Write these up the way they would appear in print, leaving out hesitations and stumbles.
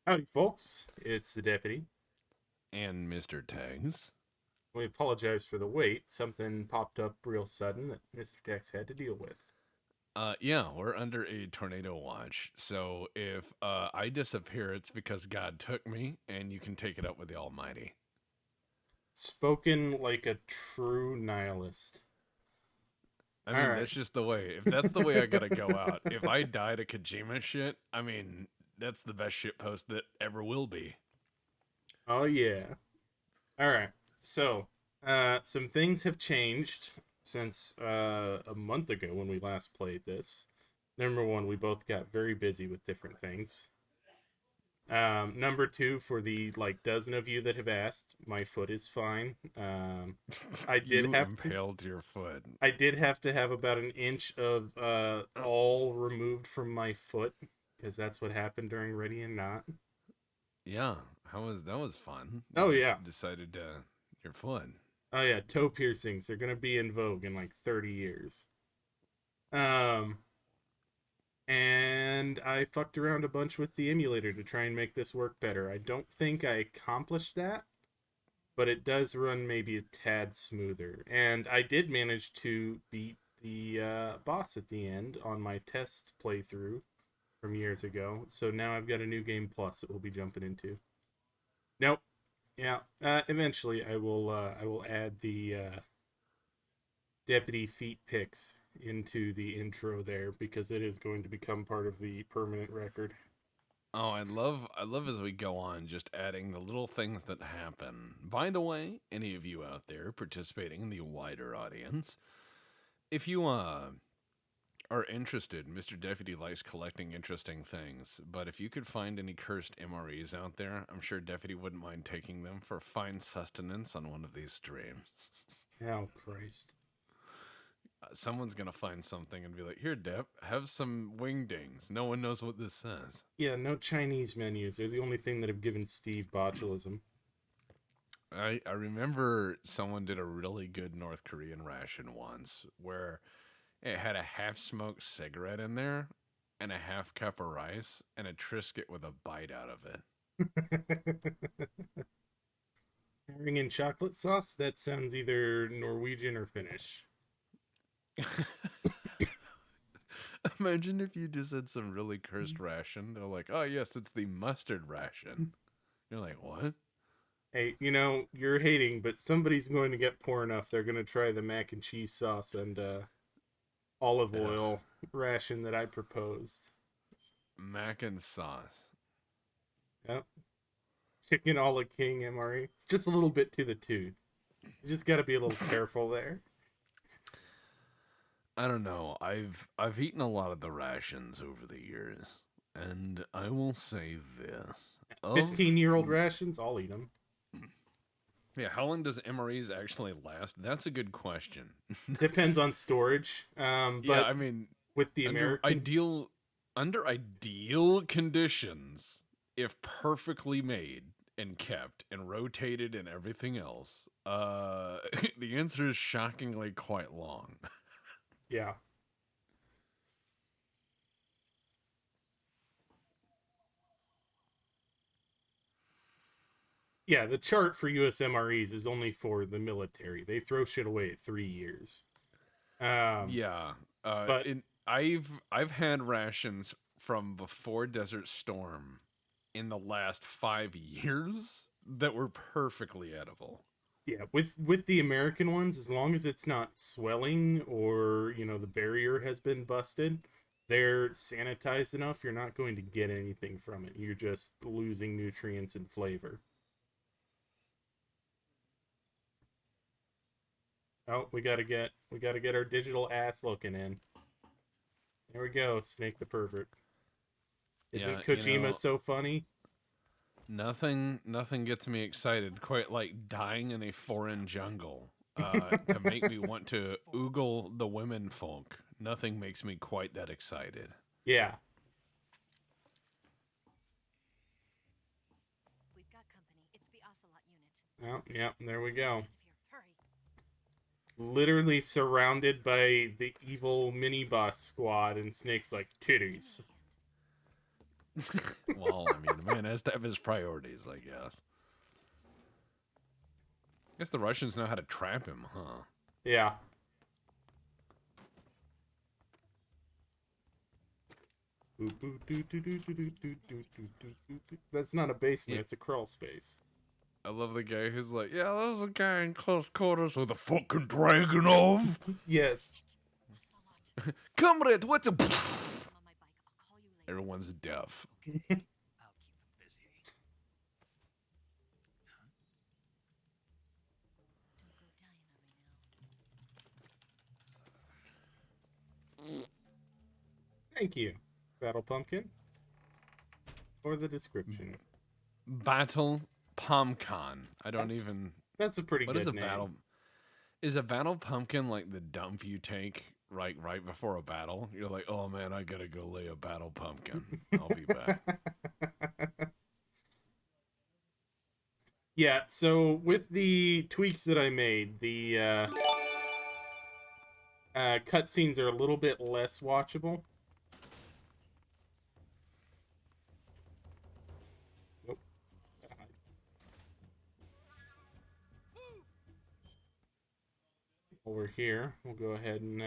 Howdy, folks. It's the deputy. And Mr. Tags. We apologize for the wait. Something popped up real sudden that Mr. Dex had to deal with. Yeah, we're under a tornado watch. So if I disappear, it's because God took me, and you can take it up with the Almighty. Spoken like a true nihilist. I All mean, right. that's just the way. If that's the way I gotta go out. If I die to Kojima shit, I mean, that's the best shit post that ever will be. Oh, yeah. All right. So, some things have changed since a month ago when we last played this. Number one, we both got very busy with different things. Number two, for the like dozen of you that have asked, my foot is fine. I did You have to impaled your foot. I did have to have about an inch of all removed from my foot because that's what happened during Ready and Not. Yeah, how was that? Was fun. You Oh yeah, just decided your foot. oh yeah, toe piercings. They're gonna be in vogue in like 30 years. Um, and I fucked around a bunch with the emulator to try and make this work better. I don't think I accomplished that, but it does run maybe a tad smoother. And I did manage to beat the boss at the end on my test playthrough from years ago. So now I've got a new game plus that we'll be jumping into. Nope. Yeah. Eventually, I will add the deputy feet pics into the intro there because it is going to become part of the permanent record. Oh, I love as we go on just adding the little things that happen. By the way, any of you out there participating in the wider audience, if you are interested, Mr. Deputy likes collecting interesting things, but if you could find any cursed MREs out there, I'm sure Deputy wouldn't mind taking them for fine sustenance on one of these streams. Oh Christ. Someone's gonna find something and be like, "Here, Dep, have some wingdings." No one knows what this says. Yeah, no Chinese menus. They're the only thing that have given Steve botulism. I remember someone did a really good North Korean ration once where it had a half smoked cigarette in there and a half cup of rice and a Triscuit with a bite out of it. Herring and chocolate sauce? That sounds either Norwegian or Finnish. Imagine if you just had some really cursed ration. They're like, "Oh yes, it's the mustard ration." You're like, "What?" Hey, you're hating, but somebody's going to get poor enough. They're going to try the mac and cheese sauce and olive Ugh. oil ration that I proposed. Mac and sauce. Yep. Chicken a la king, MRE. It's just a little bit to the tooth. You just got to be a little careful there. I don't know. I've eaten a lot of the rations over the years, and I will say this: of 15-year-old rations, I'll eat them. yeah, how long does MREs actually last? That's a good question. Depends on storage. Yeah, But I mean, with the under American, ideal under ideal conditions, if perfectly made and kept and rotated and everything else, the answer is shockingly quite long. yeah. Yeah, the chart for USMREs is only for the military. They throw shit away at 3 years. Um, Yeah, but I've had rations from before Desert Storm in the last 5 years that were perfectly edible. yeah, with the American ones, as long as it's not swelling or the barrier has been busted, they're sanitized enough. You're not going to get anything from it. You're just losing nutrients and flavor. Oh, we gotta get our digital ass looking in. There we go, Snake the Pervert. Yeah, Isn't Kojima so funny? nothing gets me excited quite like dying in a foreign jungle to make me want to oogle the women folk. Nothing makes me quite that excited. Yeah. We've got company. It's the Ocelot unit. Oh, yeah, there we go. Out of here. Hurry. Literally surrounded by the evil mini boss squad, and Snake's like, titties. Well, I mean, the man has to have his priorities, I guess. I guess the Russians know how to trap him, huh? Yeah. That's not a basement, Yeah. it's a crawl space. I love the guy who's like, yeah, that was a guy in close quarters with a fucking Dragunov. Yes. Ocelot. Comrade, what's a... I'm on my bike. I'll call you later. Everyone's deaf. I'll keep them busy. Don't go dying on me now. Thank you, Battle Pumpkin. For the description. Battle Pumpkin. I don't That's- even... That's a pretty What good is a name. battle? Is a battle pumpkin like the dump you take right before a battle? You're like, oh man, I gotta go lay a battle pumpkin. I'll be back. Yeah, so with the tweaks that I made, the cutscenes are a little bit less watchable. Nope. While we're here, we'll go ahead and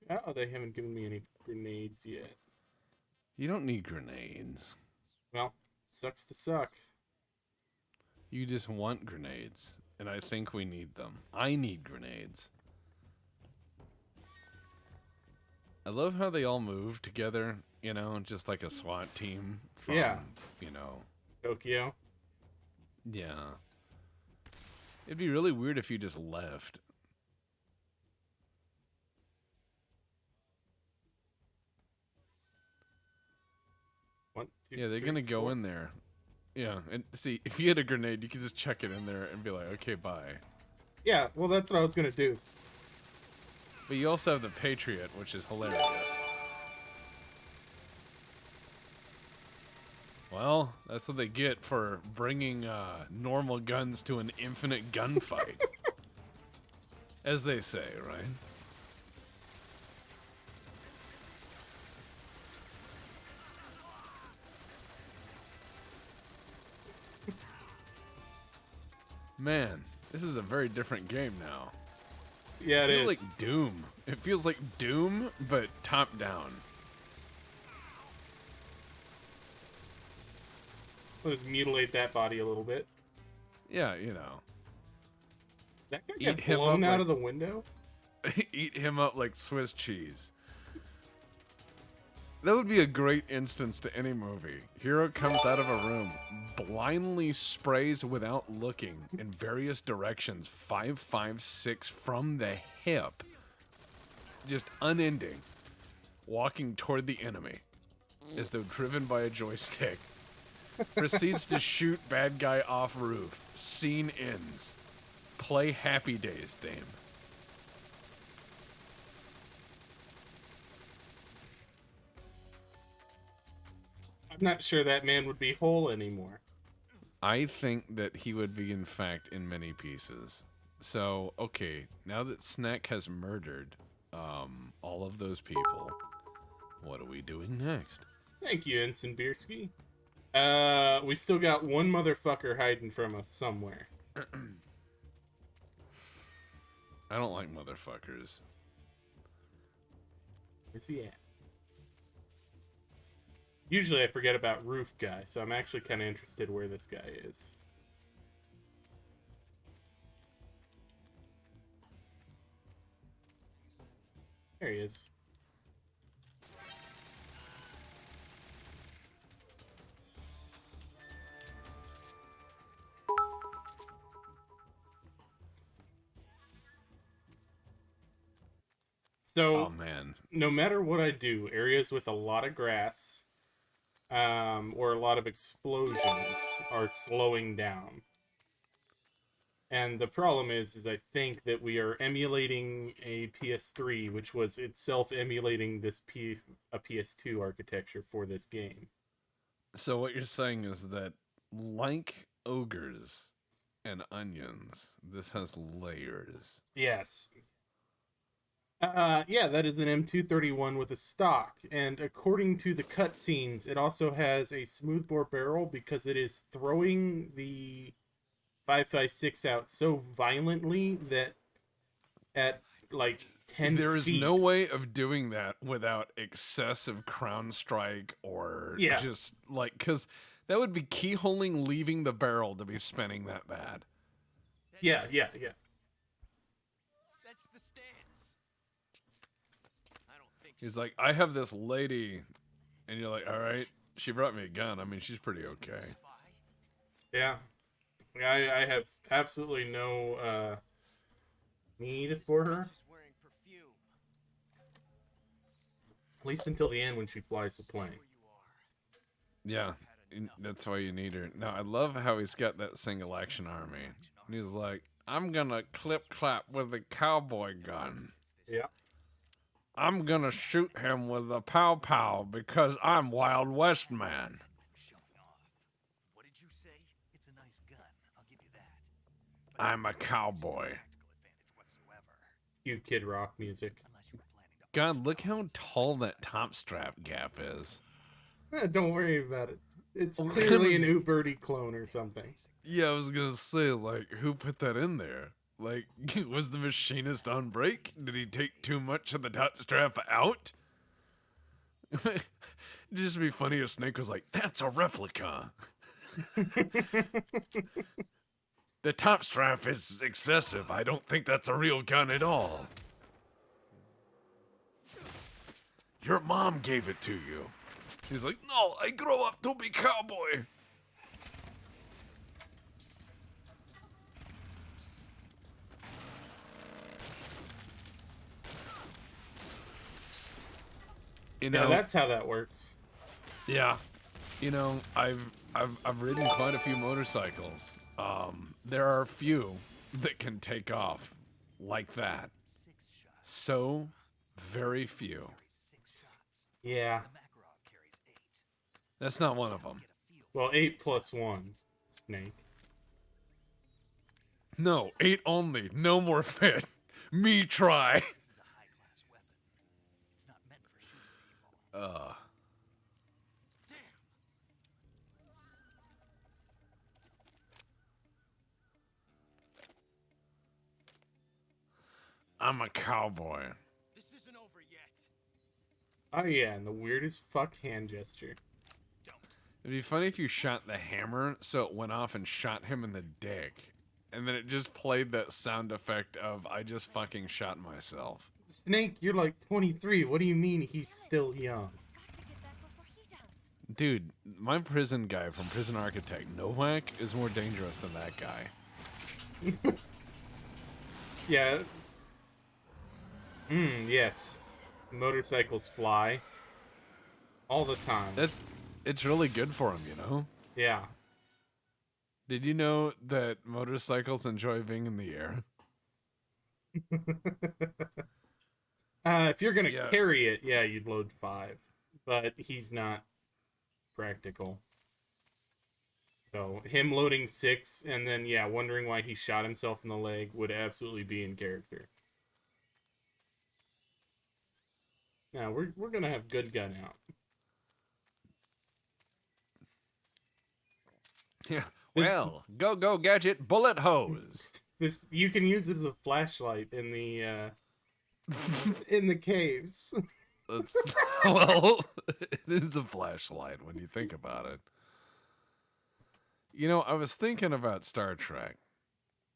oh, they haven't given me any grenades yet. You don't need grenades. Well, sucks to suck. You just want grenades. And I think we need them. I need grenades. I love how they all move together, you know, just like a SWAT team from, Yeah. you know. Tokyo. Yeah. It'd be really weird if you just left. One, two, Yeah, they're three, gonna go four. in there. Yeah, and see, if you had a grenade, you could just chuck it in there and be like, okay, bye. Yeah, well, that's what I was gonna do. But you also have the Patriot, which is hilarious. Well, that's what they get for bringing normal guns to an infinite gunfight. As they say, right? Man, this is a very different game now. Yeah, It it feels is. like Doom. It feels like Doom, but top down. Let's mutilate that body a little bit. Yeah, you know. That guy Eat get him blown up out like- of the window? Eat him up like Swiss cheese. That would be a great instance to any movie. Hero comes out of a room, blindly sprays without looking in various directions, 556 from the hip, just unending, walking toward the enemy, as though driven by a joystick. Proceeds to shoot bad guy off roof. Scene ends. Play Happy Days theme. I'm not sure that man would be whole anymore. I think that he would be, in fact, in many pieces. So, okay, now that Snack has murdered all of those people, what are we doing next? Thank you, Ensign Biersky. We still got one motherfucker hiding from us somewhere. I don't like motherfuckers. Where's he at? Usually I forget about Roof Guy, so I'm actually kind of interested where this guy is. There he is. So, Oh, man. no matter what I do, areas with a lot of grass or a lot of explosions are slowing down. And the problem is I think that we are emulating a PS3, which was itself emulating this a PS2 architecture for this game. So what you're saying is that, like ogres and onions, this has layers. Yes. Yeah, that is an M231 with a stock, and according to the cutscenes, it also has a smoothbore barrel because it is throwing the 5.56 out so violently that at like 10 There is feet. no way of doing that without excessive crown strike or Yeah. just like, because that would be keyholing leaving the barrel to be spinning that bad. Yeah. That's the stance. I don't think He's like, I have this lady, and you're like, all right, she brought me a gun. I mean, she's pretty okay. Yeah. I have absolutely no need for her, she's wearing perfume. at least until the end when she flies the plane. Where you are. Yeah, that's why you need her. Now, I love how he's got that single action army. And he's like, I'm gonna clip clap with a cowboy gun. Yeah. I'm gonna shoot him with a pow pow because I'm Wild West man. Showing off. What did you say? It's a nice gun. I'll give you that. I'm a cowboy. Practical advantage whatsoever. Cute Kid Rock music. Unless you were planning to. God, look how tall that top strap gap is. Don't worry about it. It's Well, clearly an Uberti clone or something. Yeah, I was gonna say, like, who put that in there? Like, was the machinist on break? Did he take too much of the top strap out? It'd just be funny if Snake was like, that's a replica. The top strap is excessive. I don't think that's a real gun at all. Your mom gave it to you. He's like, no, I grow up to be cowboy. You Yeah, know, that's how that works. yeah. You know, I've ridden quite a few motorcycles. There are a few that can take off like that. 6 shots. So very few. Carries 6 shots. Yeah. The Makarov carries 8. That's not one of them. Get a feel. Well, 8 plus 1, Snake. No, 8 only. No more fit. Me try. This is a high-class weapon. It's not meant for shooting people. Damn. I'm a cowboy. This isn't over yet. Oh yeah, and the weirdest fuck hand gesture. Don't. It'd be funny if you shot the hammer so it went off and shot him in the dick. And then it just played that sound effect of, I just fucking shot myself. Snake, you're like 23. What do you mean he's still young? Got to get back before he does. Dude, my prison guy from Prison Architect, Novak, is more dangerous than that guy. Yeah. Yes. Motorcycles fly. All the time. It's really good for him, you know? Yeah. Did you know that motorcycles enjoy being in the air? If you're gonna Yeah. carry it, yeah, you'd load 5. But he's not practical. So him loading 6 and then yeah, wondering why he shot himself in the leg would absolutely be in character. Now we're gonna have good gun out. Yeah. Well, go gadget bullet hose. This you can use it as a flashlight in the in the caves. That's, well, it is a flashlight when you think about it. You know, I was thinking about Star Trek.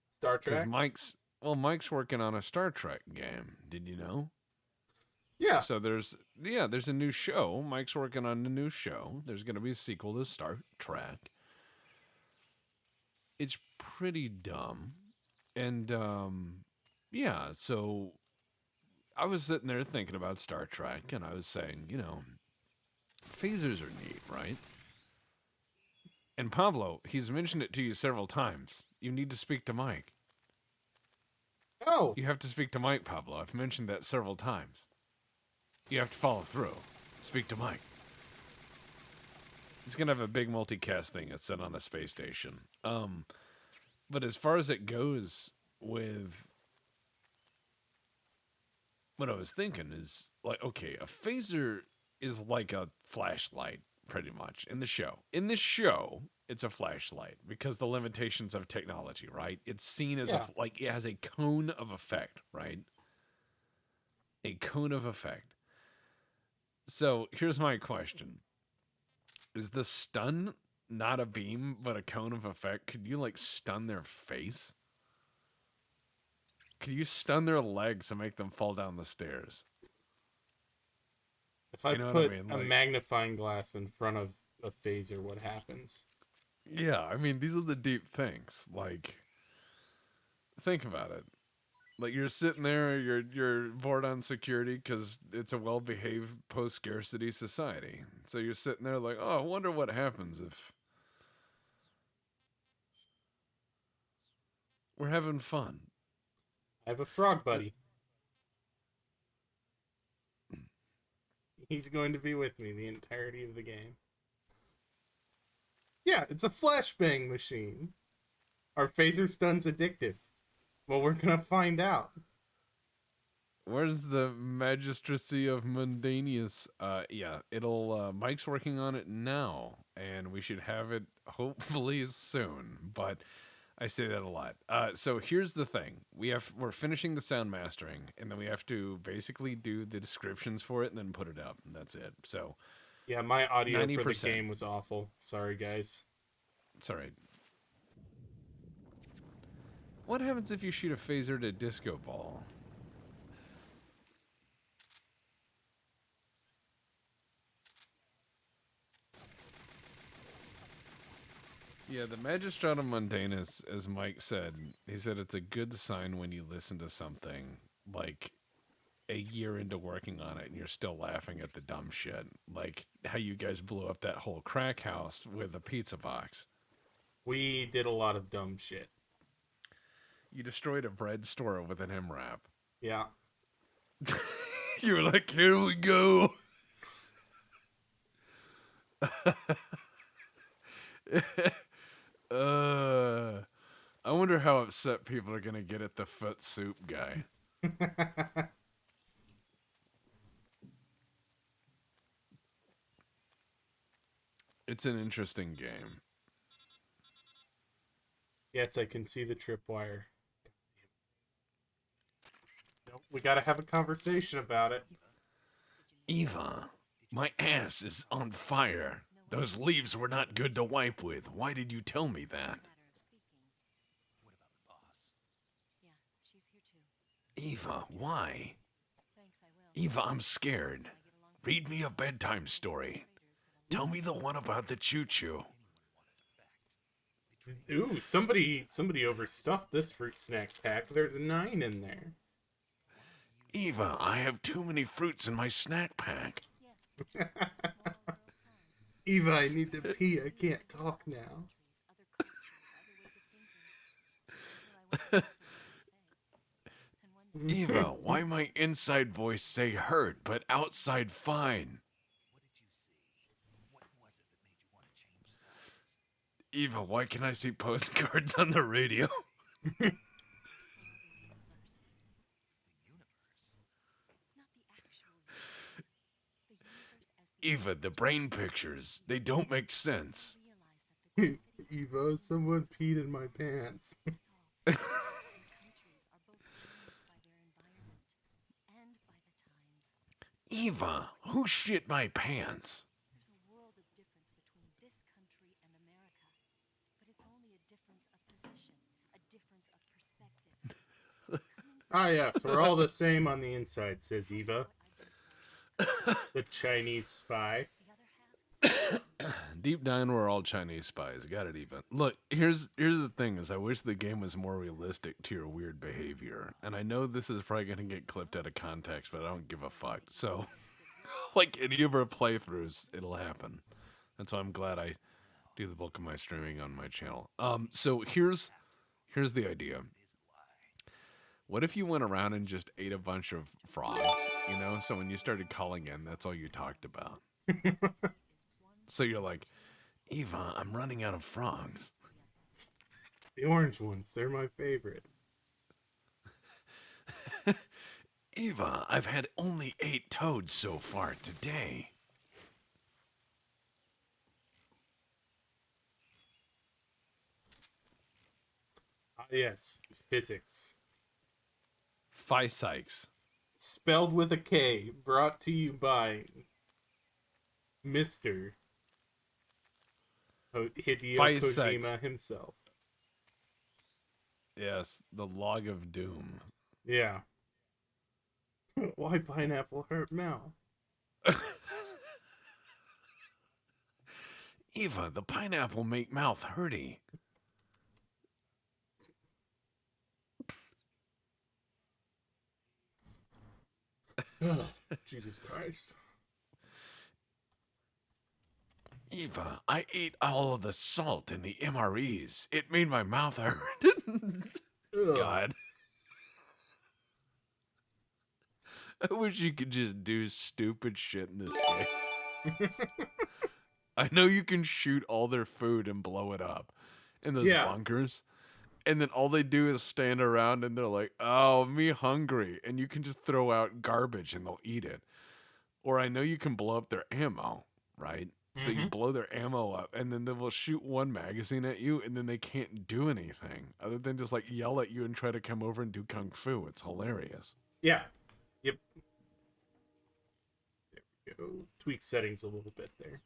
Star Because Trek. Mike's working on a Star Trek game. Did you know? Yeah. So there's a new show. Mike's working on a new show. There's going to be a sequel to Star Trek. It's pretty dumb. And yeah, so I was sitting there thinking about Star Trek and I was saying, you know, phasers are neat, right? And Pablo, he's mentioned it to you several times. You need to speak to Mike. Oh. You have to speak to Mike, Pablo. I've mentioned that several times. You have to follow through. Speak to Mike. He's gonna have a big multicast thing that's set on a space station. But as far as it goes with what I was thinking is like, okay, a phaser is like a flashlight, pretty much in the show. In this show, it's a flashlight because the limitations of technology, right? It's seen as Yeah. like it has a cone of effect, right? A cone of effect. So here's my question: is the stun not a beam but a cone of effect? Could you like stun their face? Could you stun their legs and make them fall down the stairs? If I You know what put I mean? a Like, magnifying glass in front of a phaser, what happens? yeah, I mean, these are the deep things. Like, think about it. Like, you're sitting there, you're bored on security because it's a well-behaved post-scarcity society. So you're sitting there like, oh, I wonder what happens if we're having fun. I have a frog buddy. He's going to be with me the entirety of the game. Yeah, it's a flashbang machine. Are phaser stuns addictive? Well, we're gonna find out. Where's the magistracy of Mundanius? Yeah, it'll. Mike's working on it now, and we should have it hopefully soon. But I say that a lot. So here's the thing: we're finishing the sound mastering, and then we have to basically do the descriptions for it, and then put it up. And that's it. So Yeah, my audio for the 90%. game was awful. Sorry, guys. it's all right. What happens if you shoot a phaser to a disco ball? Yeah, the Magistrata Mundanus, as Mike said, he said it's a good sign when you listen to something like a year into working on it and you're still laughing at the dumb shit. Like how you guys blew up that whole crack house with a pizza box. We did a lot of dumb shit. You destroyed a bread store with an MRAP. Yeah. You were like, here we go. I wonder how upset people are gonna get at the foot soup guy. It's an interesting game. Yes, I can see the tripwire. Nope, we gotta have a conversation about it. Eva, my ass is on fire. Those leaves were not good to wipe with. Why did you tell me that? Matter of speaking. What about the boss? Yeah, she's here too. Eva, why? Thanks, I will. Eva, I'm scared. I get along Read me a bedtime story. Tell me the one about the choo-choo. Ooh, somebody overstuffed this fruit snack pack. There's a 9 in there. Eva, I have too many fruits in my snack pack. yes. Small rural town. Eva, I need to pee. I can't talk now. Other cultures, other ways of thinking. That's what I want to say. And one day, Eva, why my inside voice say hurt, but outside fine? What did you see? What was it that made you want to change sides? Eva, why can I see postcards on the radio? the universe. The universe? Not the actual universe. The universe as the Eva, the brain pictures, they don't make sense. realize that the Eva, someone peed in my pants. that's all. Countries are both changed by their environment and by the times. Eva, who shit my pants? There's a world of difference between this country and America, but it's only a difference of position, a difference of perspective. Ah, yes, we're all the same on the inside, says Eva, the Chinese spy. The other half, Deep down, we're all Chinese spies. Got it, Eva. Look, here's the thing: is I wish the game was more realistic to your weird behavior. And I know this is probably gonna get clipped out of context, but I don't give a fuck. So, like any of our playthroughs, it'll happen. That's why I'm glad I do the bulk of my streaming on my channel. So here's the idea. What if you went around and just ate a bunch of frogs? You know, so when you started calling in, that's all you talked about. So you're like, Eva, I'm running out of frogs. The orange ones, they're my favorite. Eva, I've had only 8 toads so far today. Ah, yes, physics. Physics. Spelled with a K, brought to you by Mr. Hideo Physics. Kojima himself. Yes, the log of doom. Yeah. Why pineapple hurt mouth? Eva, the pineapple make mouth hurty. Jesus Christ. Eva, I ate all of the salt in the MREs. It made my mouth hurt. Ugh. God. I wish you could just do stupid shit in this game. I know you can shoot all their food and blow it up in those Yeah. bunkers. And then all they do is stand around and they're like, oh, me hungry. And you can just throw out garbage and they'll eat it. Or I know you can blow up their ammo, right? So you blow their ammo up and then they will shoot one magazine at you and then they can't do anything other than just like yell at you and try to come over and do kung fu. It's hilarious. Yeah. Yep. There we go. Tweak settings a little bit there.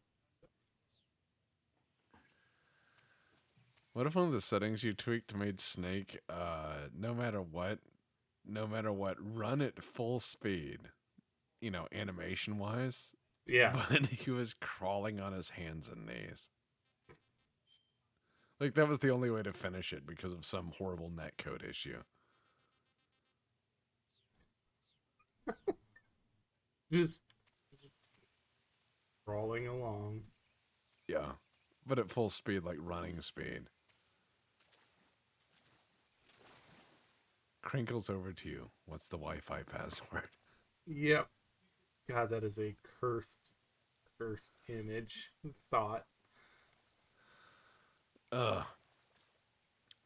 What if one of the settings you tweaked made Snake, no matter what, run at full speed, you know, animation wise, Yeah. but he was crawling on his hands and knees. Like that was the only way to finish it because of some horrible netcode issue. Just crawling along. Yeah, but at full speed, like running speed. Crinkles over to you. What's the Wi-Fi password? Yep. God, that is a cursed image. Thought. I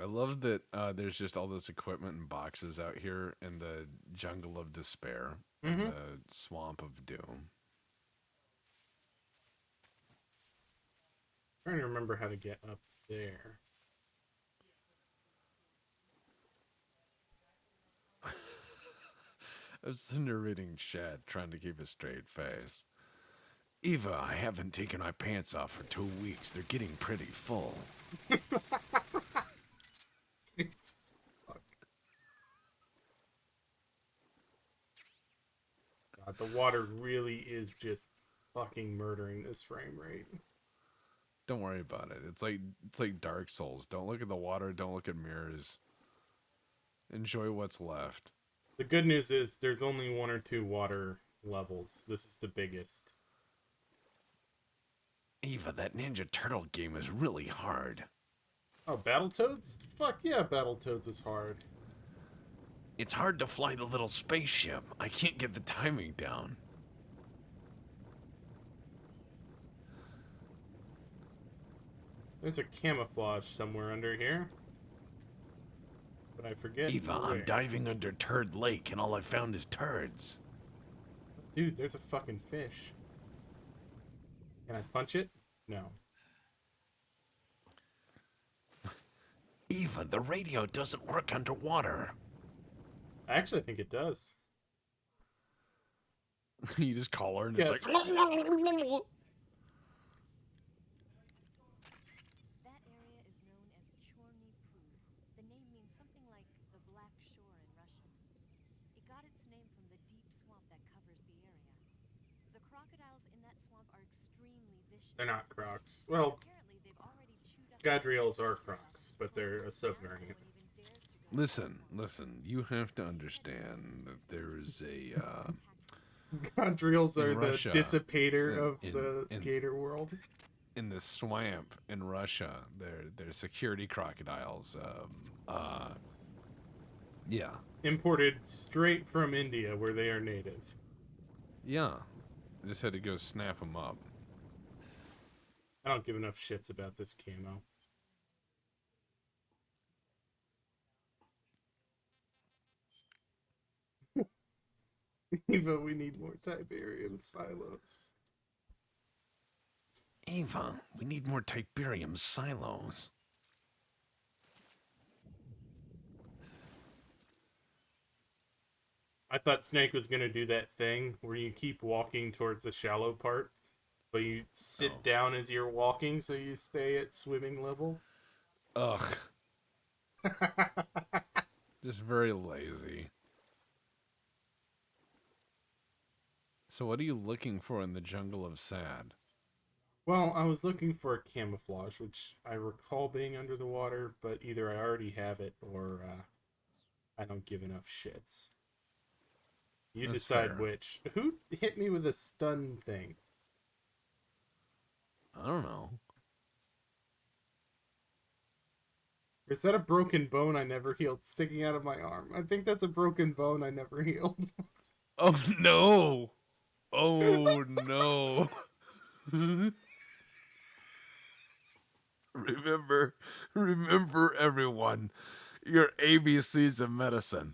love that there's just all this equipment and boxes out here in the jungle of despair, in the swamp of doom. Trying to remember how to get up there. I was sitting there reading chat, trying to keep a straight face. Eva, I haven't taken my pants off for 2 weeks. They're getting pretty full. Jesus fuck. God, the water really is just fucking murdering this frame rate. Don't worry about it. It's like Dark Souls. Don't look at the water. Don't look at mirrors. Enjoy what's left. The good news is there's only 1 or 2 water levels. This is the biggest. Eva, that Ninja Turtle game is really hard. Oh, Battletoads? Fuck yeah, Battletoads is hard. It's hard to fly the little spaceship. I can't get the timing down. There's a camouflage somewhere under here. But I forget. Eva, where. I'm diving under Turd Lake and all I found is turds. Dude, there's a fucking fish. Can I punch it? No. Eva, the radio doesn't work underwater. I actually think it does. You just call her and Yes. it's like... That area is known as Chorny Prud. The name means something like the Black Shore in Russian. It got its name from the deep swamp that covers the area. The crocodiles in that swamp are extremely vicious. They're not crocs. Well, Apparently, they've already chewed up Gadriels are crocs, but they're a subvariant. Listen. You have to understand that there is a... Gadriels are In the Russia, dissipator of in- the in- gator world. in the swamp in Russia, they're security crocodiles. Yeah. Imported straight from India, where they are native. Yeah. I just had to go snap them up. I don't give enough shits about this camo. Eva, we need more Tiberium silos. Eva, we need more Tiberium silos. I thought Snake was gonna do that thing where you keep walking towards a shallow part, but you sit Oh. down as you're walking so you stay at swimming level. Ugh, just very lazy. So what are you looking for in the jungle of sad? Well, I was looking for a camouflage, which I recall being under the water, but either I already have it or I don't give enough shits. You That's decide fair. which. Who hit me with a stun thing? I don't know. Is that a broken bone I never healed sticking out of my arm? I think that's a broken bone I never healed. Oh no! Oh no! remember everyone, your ABCs of medicine.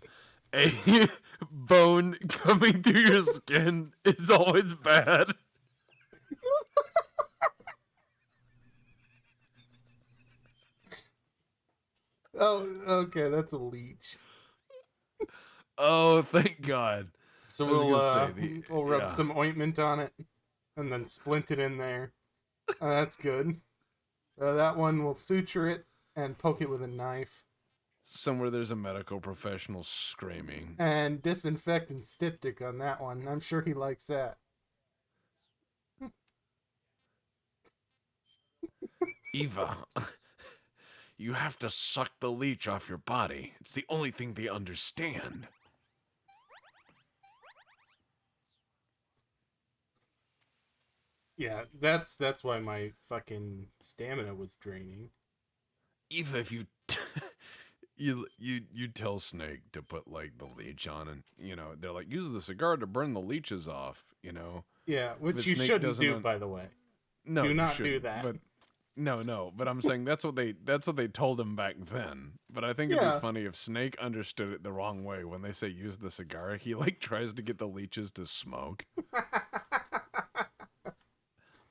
A bone coming through your skin is always bad. Oh, okay, that's a leech. Oh, thank God. So I was we'll gonna say, we'll rub yeah. some ointment on it, and then splint it in there. That's good. That one we'll suture it and poke it with a knife, Somewhere there's a medical professional screaming. and disinfect and styptic on that one. I'm sure he likes that. Eva, you have to suck the leech off your body. It's the only thing they understand. Yeah, that's why my fucking stamina was draining. Eva, if you you tell Snake to put like the leech on, and they're like, use the cigar to burn the leeches off. Yeah, which But you Snake shouldn't doesn't do, by the way. No, Do you not do shouldn't, that. But no. But I'm saying that's what they told him back then. But I think it'd Yeah. be funny if Snake understood it the wrong way. When they say use the cigar, he like tries to get the leeches to smoke.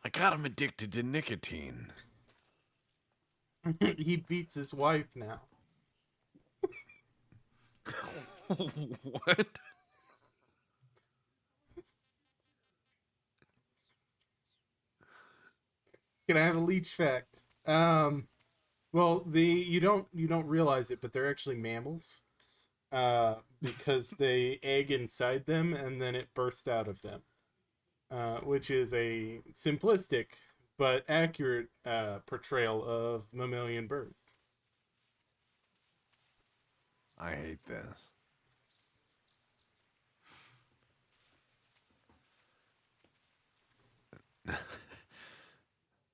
I got him addicted to nicotine. He beats his wife now. What? Can I have a leech fact? Well, you don't realize it, but they're actually mammals. Because they egg inside them and then it bursts out of them. Which is a simplistic but accurate portrayal of mammalian birth. I hate this.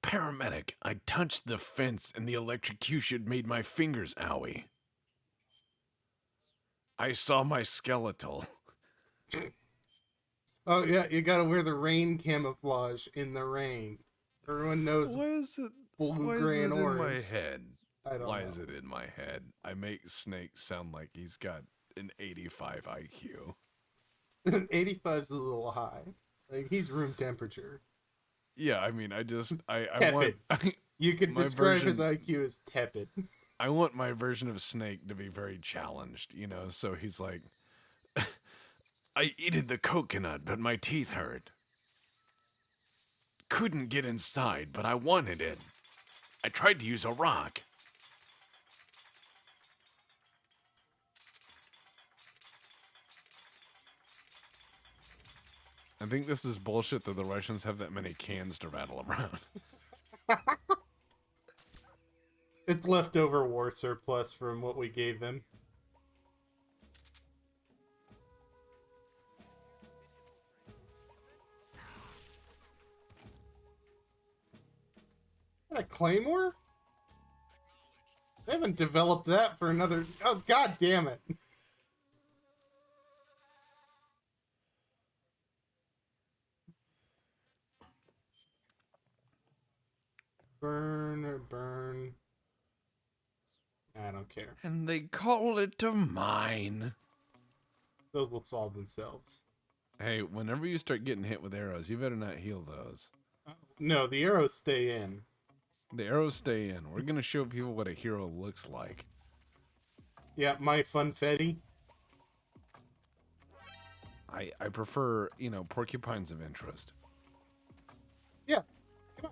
Paramedic, I touched the fence and the electrocution made my fingers owie. I saw my skeletal. Oh yeah, you gotta wear the rain camouflage in the rain. Everyone knows Why is it? blue, Why is gray, it and in my orange. head? I don't Why know. is it in my head? I make Snake sound like he's got an 85 IQ. 85's a little high. Like he's room temperature. Yeah, I mean, I want Tepid. You could My describe his version- IQ as tepid. I want my version of Snake to be very challenged, so he's like, I eated the coconut, but my teeth hurt. Couldn't get inside, but I wanted it. I tried to use a rock. I think this is bullshit that the Russians have that many cans to rattle around. It's leftover war surplus from what we gave them. A claymore? They haven't developed that for another. Oh, god damn it. Burn or burn. I don't care. And they call it a mine. Those will solve themselves. Hey, whenever you start getting hit with arrows, you better not heal those. No, the arrows stay in. The arrows stay in. We're gonna show people what a hero looks like. Yeah, my funfetti. I prefer, porcupines of interest. Yeah. Come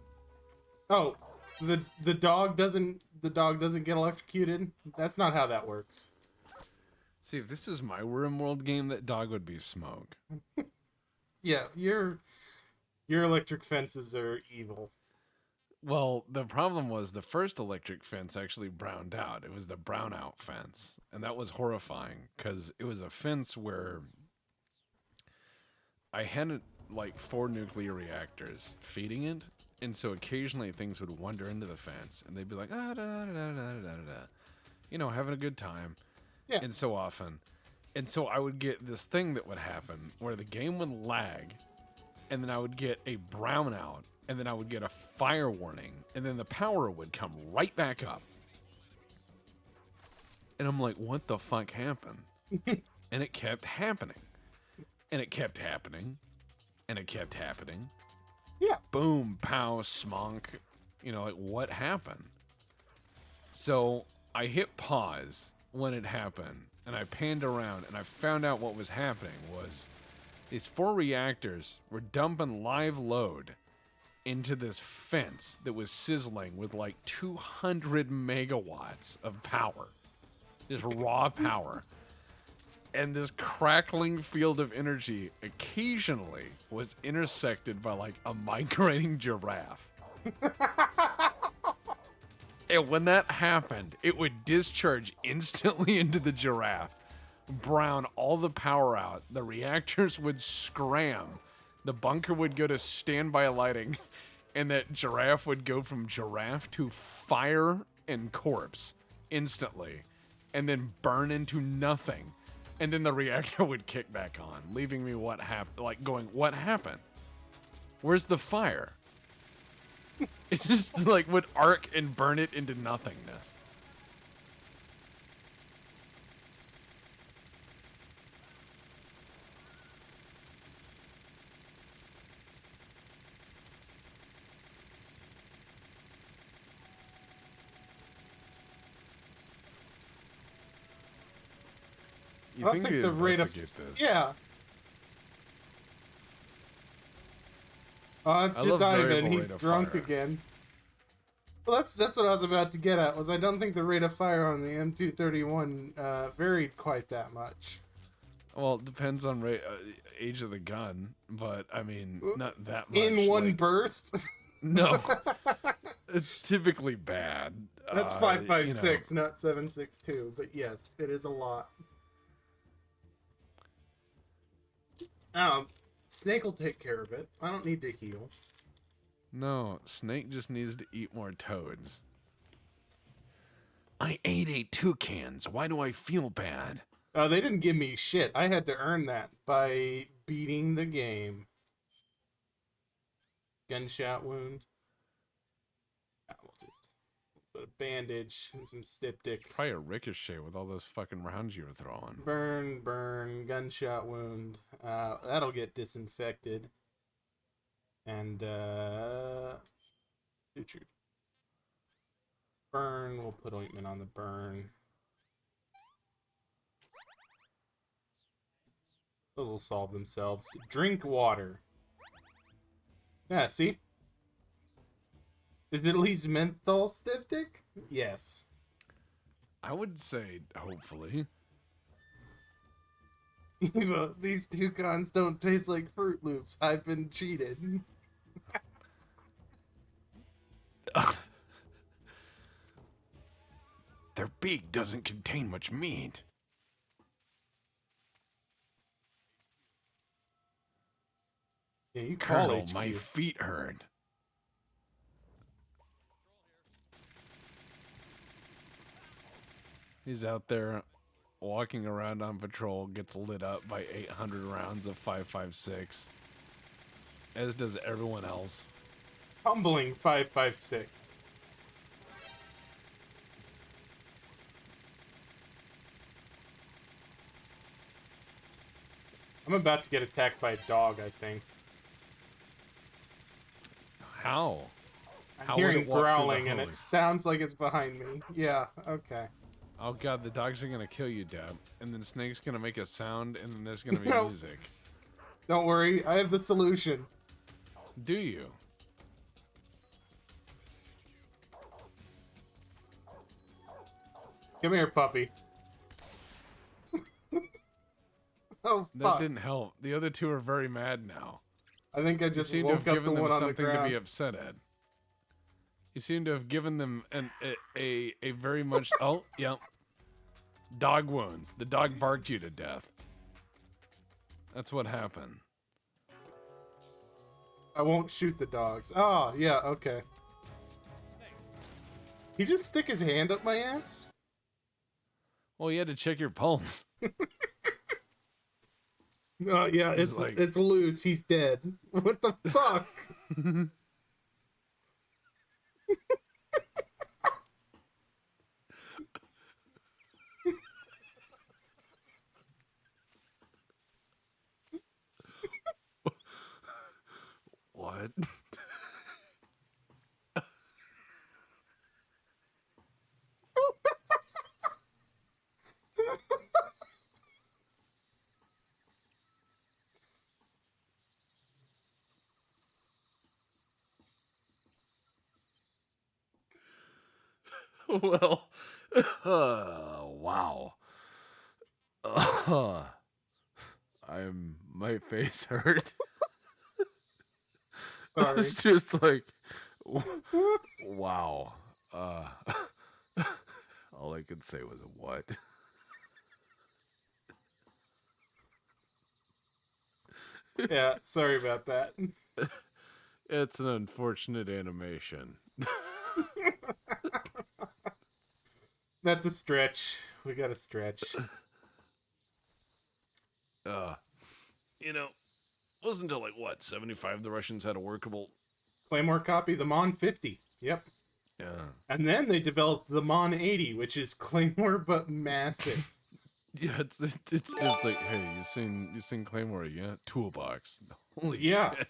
on. Oh, the dog doesn't get electrocuted. That's not how that works. See, if this is my RimWorld game, that dog would be smoke. Yeah, your electric fences are evil. Well, the problem was the first electric fence actually browned out. It was the brownout fence. And that was horrifying because it was a fence where I had like 4 nuclear reactors feeding it. And so occasionally things would wander into the fence and they'd be like, ah, da, da, da, da, da, da, da, having a good time. Yeah. And so often. And so I would get this thing that would happen where the game would lag and then I would get a brownout. And then I would get a fire warning, and then the power would come right back up. And I'm like, what the fuck happened? And it kept happening. And it kept happening. And it kept happening. Yeah. Boom, pow, smunk. What happened? So I hit pause when it happened, and I panned around, and I found out what was happening was these 4 reactors were dumping live load into this fence that was sizzling with like 200 megawatts of power. Just raw power. And this crackling field of energy occasionally was intersected by like a migrating giraffe. And when that happened, it would discharge instantly into the giraffe, brown all the power out, the reactors would scram, the bunker would go to standby lighting, and that giraffe would go from giraffe to fire and corpse instantly, and then burn into nothing. And then the reactor would kick back on, leaving me what happened? Where's the fire? It just like would arc and burn it into nothingness. You I think think they the rate of investigate this? yeah. Oh, it's I just love Ivan. variable He's rate of drunk fire. again. Well, that's what I was about to get at. Was I don't think the rate of fire on the M231 varied quite that much. Well, it depends on age of the gun, but I mean, not that much. In one like, burst. No, it's typically bad. That's 5.56, not 7.62. But yes, it is a lot. Snake will take care of it. I don't need to heal. No, Snake just needs to eat more toads. I ate 8 toucans. Why do I feel bad? They didn't give me shit. I had to earn that by beating the game. Gunshot wound. We'll just put a bandage and some styptic. Probably a ricochet with all those fucking rounds you were throwing. Burn, gunshot wound. That'll get disinfected. And, sutured. Burn, we'll put ointment on the burn. Those will solve themselves. Drink water. Yeah, see? Is it at least menthol styptic? Yes. I would say, hopefully. These toucans don't taste like Fruit Loops. I've been cheated. Their beak doesn't contain much meat. Yeah, you call Colonel, HQ. my feet hurt. He's out there walking around on patrol, gets lit up by 800 rounds of 5.56, as does everyone else. Humbling 5.56. I'm about to get attacked by a dog, I think. How? I'm How would hearing it walk through the growling, and it hose? sounds like it's behind me. Yeah, okay. Oh god, the dogs are gonna kill you, Deb. And then Snake's gonna make a sound, and then there's gonna be No. music. Don't worry, I have the solution. Do you? Come here, puppy. Oh, That fuck. didn't help. The other two are very mad now. I think I You just seem to woke have up the given them one on the something to ground. be upset at. You seem to have given them a very much oh yeah. Dog wounds. The dog barked you to death. That's what happened. I won't shoot the dogs. Oh, yeah, okay. He just stick his hand up my ass? Well, you had to check your pulse. Oh, yeah, He's like- it's loose. He's dead. What the fuck? What? Well, wow. My face hurt. I Sorry. was just like, wow. All I could say was what? Yeah, sorry about that. It's an unfortunate animation. That's a stretch. We got a stretch. You know, wasn't until like what, 75 the Russians had a workable. Claymore copy, the Mon 50. Yep. Yeah. And then they developed the Mon 80, which is Claymore but massive. Yeah, it's like, hey, you seen Claymore, yeah? Toolbox. Holy Yeah. shit.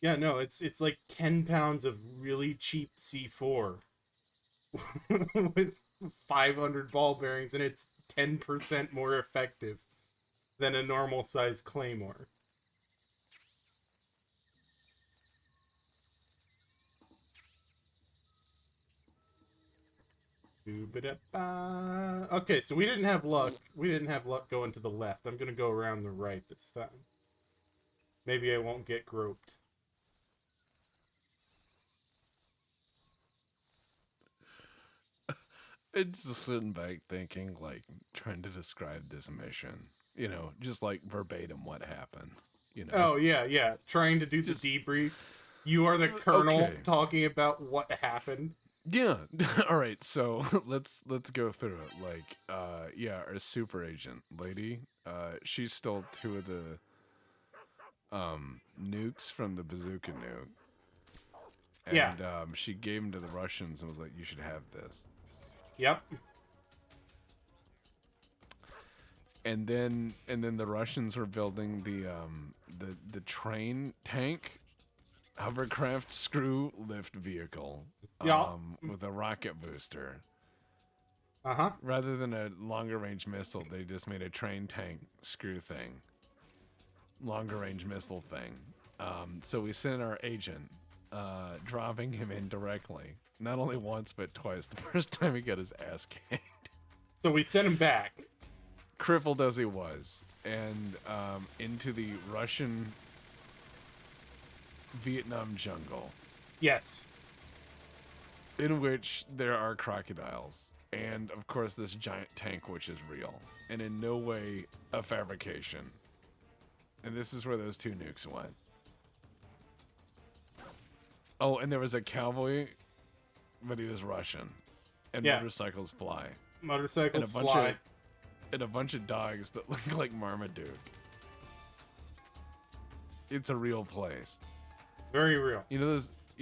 Yeah, no, it's like 10 pounds of really cheap C4 with 500 ball bearings, and it's 10% more effective than a normal size Claymore. Okay, so we didn't have luck. We didn't have luck going to the left. I'm gonna go around the right this time. Maybe I won't get groped. It's just sitting back thinking, like, trying to describe this mission. You know, just like verbatim what happened. You know. Oh, yeah. Trying to do the Just- debrief. You are the colonel Okay. talking about what happened. Yeah. All right. So let's go through it. Like, yeah, our super agent lady, she stole 2 of the nukes from the bazooka nuke. And Yeah. she gave them to the Russians and was like, "You should have this." Yep. And then the Russians were building the train tank hovercraft screw lift vehicle Yeah. with a rocket booster. Uh-huh. Rather than a longer range missile, they just made a train tank screw thing. Longer range missile thing. So we sent our agent, dropping him in directly. Not only once, but twice. The first time he got his ass kicked. So we sent him back. Crippled as he was. And into the Russian Vietnam jungle. Yes. In which there are crocodiles. And, of course, this giant tank, which is real. And in no way a fabrication. And this is where those 2 nukes went. Oh, and there was a cowboy, but he was Russian. And Yeah. motorcycles fly. Motorcycles And a bunch fly. of and a bunch of dogs that look like Marmaduke. It's a real place. Very real. You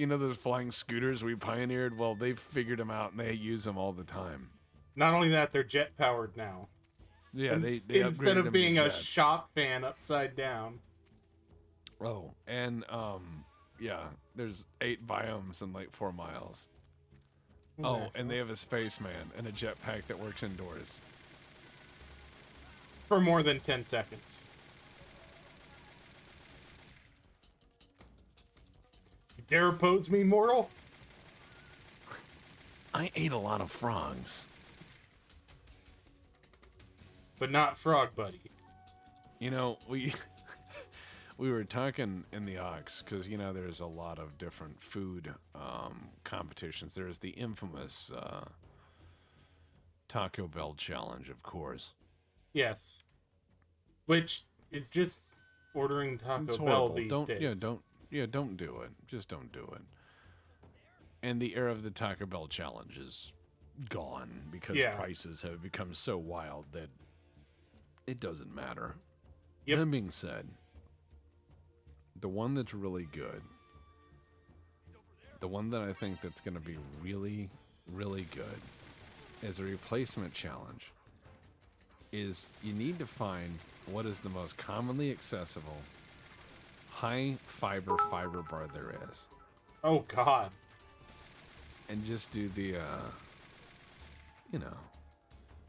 know those flying scooters we pioneered? Well, they've figured them out and they use them all the time. Not only that, they're jet powered now. Yeah, And they instead upgraded of them being to a jets. shop fan upside down. Oh, and yeah, there's 8 biomes in like 4 miles. Oh, and they have a spaceman and a jetpack that works indoors. For more than 10 seconds. You dare oppose me, mortal? I ate a lot of frogs. But not Frog Buddy. You know, we we were talking in the Ox because there's a lot of different food competitions. There's the infamous Taco Bell challenge, of course. Yes. Which is just ordering Taco It's Bell horrible. these days. Don't do it. Just don't do it. And the era of the Taco Bell challenge is gone because Yeah. prices have become so wild that it doesn't matter. Yep. That being said, the one that's really good, the one that I think that's going to be really, really good as a replacement challenge is you need to find what is the most commonly accessible high fiber bar there is. Oh, God. And just do the,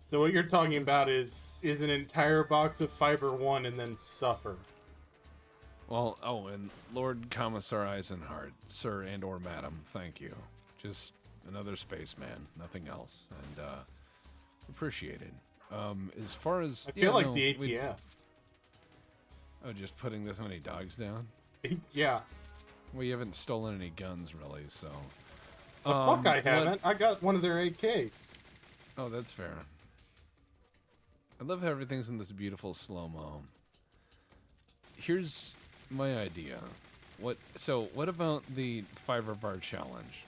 So what you're talking about is an entire box of Fiber One and then suffer. Well, oh, and Lord Commissar Eisenhart, sir and or madam, thank you. Just another spaceman, nothing else, and appreciated. As far as I feel like the ATF. Oh, just putting this many dogs down. Yeah. Well, you haven't stolen any guns, really, so. The fuck I haven't. I got one of their AKs. Oh, that's fair. I love how everything's in this beautiful slow-mo. Here's my idea. What about the fiber bar challenge?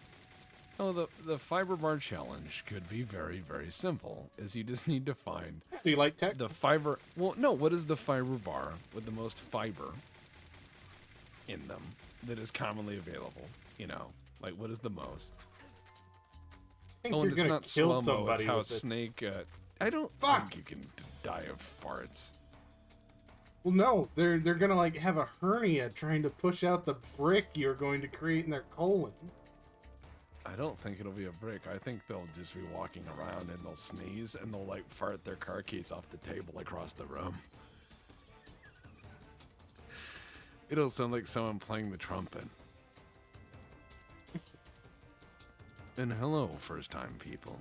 Oh, the fiber bar challenge could be very, very simple. Is you just need to find Do you like tech? the fiber. Well, no. What is the fiber bar with the most fiber in them that is commonly available? Like what is the most? I think Oh, you're and it's gonna not kill slow-mo. It's somebody how with this. Snake. I don't Fuck! think you can die of farts. Well, no, they're gonna like have a hernia trying to push out the brick you're going to create in their colon. I don't think it'll be a brick. I think they'll just be walking around and they'll sneeze and they'll like fart their car keys off the table across the room. It'll sound like someone playing the trumpet. And hello, first time people.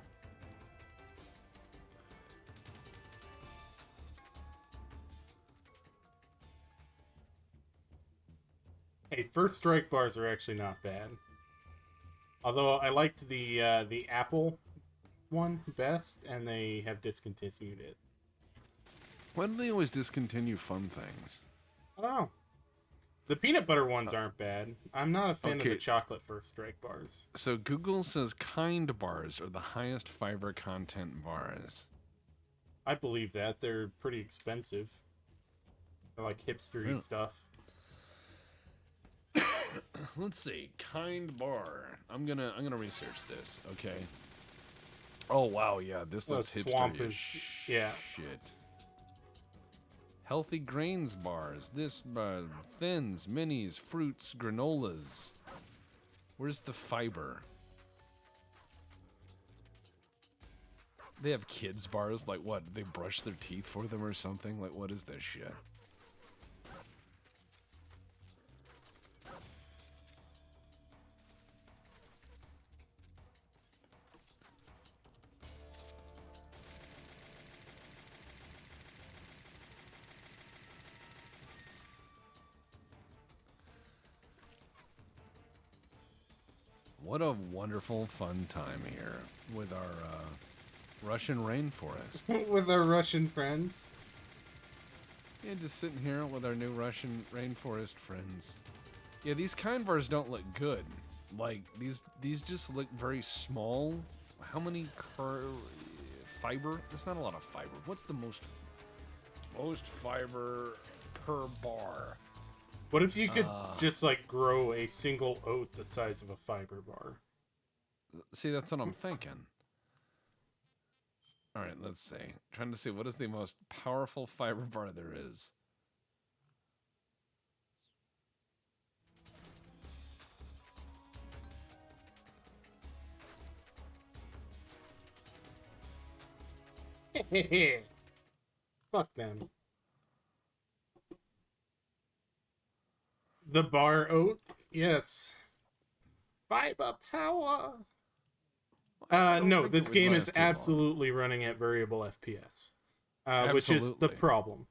Hey, first strike bars are actually not bad. Although I liked the Apple one best, and they have discontinued it. Why do they always discontinue fun things? I don't know. The peanut butter ones aren't bad. I'm not a fan of Okay. the chocolate first strike bars. So Google says Kind bars are the highest fiber content bars. I believe that. They're pretty expensive. They're like hipstery Yeah. stuff. Let's see, Kind bar. I'm gonna research this. Okay. Oh wow, yeah, this Well, looks swamp hipstery as is- yeah. shit. Healthy grains bars. This thins, minis, fruits, granolas. Where's the fiber? They have kids bars. Like what? They brush their teeth for them or something? Like what is this shit? What a wonderful, fun time here with our Russian rainforest. With our Russian friends. Yeah, just sitting here with our new Russian rainforest friends. Yeah, these kind bars don't look good. Like these just look very small. How many fiber? That's not a lot of fiber. What's the most fiber per bar? What if you could just like grow a single oat the size of a fiber bar? See, that's what I'm thinking. All right, let's see. Trying to see what is the most powerful fiber bar there is. Fuck them. The bar oat? Yes. Fiber power. No, think this it would game is last too long. absolutely running at variable FPS, which is the Absolutely. problem.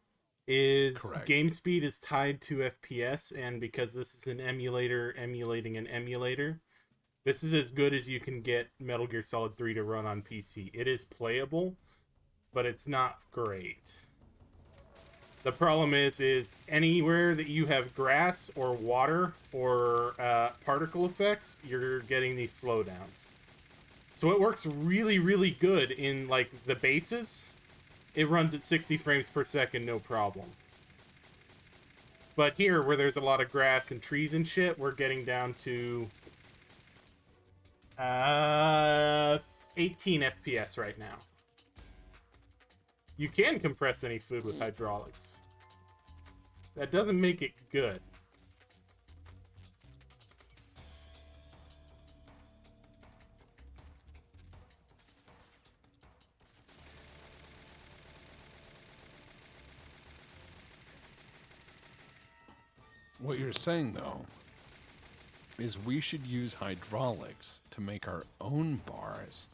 Is Correct. game speed is tied to FPS, and because this is an emulator emulating an emulator, this is as good as you can get Metal Gear Solid 3 to run on PC. It is playable, but it's not great. The problem is anywhere that you have grass or water or particle effects, you're getting these slowdowns. So it works really, really good in, like, the bases. It runs at 60 frames per second, no problem. But here, where there's a lot of grass and trees and shit, we're getting down to 18 FPS right now. You can compress any food with hydraulics. That doesn't make it good. What you're saying, though, is we should use hydraulics to make our own bars.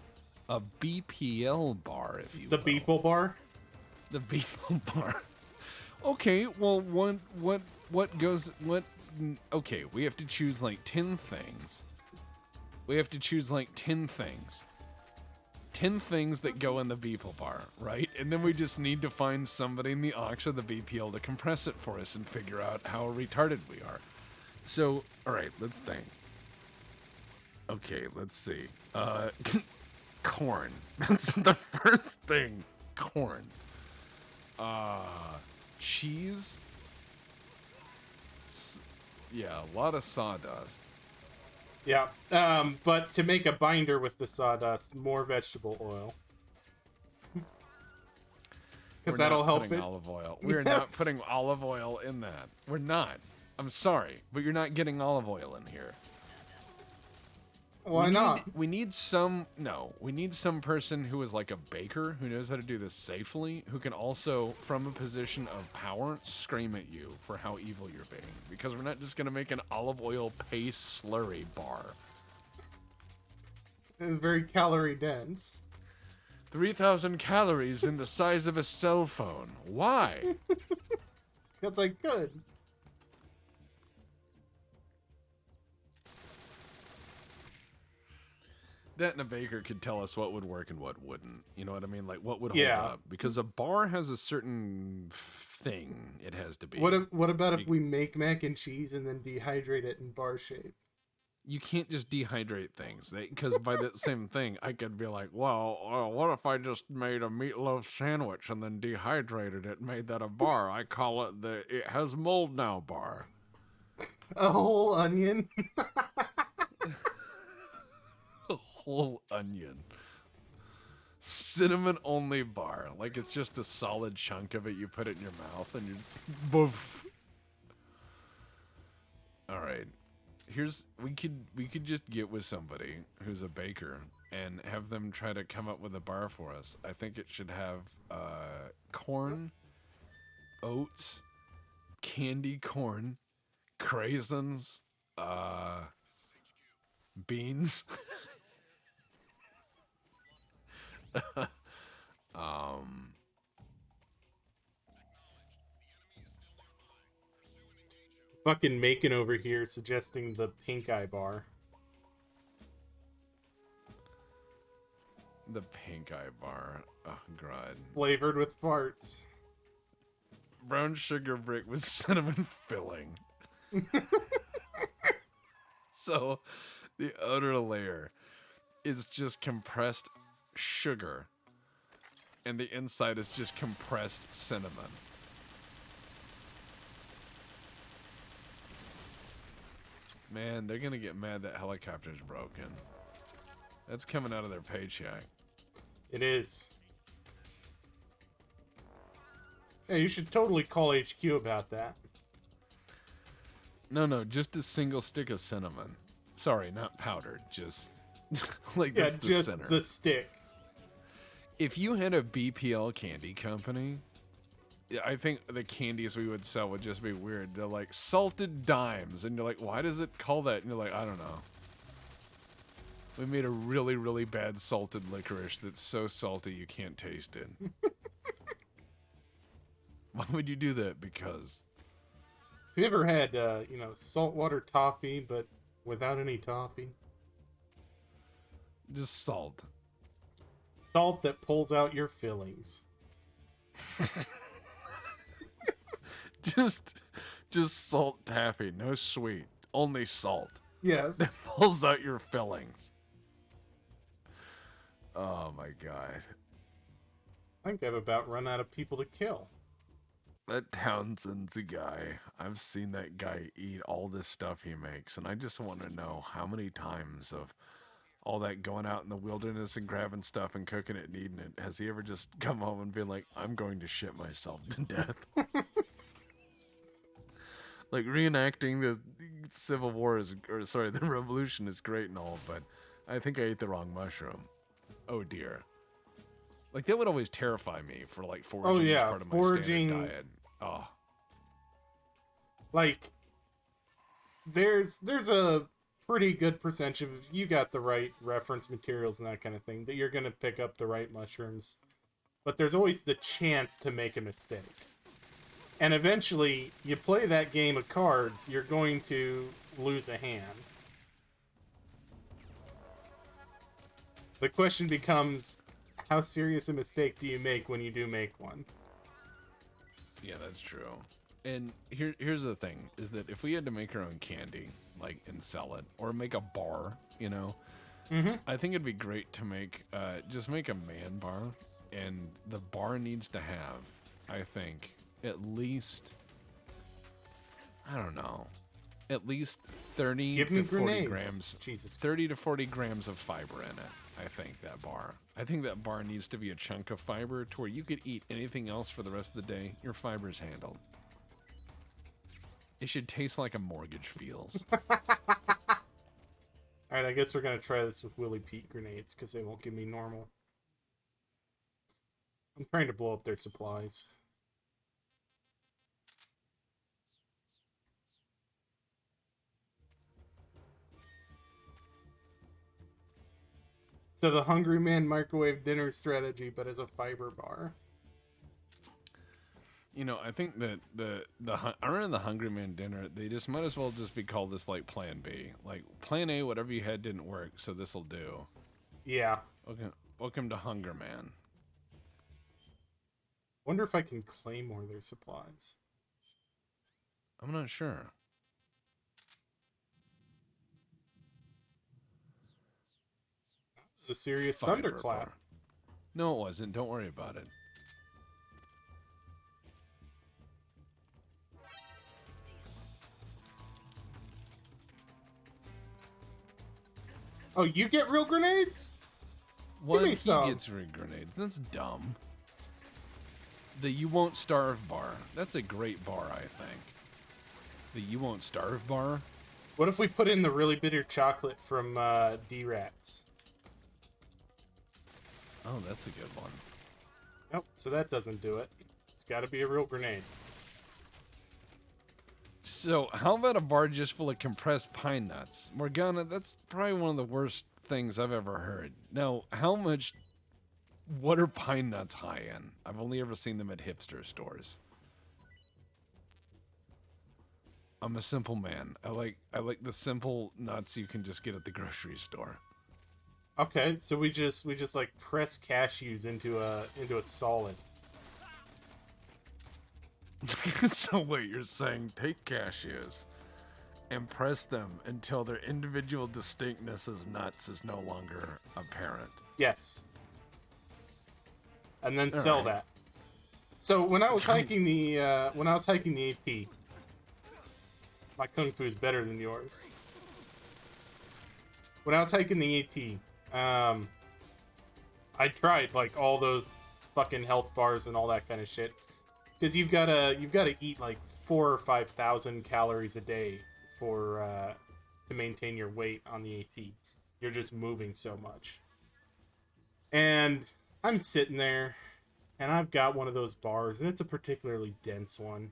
A BPL bar, if you The will. Beeple bar? The Beeple bar. Okay, well, what goes... Okay, we have to choose, like, 10 things. We have to choose, like, 10 things. 10 things that go in the Beeple bar, right? And then we just need to find somebody in the aux or the BPL to compress it for us and figure out how retarded we are. So, alright, let's think. Okay, let's see. Corn. That's the first thing. Corn. Cheese. Yeah, a lot of sawdust. Yeah. But to make a binder with the sawdust, more vegetable oil. Because that'll help putting it. olive oil. We're not Yes. putting olive oil in that. We're not. I'm sorry, but you're not getting olive oil in here. Why not? We need some person who is like a baker who knows how to do this safely, who can also, from a position of power, scream at you for how evil you're being. Because we're not just gonna make an olive oil paste slurry bar. Very calorie dense. 3,000 calories in the size of a cell phone. Why? Because I could. That and a baker could tell us what would work and what wouldn't. You know what I mean? Like what would Yeah. hold up? Because a bar has a certain thing it has to be. What about if we make mac and cheese and then dehydrate it in bar shape? You can't just dehydrate things. Because by that same thing, I could be like, well, what if I just made a meatloaf sandwich and then dehydrated it and made that a bar? I call it the It Has Mold Now bar. A whole onion? A whole onion. Cinnamon only bar. Like it's just a solid chunk of it. You put it in your mouth and you just boof. Alright. We could just get with somebody who's a baker and have them try to come up with a bar for us. I think it should have corn, oats, candy corn, craisins, beans. Fucking Macon over here suggesting the pink eye bar. The pink eye bar. Oh, God. Flavored with farts. Brown sugar brick with cinnamon filling. So, the outer layer is just compressed sugar, and the inside is just compressed cinnamon. Man, they're gonna get mad that helicopter's broken. That's coming out of their paycheck. It is. Yeah, you should totally call HQ about that. No, just a single stick of cinnamon. Sorry, not powdered. Just like Yeah, that's the just center. the stick. If you had a BPL candy company, I think the candies we would sell would just be weird. They're like salted dimes, and you're like, why does it call that? And you're like, I don't know. We made a really, really bad salted licorice that's so salty you can't taste it. Why would you do that? Because Have you ever had, saltwater toffee, but without any toffee? just salt. Salt that pulls out your fillings. Just salt taffy, no sweet, only salt. Yes. Pulls out your fillings. Oh my god. I think I've about run out of people to kill. That Townsend's a guy. I've seen that guy eat all this stuff he makes, and I just want to know how many times of all that going out in the wilderness and grabbing stuff and cooking it and eating it, has he ever just come home and been like, I'm going to shit myself to death? Like, reenacting the Civil War the Revolution is great and all, but I think I ate the wrong mushroom. Oh dear. Like, that would always terrify me for, like, foraging as part of my foraging. standard diet. Oh. Like, there's a pretty good percentage of, if you got the right reference materials and that kind of thing, that you're going to pick up the right mushrooms. But there's always the chance to make a mistake. And eventually, you play that game of cards, you're going to lose a hand. The question becomes, how serious a mistake do you make when you do make one? Yeah, that's true. And here's the thing, is that if we had to make our own candy, like, and sell it, or make a bar, you know, I think it'd be great to make, just make a man bar, and the bar needs to have, I think, at least, I don't know, at least 30 Give to me 40 grenades. grams, Jesus 30 to 40 grams of fiber in it. I think that bar. I think that bar needs to be a chunk of fiber to where you could eat anything else for the rest of the day. Your fiber's handled. It should taste like a mortgage feels. Alright, I guess we're gonna try this with Willy Pete grenades, because they won't give me normal. I'm trying to blow up their supplies. So the Hungry Man microwave dinner strategy, but as a fiber bar. You know, I think that I remember the Hungry Man dinner. They just might as well just be called this like Plan B. Like Plan A, whatever you had didn't work, so this will do. Yeah. Welcome to Hunger Man. Wonder if I can claim more of their supplies. I'm not sure. It's a serious Fiber thunderclap. bar. No, it wasn't. Don't worry about it. Oh, you get real grenades? What? me He some. gets rig grenades. That's dumb. The You Won't Starve bar. That's a great bar, I think. The You Won't Starve bar? What if we put in the really bitter chocolate from D-Rats? Oh, that's a good one. Nope, so that doesn't do it. It's gotta be a real grenade. So, how about a bar just full of compressed pine nuts? Morgana, that's probably one of the worst things I've ever heard. Now, what are pine nuts high in? I've only ever seen them at hipster stores. I'm a simple man. I like the simple nuts you can just get at the grocery store. Okay, so we just like press cashews into a solid. So wait, you're saying take cashews and press them until their individual distinctness as nuts is no longer apparent. Yes. And then All sell right. that. So when I was hiking the AT, my kung fu is better than yours. When I was hiking the AT, I tried like all those fucking health bars and all that kind of shit. because you've gotta eat like 4 or 5 thousand calories a day for to maintain your weight on the AT. You're just moving so much. And I'm sitting there, and I've got one of those bars, and it's a particularly dense one,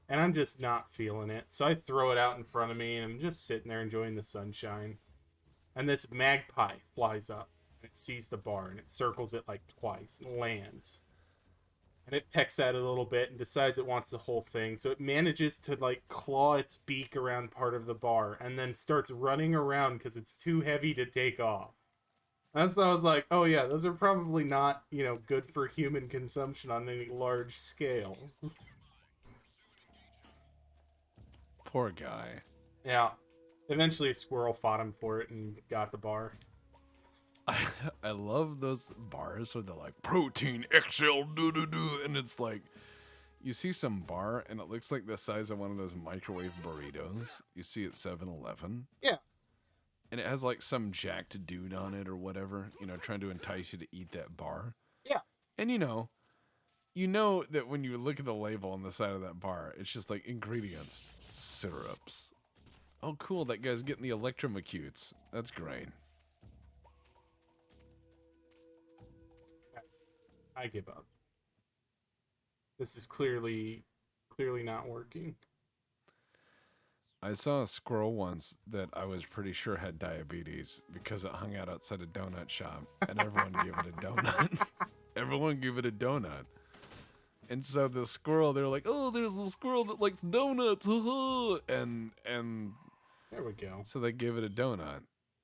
and I'm just not feeling it. So I throw it out in front of me, and I'm just sitting there enjoying the sunshine. And this magpie flies up, and it sees the bar, and it circles it like twice, and lands. And it pecks at it a little bit and decides it wants the whole thing. So it manages to like claw its beak around part of the bar, and then starts running around because it's too heavy to take off. And so I was like, oh yeah, those are probably not, good for human consumption on any large scale. Poor guy. Yeah. Eventually a squirrel fought him for it and got the bar. I love those bars where they're like protein XL doo, and it's like you see some bar and it looks like the size of one of those microwave burritos you see at 7-Eleven. Yeah. And it has like some jacked dude on it or whatever, trying to entice you to eat that bar. Yeah. And you know that when you look at the label on the side of that bar, it's just like ingredients, syrups. Oh, cool, that guy's getting the electromacutes. That's great. I give up. This is clearly not working. I saw a squirrel once that I was pretty sure had diabetes because it hung out outside a donut shop and everyone gave it a donut. Everyone gave it a donut. And so the squirrel, they're like, oh, there's a squirrel that likes donuts. And There we go. so they gave it a donut.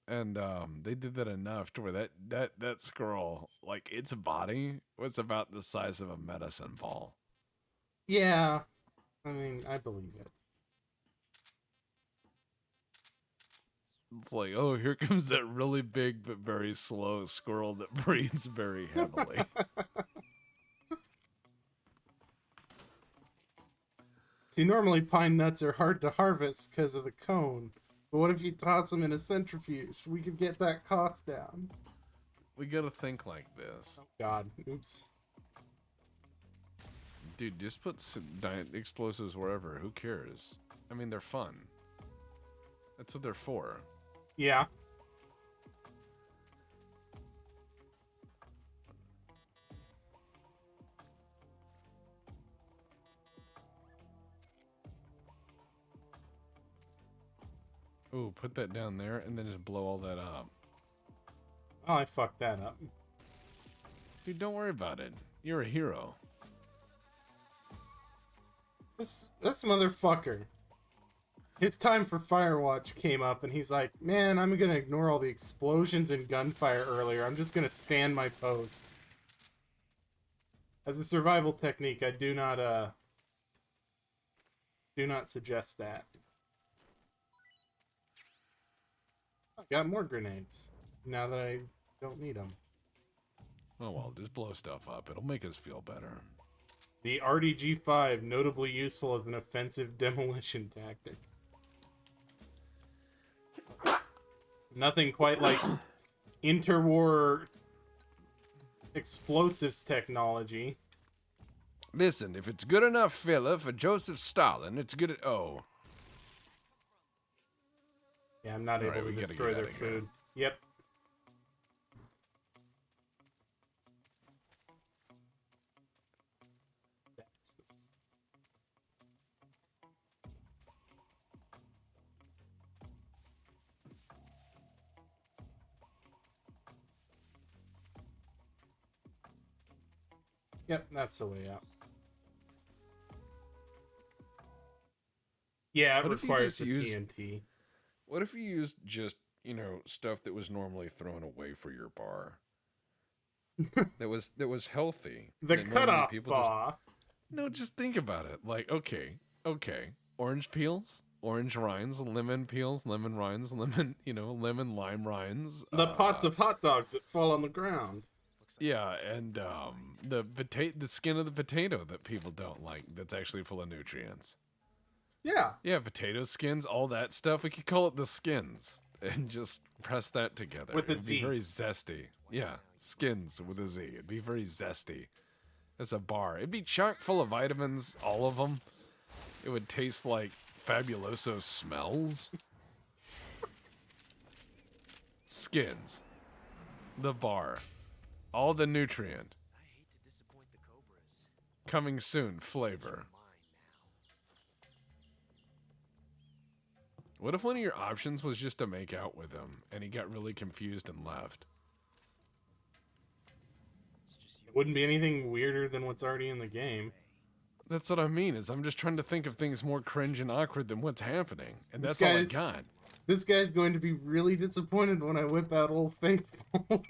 And they did that enough to where that squirrel, like its body was about the size of a medicine ball. Yeah. I mean, I believe it. It's like, oh, here comes that really big but very slow squirrel that breathes very heavily. See, normally pine nuts are hard to harvest because of the cone. But what if you toss them in a centrifuge? We could get that cost down. We gotta think like this. Oh, God. Oops. Dude, just put explosives wherever. Who cares? I mean, they're fun. That's what they're for. Yeah. Ooh, put that down there and then just blow all that up. Oh, I fucked that up. Dude, don't worry about it. You're a hero. This motherfucker. His time for Firewatch came up, and he's like, man, I'm gonna ignore all the explosions and gunfire earlier. I'm just gonna stand my post. As a survival technique, I do not suggest that. I got more grenades, now that I don't need them. Oh well, just blow stuff up. It'll make us feel better. The RDG-5, notably useful as an offensive demolition tactic. Nothing quite like interwar explosives technology. Listen, if it's good enough filler for Joseph Stalin, it's good at... Oh. Yeah, I'm not All able right, we to gotta destroy get their outta here. food. Yep. That's the... Yep, that's the way out. Yeah, it What if you requires just the used- TNT. What if you used just, stuff that was normally thrown away for your bar? that was healthy. The that normally cutoff people just- bar. No, just think about it. Like, okay. Orange peels, orange rinds, lemon peels, lemon rinds, lemon lime rinds. The pots of hot dogs that fall on the ground. Yeah, and the skin of the potato that people don't like. That's actually full of nutrients. Yeah. Yeah, potato skins, all that stuff. We could call it the skins and just press that together. With a It'd be Z. very zesty. Yeah, skins with a Z. It'd be very zesty. as a bar. It'd be chock full of vitamins, all of them. It would taste like Fabuloso smells. Skins. The bar. All the nutrient. I hate to disappoint the Cobras. Coming soon, flavor. Mine now. What if one of your options was just to make out with him and he got really confused and left? It's just you. It wouldn't be anything weirder than what's already in the game. That's what I mean, is I'm just trying to think of things more cringe and awkward than what's happening. And This that's all I guy's- got. This guy's going to be really disappointed when I whip out Old Faithful.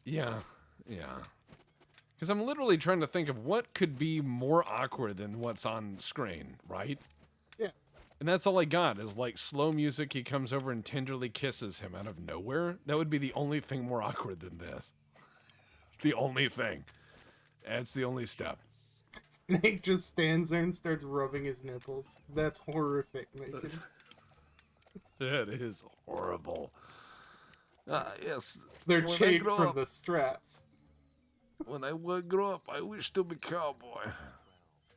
Yeah. Because I'm literally trying to think of what could be more awkward than what's on screen, right? Yeah. And that's all I got is like slow music. He comes over and tenderly kisses him out of nowhere. That would be the only thing more awkward than this. The only thing. That's the only step. Snake just stands there and starts rubbing his nipples. That's horrific, Nathan. That is horrible. Yes. They're When I chafed grow from up- the straps. When I would grow up, I wish to be cowboy.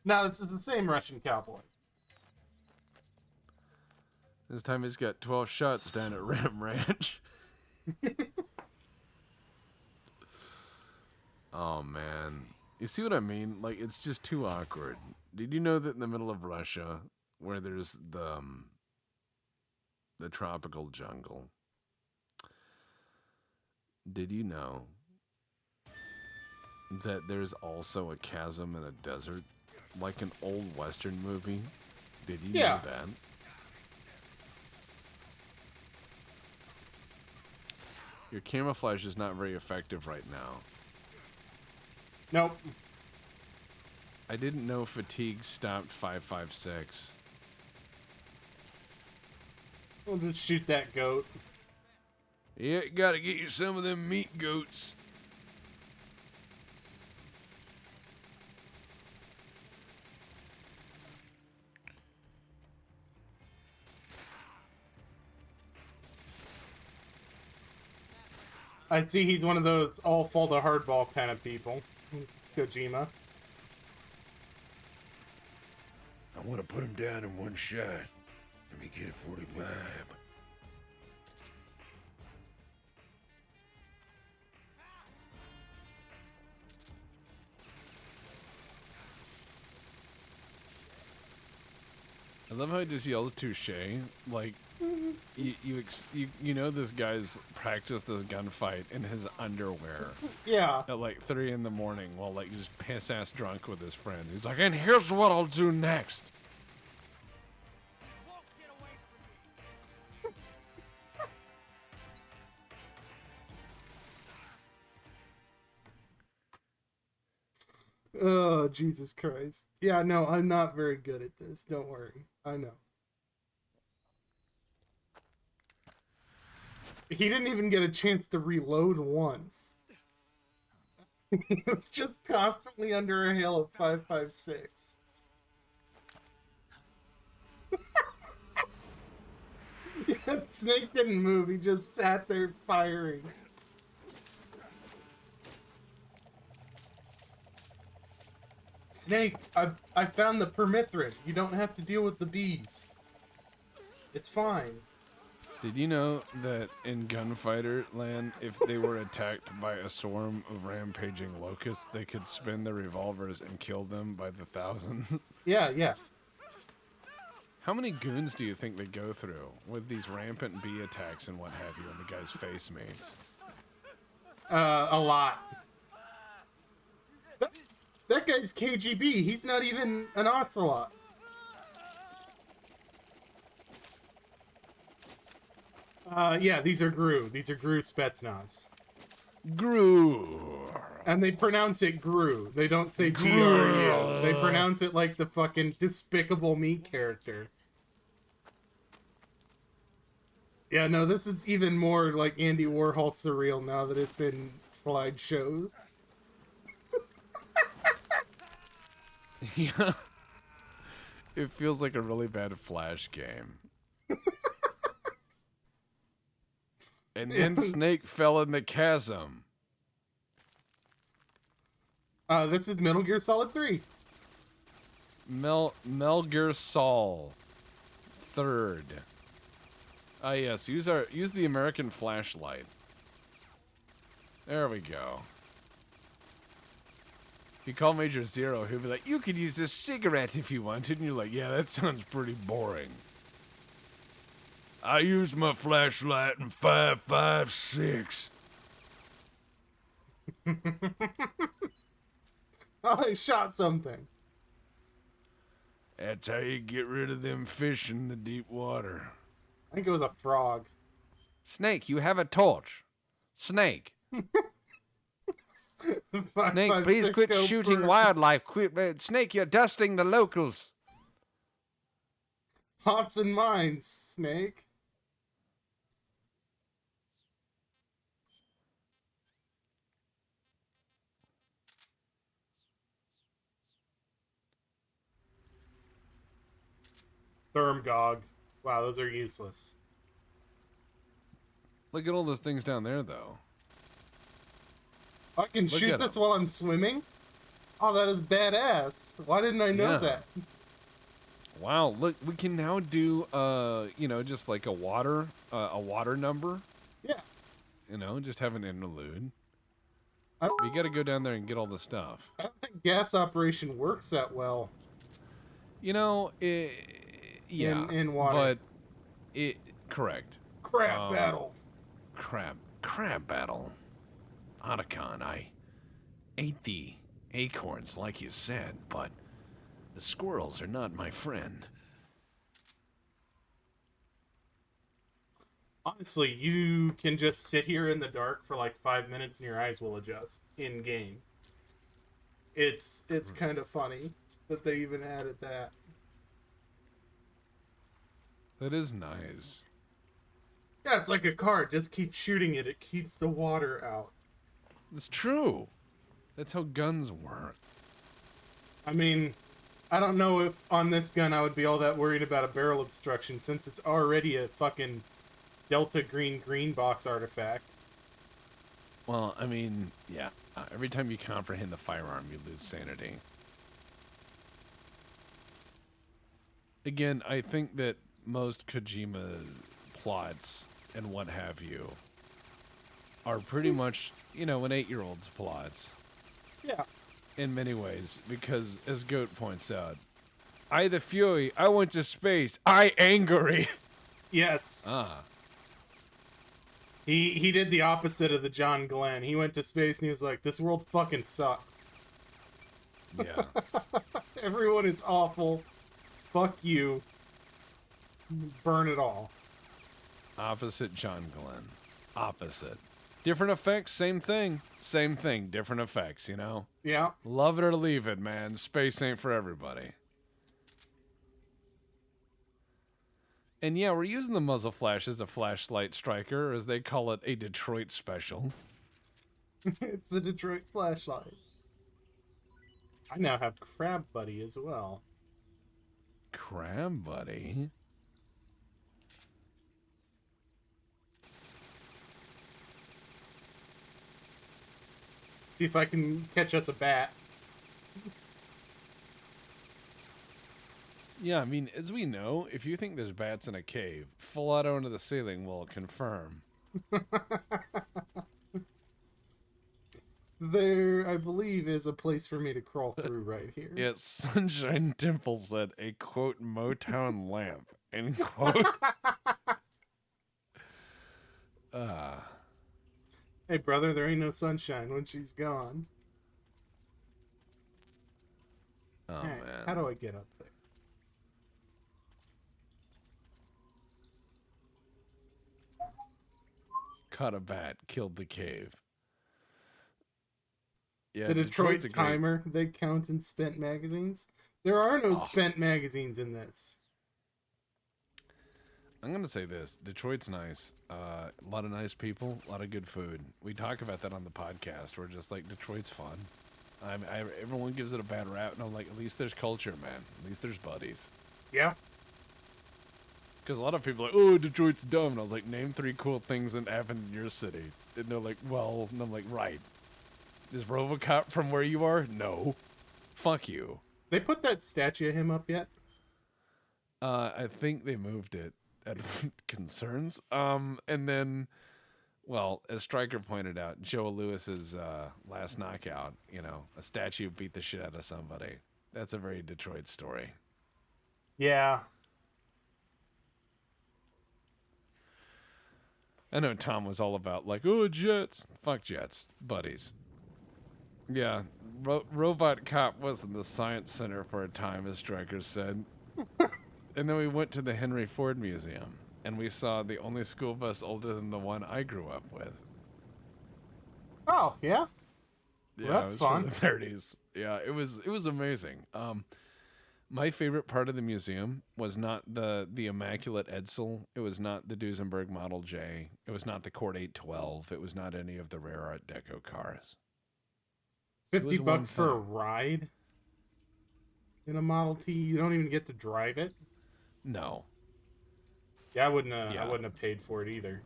No, this is the same Russian cowboy. This time he's got 12 shots down at Ram Ranch. Oh, man. You see what I mean? Like, it's just too awkward. Did you know that in the middle of Russia, where there's the tropical jungle, did you know that there's also a chasm in a desert? Like an old Western movie? Did you Yeah. know that? Your camouflage is not very effective right now. Nope. I didn't know fatigue stopped 556. We'll just shoot that goat. Yeah, gotta get you some of them meat goats. I see he's one of those all fall to hardball kind of people. Kojima. I want to put him down in one shot. Let me get a 45. I love how he just yells touche. Like, you know this guy's practiced this gunfight in his underwear Yeah. at like 3 in the morning while like just piss ass drunk with his friends. He's like, and here's what I'll do next. You won't get away from me. Oh, Jesus Christ. Yeah, no, I'm not very good at this. Don't worry. I know. He didn't even get a chance to reload once. He was just constantly under a hail of 556. Yeah, Snake didn't move. He just sat there firing. Snake, I found the permethrin. You don't have to deal with the bees. It's fine. Did you know that in Gunfighter Land, if they were attacked by a swarm of rampaging locusts, they could spin their revolvers and kill them by the thousands? Yeah, yeah. How many goons do you think they go through with these rampant bee attacks and what have you, and the guy's face mates? A lot. That guy's KGB. He's not even an ocelot. Yeah, these are GRU. These are GRU Spetsnaz. Gru. And they pronounce it GRU. They don't say GRU. They pronounce it like the fucking Despicable Me character. Yeah, no, this is even more like Andy Warhol surreal now that it's in slideshow. Yeah. It feels like a really bad Flash game. And then Snake fell in the chasm. This is Metal Gear Solid 3. Mel Gear Sol. Third. Ah, yes. Use the American flashlight. There we go. You call Major Zero, he'll be like, "You could use a cigarette if you wanted," and you're like, "Yeah, that sounds pretty boring." I used my flashlight in 556. Oh, I shot something. That's how you get rid of them fish in the deep water. I think it was a frog. Snake, you have a torch. Snake. Snake, please quit 556 shooting bird. wildlife. Quit, Snake, you're dusting the locals. Hearts and minds, Snake. Thermgog. Wow, those are useless. Look at all those things down there, though. I can Look shoot at this 'em. while I'm swimming? Oh, that is badass. Why didn't I know Yeah. that? Wow, look, we can now do, just like a water number. Yeah. Just have an interlude. I don't, We got to go down there and get all the stuff. I don't think gas operation works that well. Yeah, in water. but correct. Crap battle. Crab battle. Otacon, I ate the acorns like you said, but the squirrels are not my friend. Honestly, you can just sit here in the dark for like 5 minutes and your eyes will adjust in game. It's kind of funny that they even added that. That is nice. Yeah, it's like a car. Just keep shooting it. It keeps the water out. It's true. That's how guns work. I mean, I don't know if on this gun I would be all that worried about a barrel obstruction since it's already a fucking Delta green box artifact. Well, I mean, yeah. Every time you comprehend the firearm, you lose sanity. Again, I think that most Kojima plots and what have you are pretty much, an 8-year-old's plots. Yeah. In many ways, because as Goat points out, I the Fury, I went to space, I angry. Yes. Ah. He did the opposite of the John Glenn. He went to space and he was like, this world fucking sucks. Yeah. Everyone is awful. Fuck you. Burn it all. Opposite John Glenn. Opposite. Different effects, same thing. Same thing, different effects, Yeah. Love it or leave it, man. Space ain't for everybody. And yeah, we're using the muzzle flash as a flashlight striker, or as they call it, a Detroit special. It's the Detroit flashlight. I now have Crab Buddy as well. Crab Buddy? See if I can catch us a bat. Yeah, I mean, as we know, if you think there's bats in a cave, full auto into the ceiling will confirm. There, I believe, is a place for me to crawl through right here. Yes, Sunshine Dimple said a quote Motown lamp, end quote. Hey, brother, there ain't no sunshine when she's gone. Oh, Alright, man. how do I get up there? Caught a bat, killed the cave. Yeah, The Detroit Detroit's a great- timer, they count in spent magazines. There are no Oh. spent magazines in this. I'm gonna say this: Detroit's nice. A lot of nice people, a lot of good food. We talk about that on the podcast. We're just like, Detroit's fun. Everyone gives it a bad rap, and I'm like, at least there's culture, man. At least there's buddies. Yeah. Because a lot of people are like, oh, Detroit's dumb. And I was like, name 3 cool things that happened in your city. And they're like, well, and I'm like, right. Is RoboCop from where you are? No. Fuck you. They put that statue of him up yet? I think they moved it out of concerns. And then, well, as Stryker pointed out, Joe Lewis's last knockout, a statue beat the shit out of somebody. That's a very Detroit story. Yeah. I know Tom was all about like, oh, jets. Fuck jets, buddies. Yeah, Robot Cop was in the Science Center for a time, as Stryker said. And then we went to the Henry Ford Museum, and we saw the only school bus older than the one I grew up with. Oh, yeah? Yeah, Well, that's it was from fun. the 30s. Yeah, it was amazing. My favorite part of the museum was not the Immaculate Edsel. It was not the Duesenberg Model J. It was not the Court 812. It was not any of the rare Art Deco cars. 50 was one bucks for a thing. ride in a Model T? You don't even get to drive it? No. Yeah, I wouldn't Yeah. have paid for it either.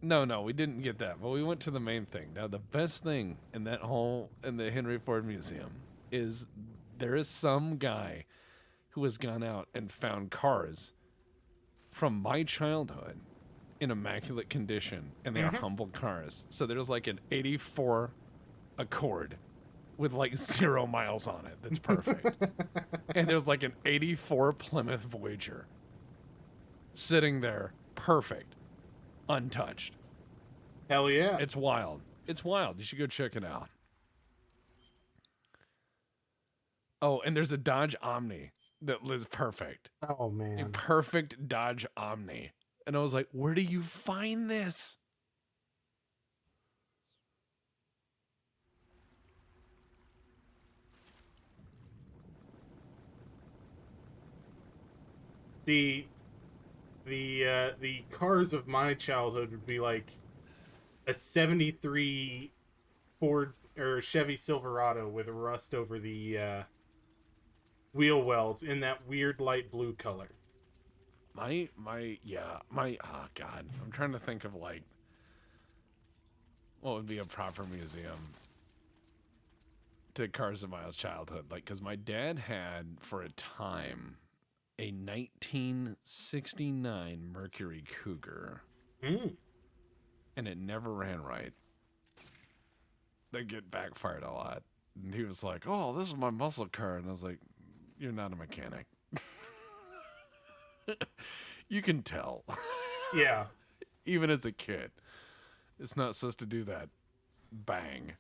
No, we didn't get that. But we went to the main thing. Now, the best thing in the Henry Ford Museum is there is some guy who has gone out and found cars from my childhood in immaculate condition, and they are humble cars. So there's like an 84 Accord with like 0 miles on it. That's perfect. And there's like an 84 Plymouth Voyager sitting there, perfect, untouched. Hell yeah. It's wild. It's wild. You should go check it out. Oh, and there's a Dodge Omni that lives perfect. Oh, A man. perfect Dodge Omni. And I was like, where do you find this? See, the cars of my childhood would be like a 73 Ford or Chevy Silverado with rust over the wheel wells in that weird light blue color. Oh God. I'm trying to think of like what would be a proper museum to cars of my childhood. Like, cause my dad had for a time a 1969 Mercury Cougar, Mm. and it never ran right. They get backfired a lot. And he was like, "Oh, this is my muscle car," and I was like, "You're not a mechanic." You can tell, Yeah. even as a kid, it's not supposed to do that. Bang.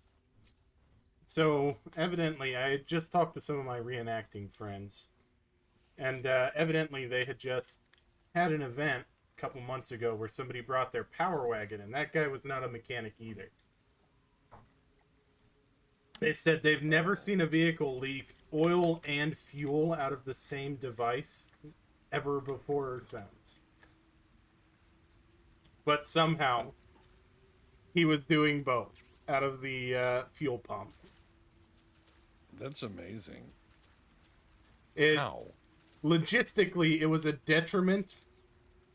So, evidently, I had just talked to some of my reenacting friends, and evidently they had just had an event a couple months ago where somebody brought their power wagon, and that guy was not a mechanic either. They said they've never seen a vehicle leak oil and fuel out of the same device ever before or since. But somehow, he was doing both out of the fuel pump. That's amazing. It, How? logistically, it was a detriment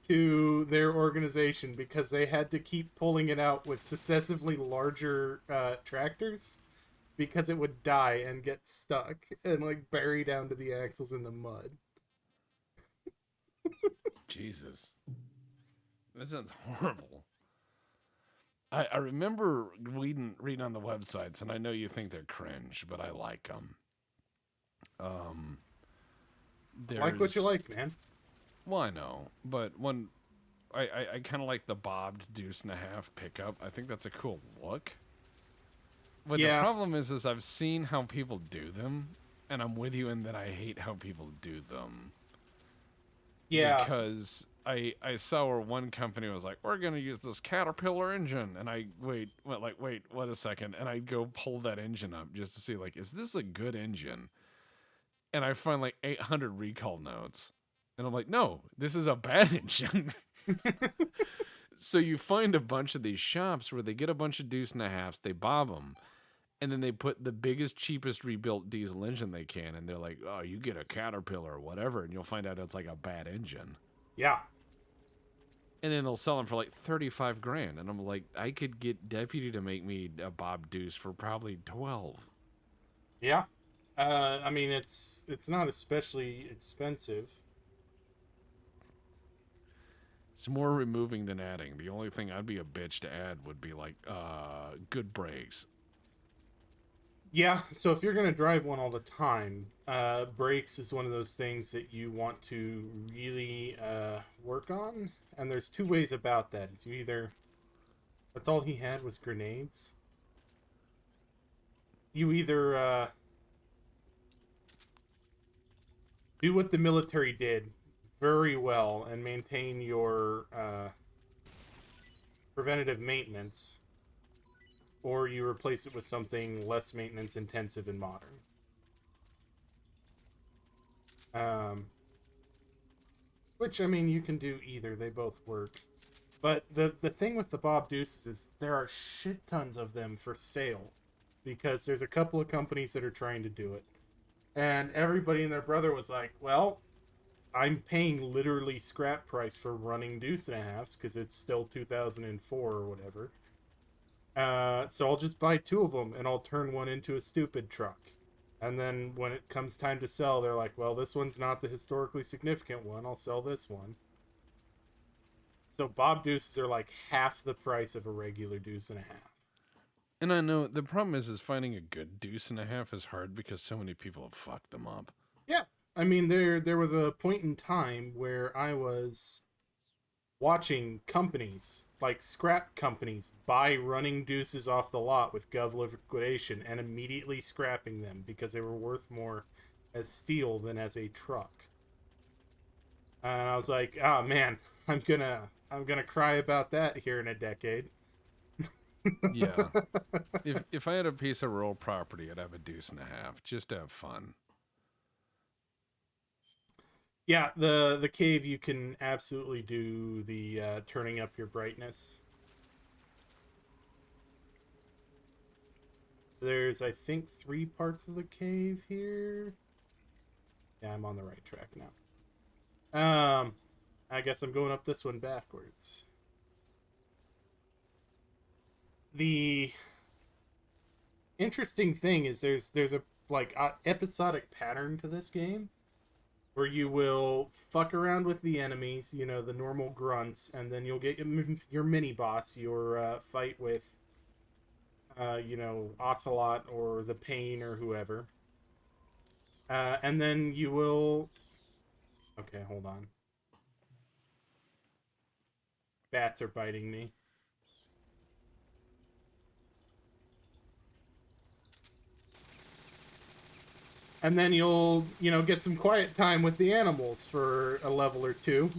to their organization because they had to keep pulling it out with successively larger tractors because it would die and get stuck and like bury down to the axles in the mud. Jesus. That sounds horrible. I remember reading on the websites, and I know you think they're cringe, but I like them. Like what you like, man. Well, I know, but when I kind of like the bobbed deuce and a half pickup. I think that's a cool look. But Yeah. the problem is I've seen how people do them, and I'm with you in that I hate how people do them. Yeah. Because I saw where one company was like, we're going to use this Caterpillar engine. And I wait, what a second. And I go pull that engine up just to see, like, is this a good engine? And I find like 800 recall notes. And I'm like, no, this is a bad engine. So you find a bunch of these shops where they get a bunch of deuce and a halves, they bob them, and then they put the biggest, cheapest rebuilt diesel engine they can. And they're like, oh, you get a Caterpillar or whatever. And you'll find out it's like a bad engine. Yeah. And then they'll sell them for like 35 grand. And I'm like, I could get Deputy to make me a Bob Deuce for probably 12. Yeah. I mean, it's not especially expensive. It's more removing than adding. The only thing I'd be a bitch to add would be like good brakes. Yeah, so if you're going to drive one all the time, brakes is one of those things that you want to really work on. And there's two ways about that. It's you either... That's all he had was grenades. You either do what the military did very well and maintain your preventative maintenance, or you replace it with something less maintenance intensive and modern. Which, I mean, you can do either. They both work. But the thing with the Bob Deuces is there are shit tons of them for sale, because there's a couple of companies that are trying to do it. And everybody and their brother was like, well, I'm paying literally scrap price for running Deuce and a Halves because it's still 2004 or whatever. So I'll just buy two of them and I'll turn one into a stupid truck. And then when it comes time to sell, they're like, well, this one's not the historically significant one. I'll sell this one. So Bob Deuces are like half the price of a regular Deuce and a Half. And I know the problem is finding a good Deuce and a Half is hard because so many people have fucked them up. Yeah. I mean, there was a point in time where I was watching companies, like scrap companies, buy running Deuces off the lot with Gov liquidation and immediately scrapping them because they were worth more as steel than as a truck. And I was like, oh man, I'm gonna cry about that here in a decade. Yeah. If I had a piece of rural property, I'd have a Deuce and a Half just to have fun. Yeah, the cave, you can absolutely do the turning up your brightness. So there's, I think, 3 parts of the cave here. Yeah, I'm on the right track now. I guess I'm going up this one backwards. The interesting thing is there's a episodic pattern to this game, where you will fuck around with the enemies, you know, the normal grunts, and then you'll get your mini-boss, your fight with, you know, Ocelot or the Pain or whoever. And then you will... Okay, hold on. Bats are biting me. And then you'll, you know, get some quiet time with the animals for a level or two.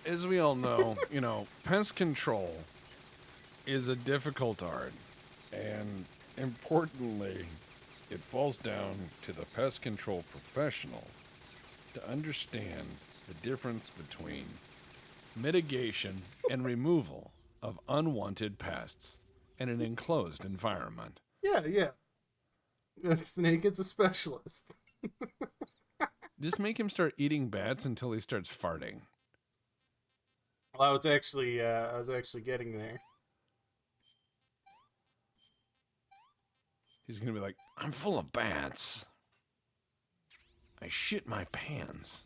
As we all know, you know, pest control is a difficult art. And importantly, it falls down to the pest control professional to understand the difference between mitigation and removal of unwanted pests in an enclosed environment. Yeah. The snake is a specialist. Just make him start eating bats until he starts farting. Well, I was actually getting there. He's gonna be like, I'm full of bats. I shit my pants.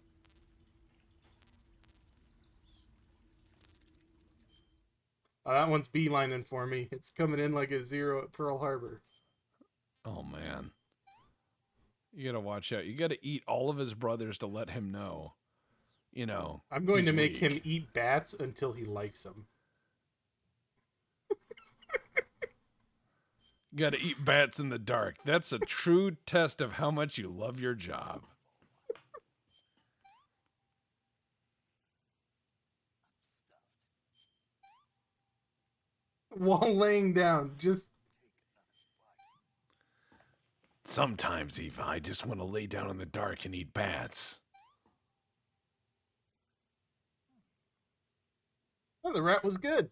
That one's beelining for me. It's coming in like a 0 at Pearl Harbor. Oh, man. You gotta watch out. You gotta eat all of his brothers to let him know. You know, I'm going to make weak. him eat bats until he likes them. You gotta eat bats in the dark. That's a true test of how much you love your job. While laying down, just... Sometimes, Eva, I just want to lay down in the dark and eat bats. Oh, the rat was good.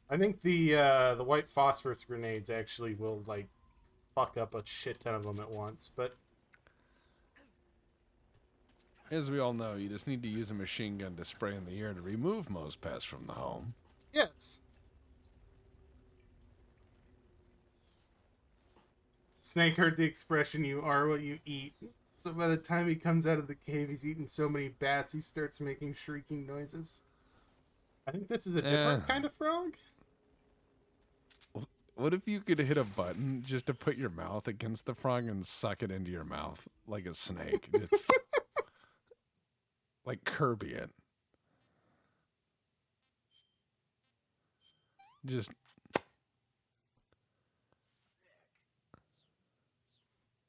I think the white phosphorus grenades actually will like fuck up a shit ton of them at once, but As we all know, you just need to use a machine gun to spray in the air to remove most pests from the home. yes. Snake heard the expression, "You are what you eat." So by the time he comes out of the cave, he's eaten so many bats, he starts making shrieking noises. I think this is a different kind of frog. What if you could hit a button just to put your mouth against the frog and suck it into your mouth like a snake? Just like Kirby it. Just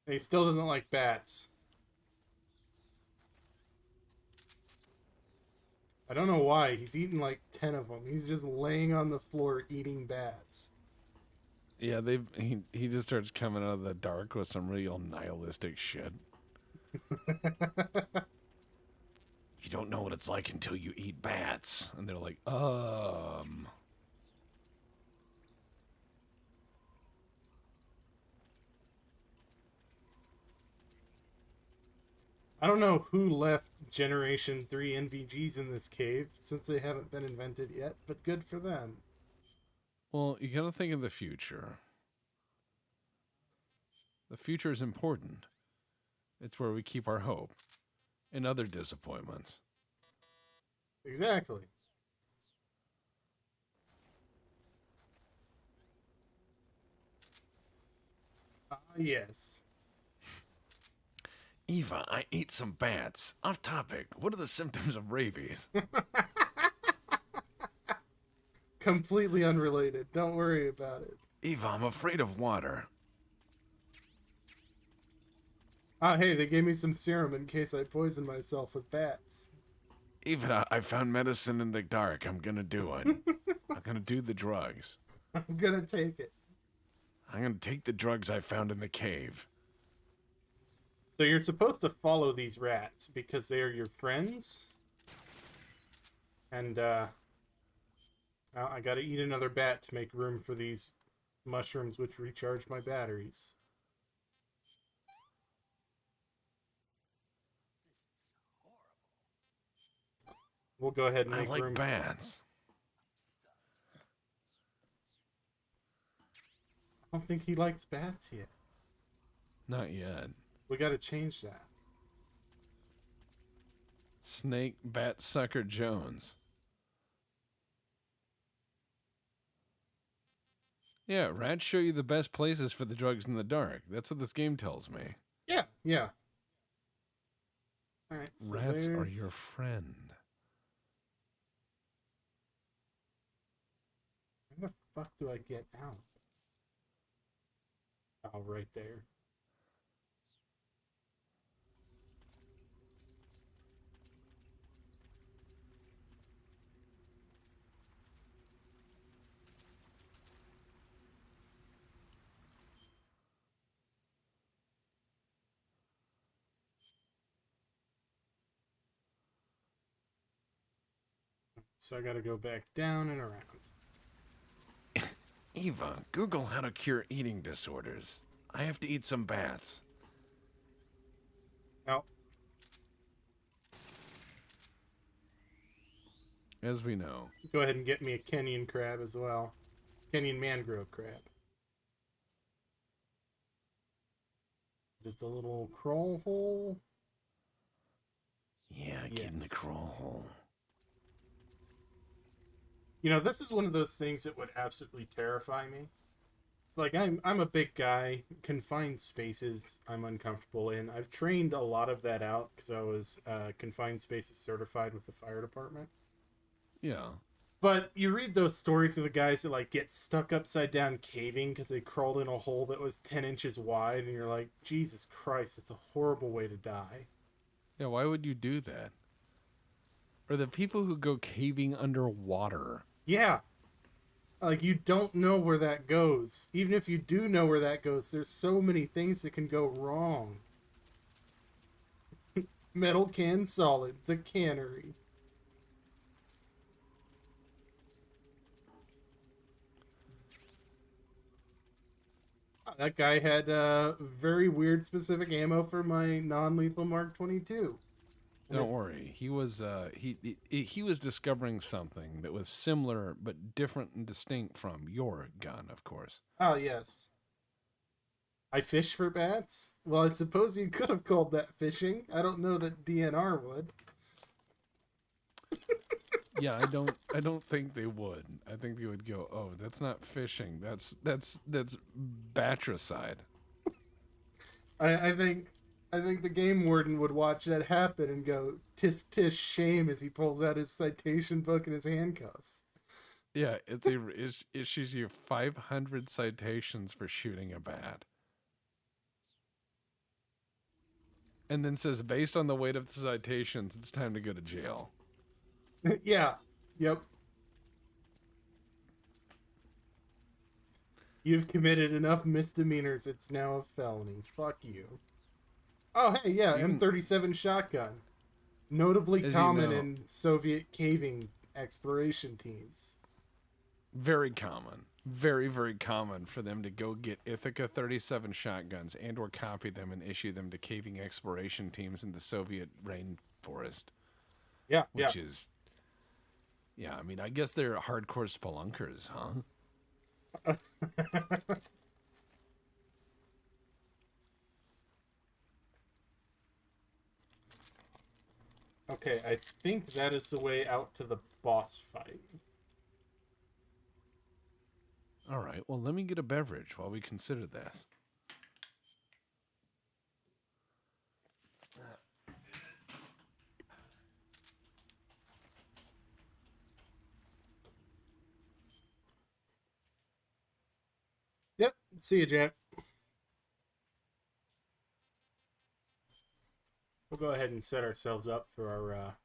And he still doesn't like bats. I don't know why. He's eaten like 10 of them. He's just laying on the floor eating bats. yeah, he just starts coming out of the dark with some real nihilistic shit. You don't know what it's like until you eat bats. And they're like, I don't know who left Generation 3 NVGs in this cave, since they haven't been invented yet, but good for them. Well, you gotta think of the future. The future is important. It's where we keep our hope and other disappointments. Exactly. Ah, yes. Eva, I ate some bats. Off topic. What are the symptoms of rabies? Completely unrelated. Don't worry about it. Eva, I'm afraid of water. Ah, hey, they gave me some serum in case I poison myself with bats. Eva, I found medicine in the dark. I'm gonna do it. I'm gonna do the drugs. I'm gonna take it. I'm gonna take the drugs I found in the cave. So you're supposed to follow these rats because they are your friends. And, well, I gotta eat another bat to make room for these mushrooms which recharge my batteries. We'll go ahead and I make like room. bats. I don't think he likes bats yet. Not yet. We gotta change that. Snake Bat Sucker Jones. Yeah, rats show you the best places for the drugs in the dark. That's what this game tells me. Yeah, yeah. Alright, so Rats are there's- your friend. Where the fuck do I get out? Oh, right there. So I gotta go back down and around. Eva, Google how to cure eating disorders. I have to eat some bats. Oh, As we know. go ahead and get me a Kenyan crab as well. Kenyan mangrove crab. Is it the little crawl hole? Yeah, get in the Yes. crawl hole. You know, this is one of those things that would absolutely terrify me. It's like I'm a big guy. Confined spaces I'm uncomfortable in. I've trained a lot of that out because I was confined spaces certified with the fire department. Yeah. But you read those stories of the guys that like get stuck upside down caving because they crawled in a hole that was 10 inches wide, and you're like, Jesus Christ, it's a horrible way to die. Yeah, why would you do that? Or the people who go caving underwater. Yeah. Like, you don't know where that goes. Even if you do know where that goes, there's so many things that can go wrong. Metal Can Solid, the cannery. that guy had very weird specific ammo for my non-lethal Mark 22. Don't worry. He was he was discovering something that was similar but different and distinct from your gun, of course. Oh, yes. I fish for bats? Well, I suppose you could have called that fishing. I don't know that DNR would. Yeah, I don't think they would. I think they would go, "Oh, that's not fishing. That's batricide." I think the game warden would watch that happen and go, tisk tisk shame, as he pulls out his citation book and his handcuffs. Yeah, it issues you 500 citations for shooting a bat. And then says, based on the weight of the citations, it's time to go to jail. Yeah. Yep. You've committed enough misdemeanors, it's now a felony. Fuck you. Oh, hey, yeah, M37 shotgun. Notably As common you know, in Soviet caving exploration teams. very common. Very, very common for them to go get Ithaca 37 shotguns and or copy them and issue them to caving exploration teams in the Soviet rainforest. Yeah, Which is... Yeah, I mean, I guess they're hardcore spelunkers, huh? Okay, I think that is the way out to the boss fight. All right, well, let me get a beverage while we consider this. Yep, see you, Jack. We'll go ahead and set ourselves up for our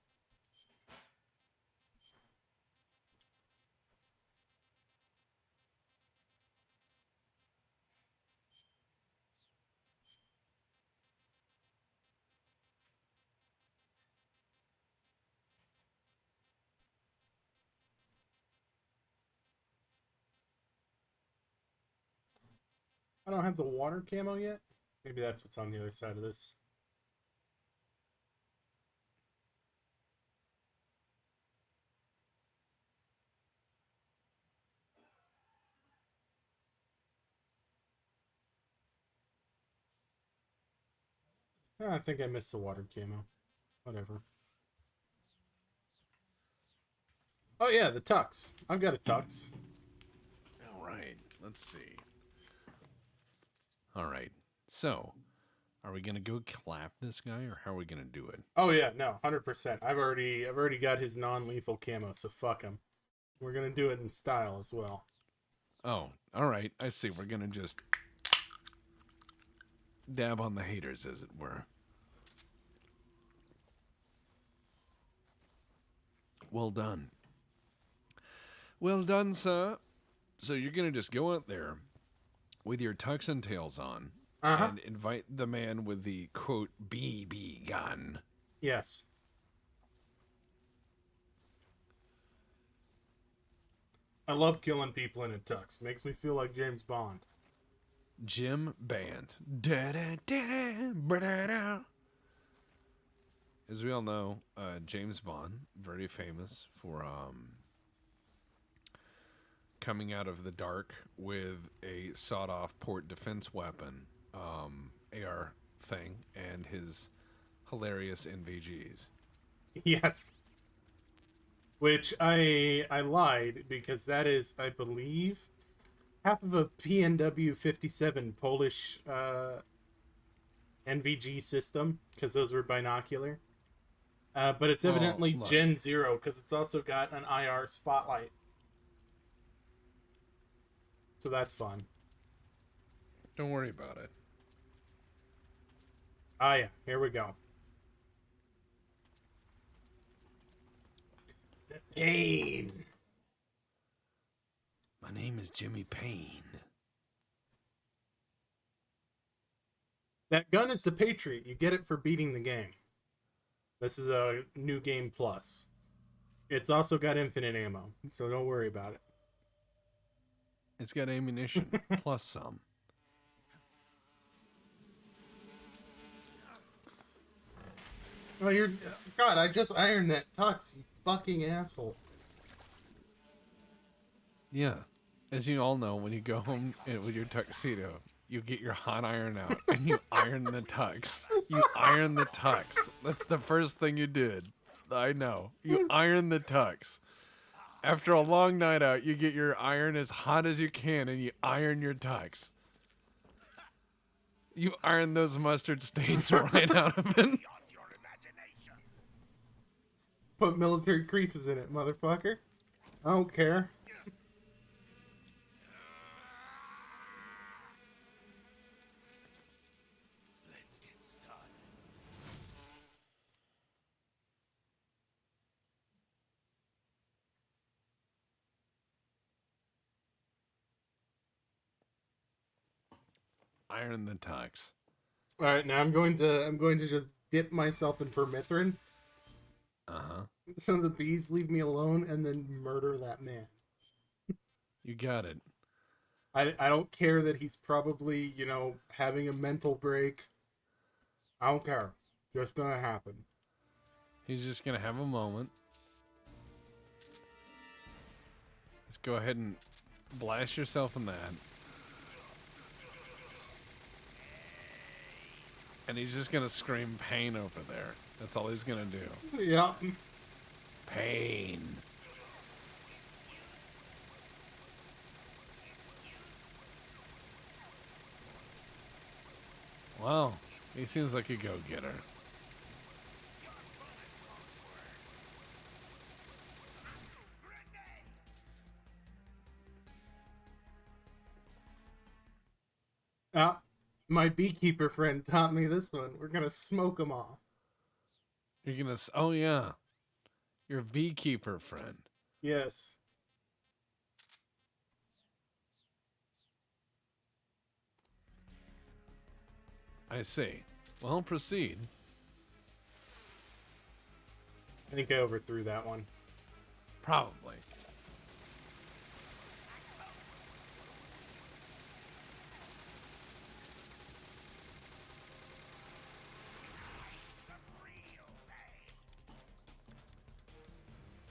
I don't have the water camo yet. Maybe that's what's on the other side of this. I think I missed the water camo. Whatever. Oh yeah, the tux. I've got a tux. All right, let's see. All right, so are we gonna go clap this guy, or how are we gonna do it? Oh yeah, no, 100%. I've already got his non-lethal camo, so fuck him. We're gonna do it in style as well. Oh, all right, I see. We're gonna just dab on the haters, as it were. Well done. Well done, sir. So you're gonna just go out there with your tux and tails on and invite the man with the quote BB gun. Yes. I love killing people in a tux. Makes me feel like James Bond. Jim Band. Da-da-da-da-da-da. As we all know, James Bond, very famous for coming out of the dark with a sawed-off port defense weapon, AR thing, and his hilarious NVGs. Yes. Which I lied, because that is, I believe, half of a PNW 57 Polish NVG system, because those were binocular. But it's evidently Gen 0, because it's also got an IR spotlight. So that's fun. Don't worry about it. Ah, yeah, here we go. Pain. My name is Jimmy Payne. That gun is the Patriot. You get it for beating the game. This is a new game plus. It's also got infinite ammo, so don't worry about it. It's got ammunition, plus some. Oh, you're... God, I just ironed that tux, you fucking asshole. Yeah. As you all know, when you go home with your tuxedo, you get your hot iron out and you iron the tux. You iron the tux. That's the first thing you did. I know. You iron the tux. After a long night out, you get your iron as hot as you can and you iron your tux. You iron those mustard stains right out of it. Put military creases in it, motherfucker. I don't care. Let's get started. Iron the tux. All right, now I'm going to just dip myself in permethrin Uh-huh. so the bees leave me alone and then murder that man. You got it. I don't care that he's probably, you know, having a mental break. I don't care. Just gonna happen. He's just going to have a moment. Let's go ahead and blast yourself in that. And he's just going to scream pain over there. That's all he's going to do. Yeah. Pain. Wow. He seems like a go-getter. My beekeeper friend taught me this one. We're gonna smoke them off. You're going to... Oh, yeah. Your beekeeper friend. Yes. I see. Well, proceed. I think I overthrew that one. Probably.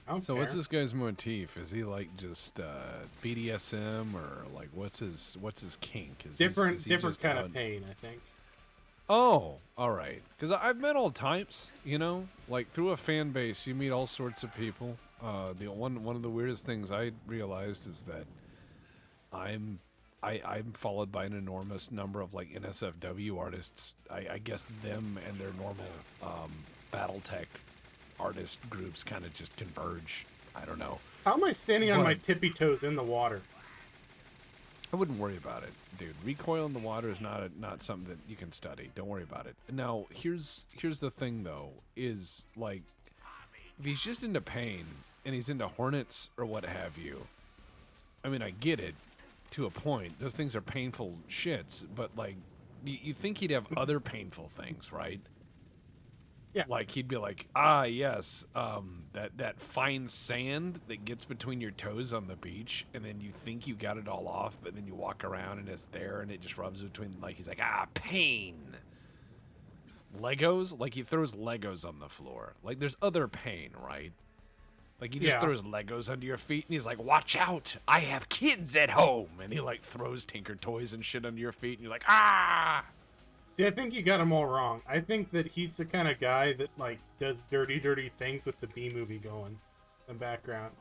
I don't So care. what's this guy's motif? Is he like just BDSM or like what's his kink? Is different he different just kind out- of pain, I think. Oh, all right. Because I've met all types, you know, like through a fan base, you meet all sorts of people. The one of the weirdest things I realized is that I'm followed by an enormous number of like NSFW artists. I guess them and their normal BattleTech artist groups kind of just converge. I don't know. How am I standing on my But- tippy toes in the water? I wouldn't worry about it, dude. Recoil in the water is not something that you can study. Don't worry about it. Now, here's the thing though, is like if he's just into pain and he's into hornets or what have you, I mean, I get it to a point. Those things are painful shits, but like you think he'd have other painful things, right? Yeah. Like he'd be like, ah, yes, that fine sand that gets between your toes on the beach, and then you think you got it all off, but then you walk around and it's there, and it just rubs between. Like he's like, ah, pain. Legos, like he throws Legos on the floor. Like there's other pain, right? Like he just Yeah. throws Legos under your feet, and he's like, watch out, I have kids at home, and he like throws Tinker Toys and shit under your feet, and you're like, ah. See, I think you got him all wrong. I think that he's the kind of guy that, like, does dirty, dirty things with the B-movie going in the background.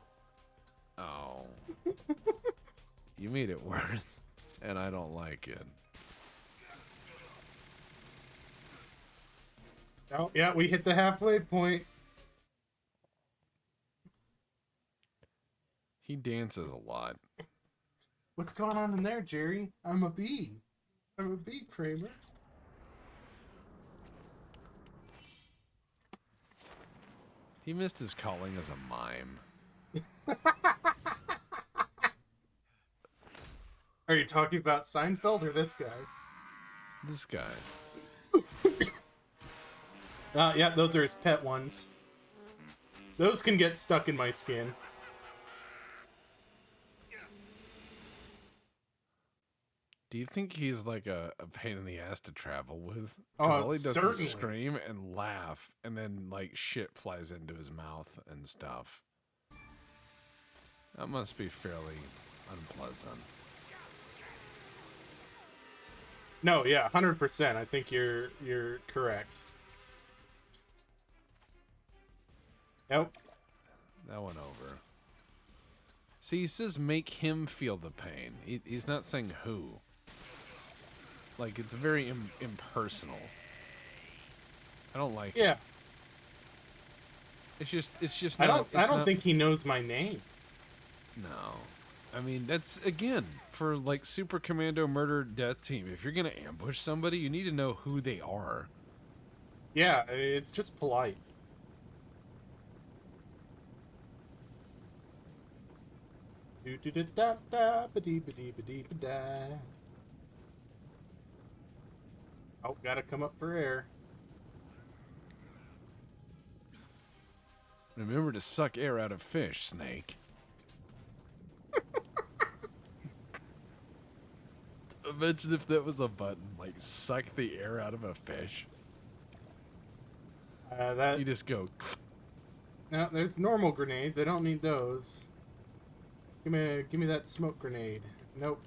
Oh. You made it worse, and I don't like it. Oh, yeah, we hit the halfway point. He dances a lot. What's going on in there, Jerry? I'm a bee. I'm a bee, Kramer. He missed his calling as a mime. Are you talking about Seinfeld or this guy? This guy. Yeah, those are his pet ones. Those can get stuck in my skin. Do you think he's like a pain in the ass to travel with? 'Cause Oh, all he does certainly. is scream and laugh, and then like shit flies into his mouth and stuff. That must be fairly unpleasant. No, yeah, 100%. I think you're correct. Nope. That went over. See, he says make him feel the pain. He's not saying who. Like, it's very impersonal. I don't like it. Yeah. It's just I not, don't think he knows my name. No. I mean, that's, again, for, like, Super Commando Murder Death Team, if you're gonna ambush somebody, you need to know who they are. Yeah, I mean, it's just polite. Do do da da da ba dee ba dee ba dee ba da. Oh, gotta come up for air. Remember to suck air out of fish, Snake. Imagine if that was a button, like, suck the air out of a fish. That You just go... no, there's normal grenades. I don't need those. Give me that smoke grenade. Nope.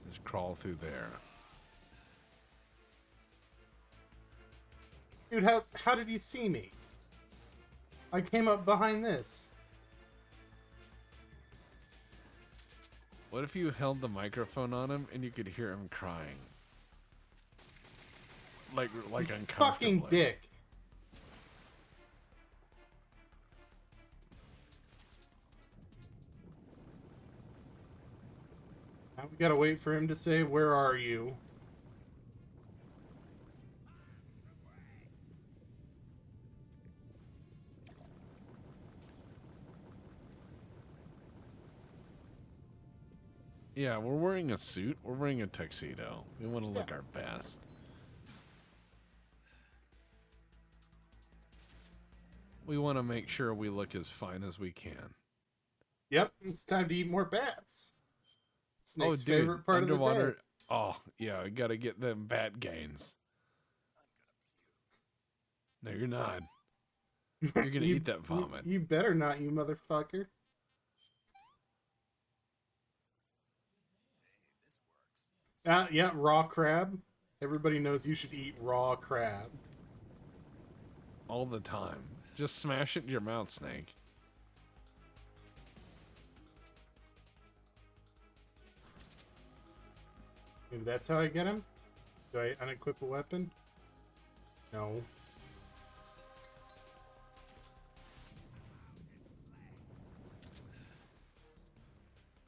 Just crawl through there. Dude, how did you see me? I came up behind this. What if you held the microphone on him and you could hear him crying? Like uncomfortably. Fucking dick. Now we gotta wait for him to say, "Where are you?" Yeah, we're wearing a suit. We're wearing a tuxedo. We want to look our best. We want to make sure we look as fine as we can. Yep, it's time to eat more bats. Snake's dude, favorite part underwater. of the day. Oh, yeah, I gotta get them bat gains. No, you're not. You're gonna eat that vomit. You better not, you motherfucker. Yeah, raw crab. Everybody knows you should eat raw crab. All the time. Just smash it in your mouth, Snake. Maybe that's how I get him? Do I unequip a weapon? No.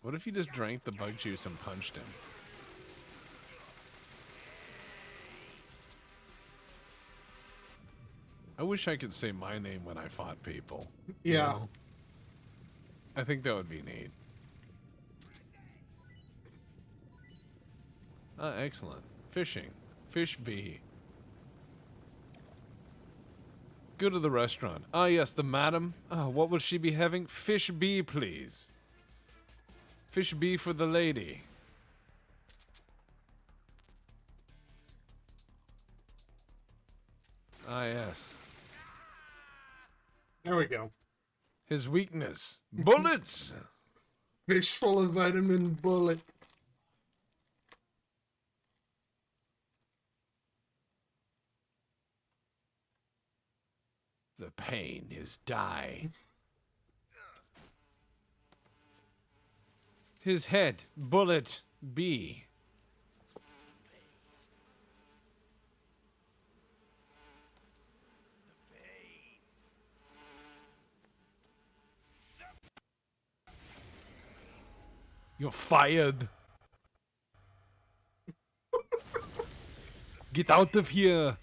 What if you just drank the bug juice and punched him? I wish I could say my name when I fought people. you Yeah. know? I think that would be neat. Ah, excellent. Fishing. Fish B. Go to the restaurant. Ah, yes, the madam. Ah, what will she be having? Fish B, please. Fish B for the lady. Ah, yes. There we go. His weakness. Bullets! Fish full of vitamin bullet. The pain is die. His head. Bullet B. You're fired. Get out of here.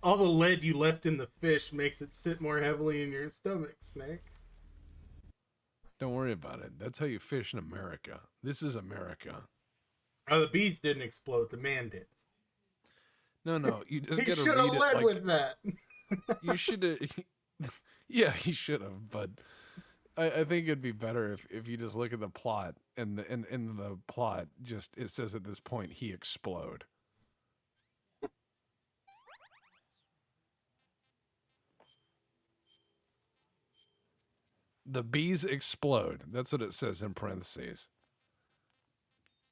All the lead you left in the fish makes it sit more heavily in your stomach, Snake. Don't worry about it. That's how you fish in America. This is America. Oh, the bees didn't explode. The man did. No. You just He gotta should have read it led like with that. you should have. Yeah, he should have. But I think it'd be better if you just look at the plot and in the plot just it says at this point he explode. The bees explode. That's what it says in parentheses.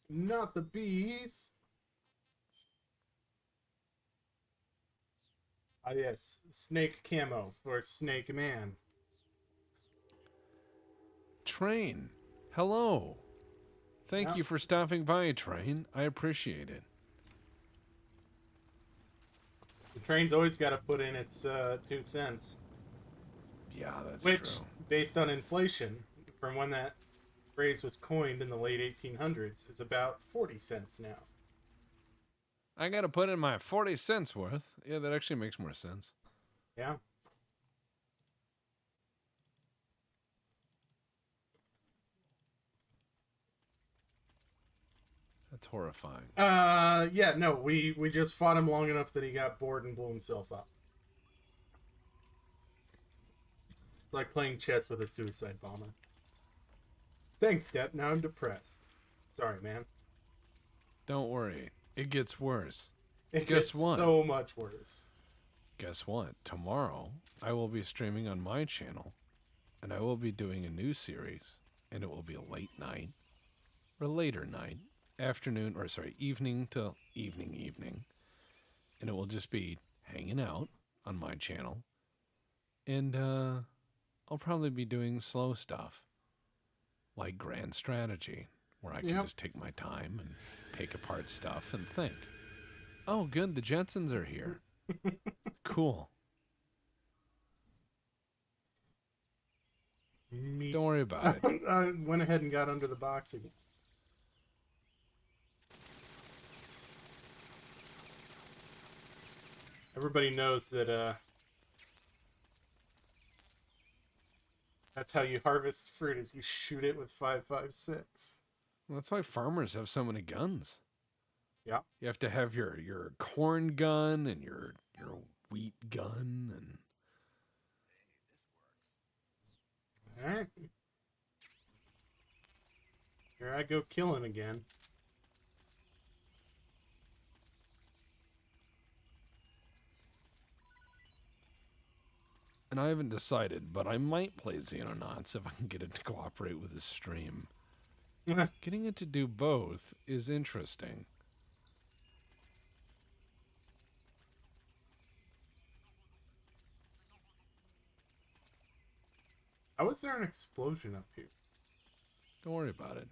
Not the bees. Ah, yes, snake camo for Snake Man. Train. Hello. Thank Yeah. you for stopping by, Train. I appreciate it. The train's always got to put in its 2 cents, Yeah, that's which, true. based on inflation, from when that phrase was coined in the late 1800s, is about 40 cents now. I gotta put in my 40 cents worth. Yeah, that actually makes more sense. Yeah. That's horrifying. Yeah, no, we just fought him long enough that he got bored and blew himself up. It's like playing chess with a suicide bomber. Thanks, Step. Now I'm depressed. Sorry, man. Don't worry. It gets worse. It Guess gets what? so much worse. Guess what? Tomorrow, I will be streaming on my channel, and I will be doing a new series, and it will be a late night, or later night, afternoon, or sorry, evening to evening, and it will just be hanging out on my channel, and I'll probably be doing slow stuff, like Grand Strategy, where I can Yep. just take my time and take apart stuff and think, oh, good, the Jetsons are here. Cool. Me Don't worry about it. I went ahead and got under the box again. Everybody knows that that's how you harvest fruit is you shoot it with 5.56. Well, that's why farmers have so many guns. Yeah. You have to have your corn gun and your wheat gun and Alright. Here I go killing again. I haven't decided, but I might play Xenonauts if I can get it to cooperate with the stream. Getting it to do both is interesting. How is there an explosion up here? Don't worry about it.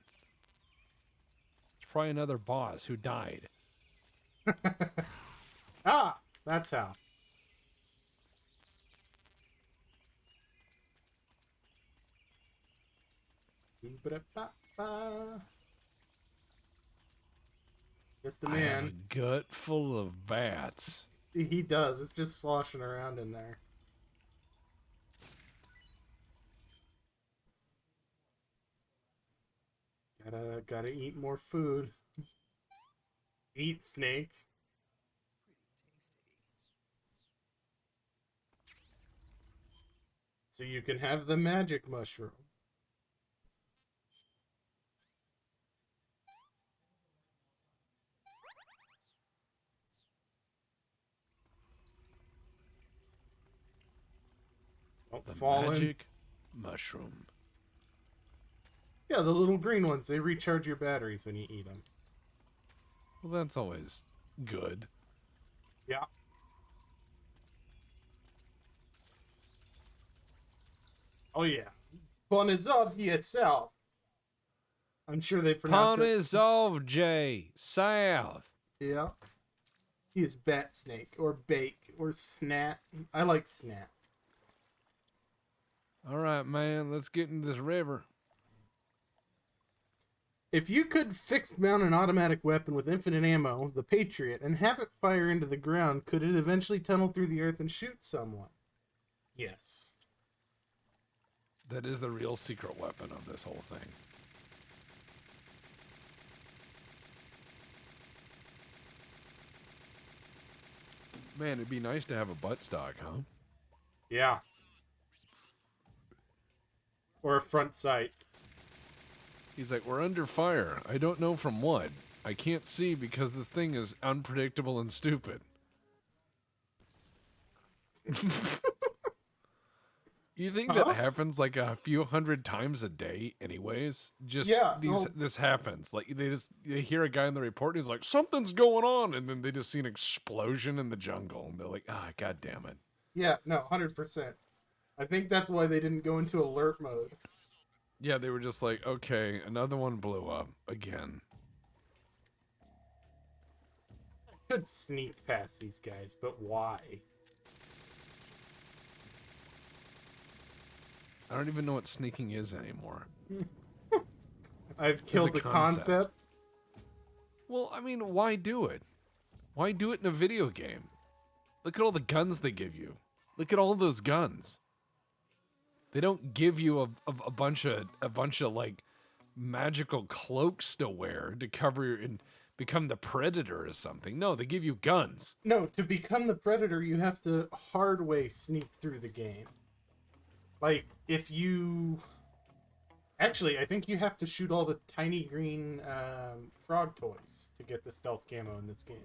It's probably another boss who died. Ah! That's how. Ba-da-ba-ba. Just a I have a man. gut full of bats. He does. It's just sloshing around in there. Gotta eat more food. Eat, snake. So you can have the magic mushroom. Don't The fall in. magic mushroom. Yeah, the little green ones. They recharge your batteries when you eat them. Well, that's always good. Yeah. Oh yeah. Ponizovki itself. I'm sure they pronounce it. Ponizovje South. Yeah. He is bat snake or bake or snat. I like snat. All right, man, let's get into this river. If you could fixed mount an automatic weapon with infinite ammo, the Patriot, and have it fire into the ground, could it eventually tunnel through the earth and shoot someone? Yes. That is the real secret weapon of this whole thing. Man, it'd be nice to have a buttstock, huh? Yeah. Or a front sight. He's like, we're under fire. I don't know from what. I can't see because this thing is unpredictable and stupid. You think that happens like a few hundred times a day anyways? Just Yeah, this happens. Like they hear a guy in the report and he's like, something's going on, and then they just see an explosion in the jungle and they're like, god damn it. Yeah, no, 100%. I think that's why they didn't go into alert mode. Yeah, they were just like, okay, another one blew up again. I could sneak past these guys, but why? I don't even know what sneaking is anymore. I've killed the concept. Well, I mean, why do it? Why do it in a video game? Look at all the guns they give you. Look at all those guns. They don't give you a bunch of like magical cloaks to wear to cover and become the predator or something. No, they give you guns. No, to become the predator, you have to hard way sneak through the game. Like, if you... Actually, I think you have to shoot all the tiny green frog toys to get the stealth camo in this game.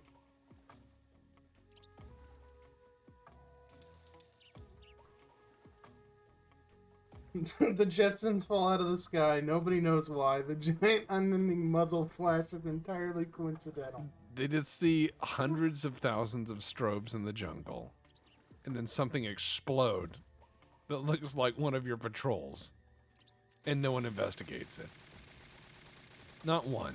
The Jetsons fall out of the sky. Nobody knows why. The giant unending muzzle flash is entirely coincidental. They just see hundreds of thousands of strobes in the jungle, and then something explode that looks like one of your patrols, and no one investigates it. Not one.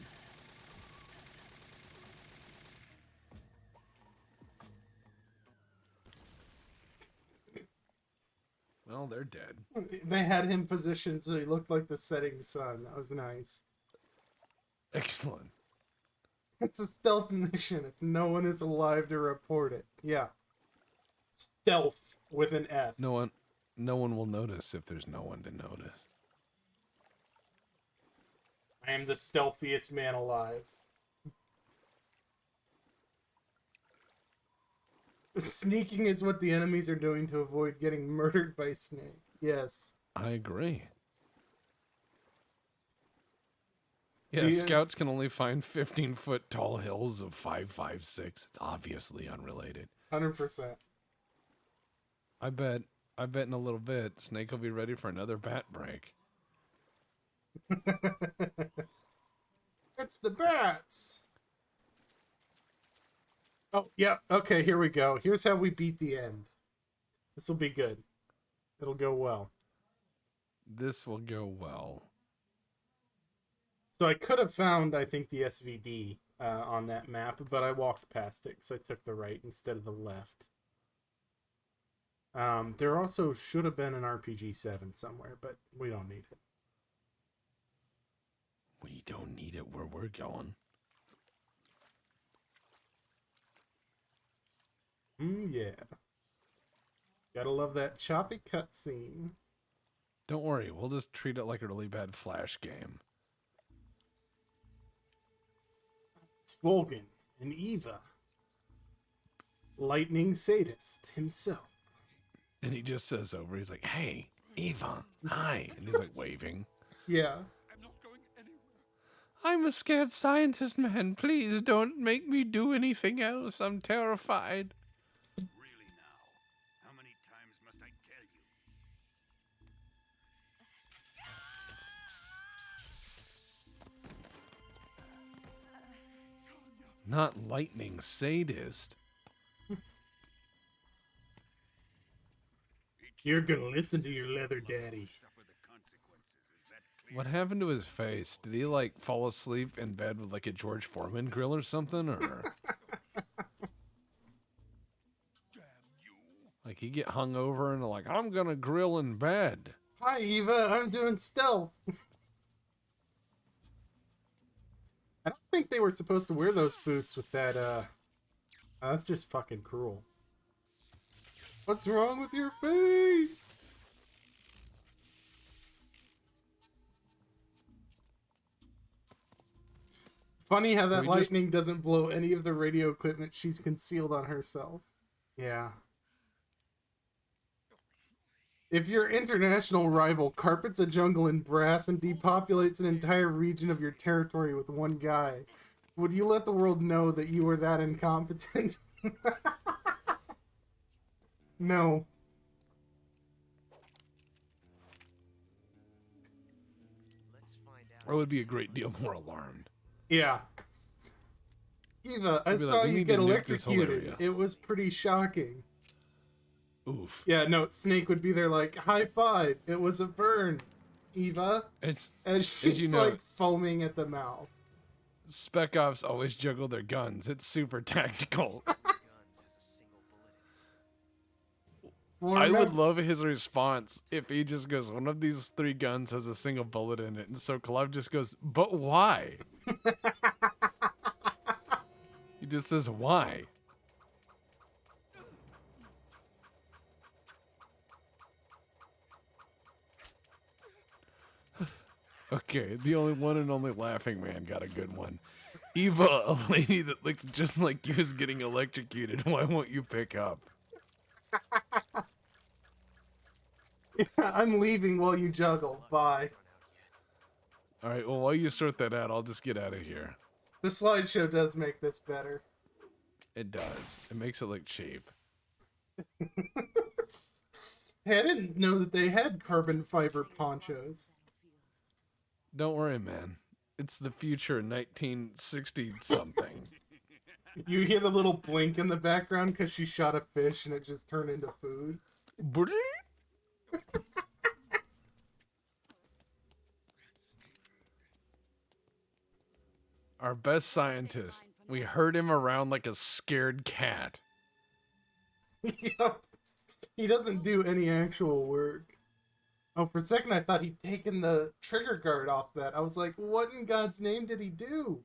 Well, they're dead. They had him positioned so he looked like the setting sun. That was nice. Excellent. It's a stealth mission if no one is alive to report it. Yeah. Stealth with an F. No one will notice if there's no one to notice. I am the stealthiest man alive. Sneaking is what the enemies are doing to avoid getting murdered by Snake. Yes. I agree. Yeah, The, scouts can only find 15-foot tall hills of 5.56. It's obviously unrelated. 100%. I bet in a little bit, Snake will be ready for another bat break. It's the bats! Oh, yeah. Okay, here we go. Here's how we beat the end. This will be good. It'll go well. This will go well. So I could have found, I think, the SVD on that map, but I walked past it because I took the right instead of the left. There also should have been an RPG-7 somewhere, but we don't need it. We don't need it where we're going. Yeah. Gotta love that choppy cutscene. Don't worry, we'll just treat it like a really bad Flash game. It's Volgan and Eva. Lightning sadist himself. And he just says over, he's like, hey, Eva, hi. And he's like waving. Yeah. I'm not going anywhere. I'm a scared scientist, man. Please don't make me do anything else. I'm terrified. Really now? How many times must I tell you? Not lightning sadist. You're gonna listen to your leather daddy. Suffer the consequences. Is that clear? What happened to his face? Did he like fall asleep in bed with like a George Foreman grill or something? Or Damn you! like he get hung over and like, I'm gonna grill in bed. Hi, Eva. I'm doing stealth. I don't think they were supposed to wear those boots with that, that's just fucking cruel. What's wrong with your face? Funny how So that we just- lightning doesn't blow any of the radio equipment she's concealed on herself. Yeah. If your international rival carpets a jungle in brass and depopulates an entire region of your territory with one guy, would you let the world know that you were that incompetent? No. Let's find out. I would be a great deal more alarmed. Yeah. Eva, I I'd be like, saw "We you need get to nuke this whole electrocuted. area." It was pretty shocking. Oof. Yeah, no, Snake would be there like, high five. It was a burn, Eva. It's And she's you know- like foaming at the mouth. Spec Ops always juggle their guns. It's super tactical. Guns has a single bullet in it. Well, I would remember- love his response if he just goes, one of these 3 guns has a single bullet in it. And so Kalev just goes, but why? He just says, why? Okay, the only one and only Laughing Man got a good one. Eva, a lady that looks just like you is getting electrocuted. Why won't you pick up? I'm leaving while you juggle. Bye. All right, well, while you sort that out, I'll just get out of here. The slideshow does make this better. It does. It makes it look cheap. Hey, I didn't know that they had carbon fiber ponchos. Don't worry, man. It's the future 1960 something. You hear the little blink in the background because she shot a fish and it just turned into food. Our best scientist. We herd him around like a scared cat. Yep. He doesn't do any actual work. Oh, for a second I thought he'd taken the trigger guard off that. I was like, what in God's name did he do?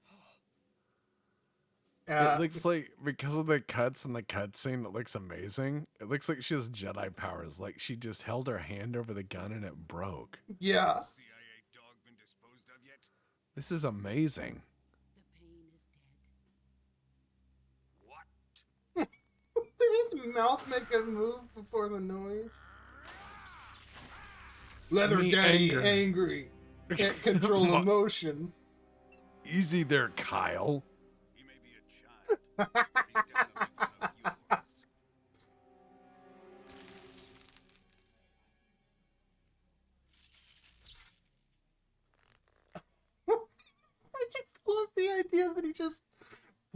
It looks like, because of the cuts and the cutscene, it looks amazing. It looks like she has Jedi powers. Like she just held her hand over the gun and it broke. Yeah. CIA dog been disposed of yet? This is amazing. The pain is dead. What? Did his mouth make a move before the noise? Leather Me Daddy anger. angry. Can't control emotion. Easy there, Kyle. He may be a child. but he's definitely one of yours. I just love the idea that he just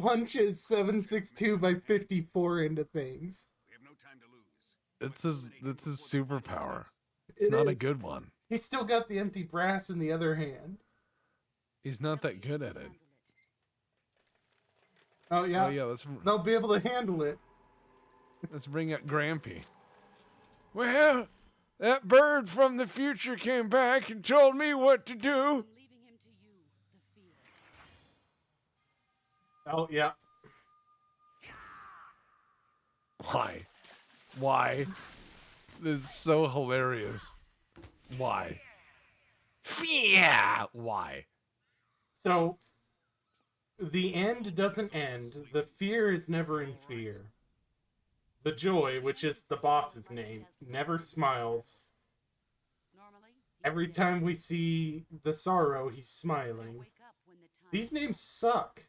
punches 762 by 54 into things. We have no time to lose. That's his superpower. It's It not a is. good one. He's still got the empty brass in the other hand. He's not that good at it. Handle it. Oh yeah, Oh yeah, let's they'll be able to handle it. bring up Grampy. Well, that bird from the future came back and told me what to do. I'm leaving him to you, the fear. Oh yeah. Why? Why? This is so hilarious. Why? Yeah. Why? So the end doesn't end. The fear is never in fear. The joy, which is the boss's name, never smiles. Normally, he's Every dead. time we see the sorrow, he's smiling. Wake up when the time These names suck.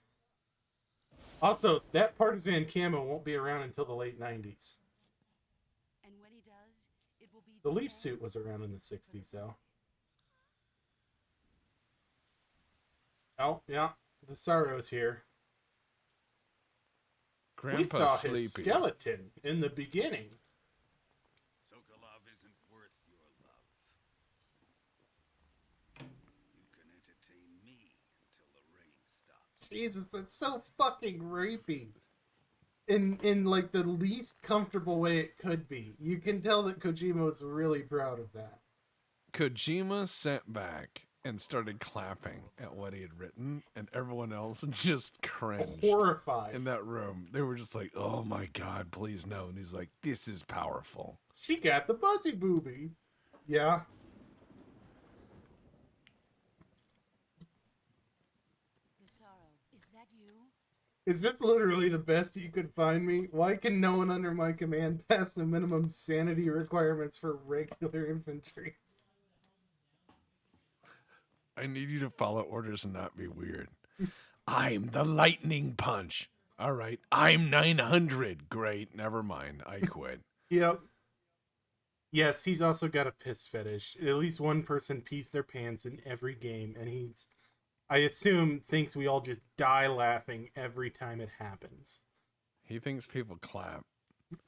Also, that partisan camo won't be around until the late 90s. And when he does, it will be The leaf dead suit was around in the 60s, though. Oh, yeah. The sorrow's here. We saw Grandpa's his sleepy. skeleton in the beginning. Sokolov isn't worth your love. You can entertain me until the rain stops. Jesus, it's so fucking rapey. In like the least comfortable way it could be. You can tell that Kojima was really proud of that. Kojima sat back and started clapping at what he had written, and everyone else just cringed Horrified. in that room. They were just like, "Oh my god, please no!" And he's like, "This is powerful." She got the buzzy booby. Yeah. The sorrow. Is that you? Is this literally the best you could find me? Why can no one under my command pass the minimum sanity requirements for regular infantry? I need you to follow orders and not be weird. I'm the lightning punch. All right. I'm 900. Great. Never mind. I quit. Yep. Yes, he's also got a piss fetish. At least one person pees their pants in every game, and he's, I assume, thinks we all just die laughing every time it happens. He thinks people clap.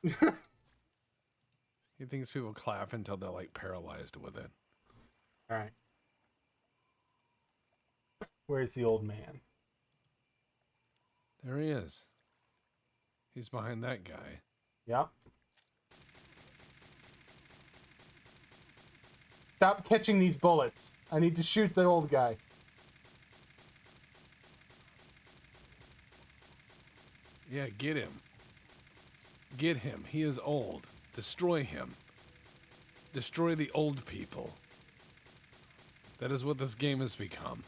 He thinks people clap until they're like paralyzed with it. All right. Where's the old man? There he is. He's behind that guy. Yep. Stop catching these bullets. I need to shoot the old guy. Yeah, get him. Get him. He is old. Destroy him. Destroy the old people. That is what this game has become.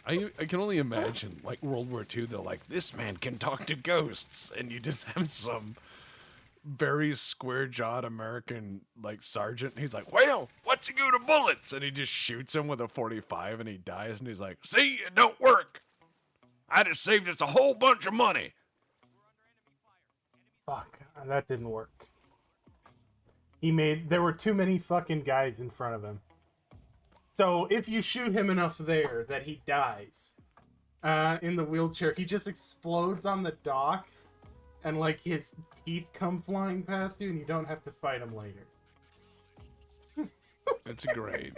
I can only imagine, like, World War II, they're like, this man can talk to ghosts, and you just have some very square-jawed American, like, sergeant, and he's like, well, what's he do to bullets? And he just shoots him with a 45, and he dies, and he's like, see, it don't work. I just saved us a whole bunch of money. Fuck, that didn't work. There were too many fucking guys in front of him. So if you shoot him enough there that he dies in the wheelchair, he just explodes on the dock and like his teeth come flying past you and you don't have to fight him later. It's great.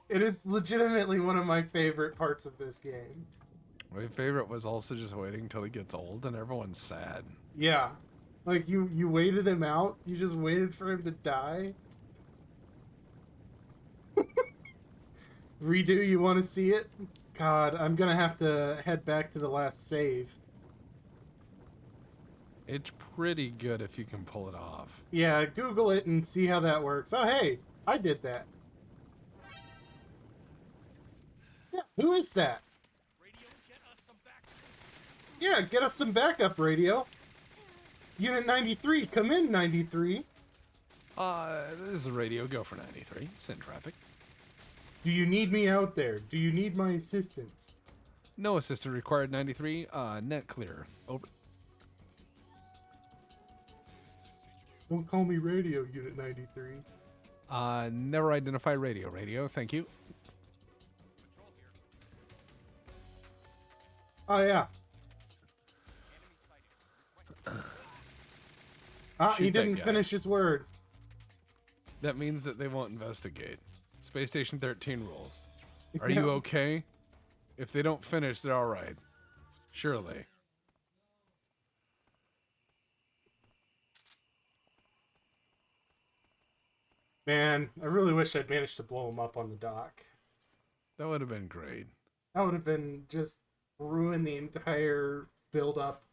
It is legitimately one of my favorite parts of this game. My favorite was also just waiting till he gets old and everyone's sad. Yeah. Like you waited him out, you just waited for him to die. Redo, you want to see it? God, I'm gonna have to head back to the last save. It's pretty good if you can pull it off. Yeah, Google it and see how that works. Oh, hey, I did that. Yeah, who is that? Yeah, get us some backup, radio. Unit 93, come in, 93. This is a radio, go for 93, send traffic. Do you need me out there? Do you need my assistance? No assistant required, 93, net clear, over. Don't call me radio, Unit 93. Never identify radio, thank you. Oh, yeah. He Shoot that didn't guy. finish his word. That means that they won't investigate. Space Station 13 rules. Are Yeah. you okay? If they don't finish, they're alright. Surely. Man, I really wish I'd managed to blow him up on the dock. That would have been great. That would have been just ruin the entire build-up.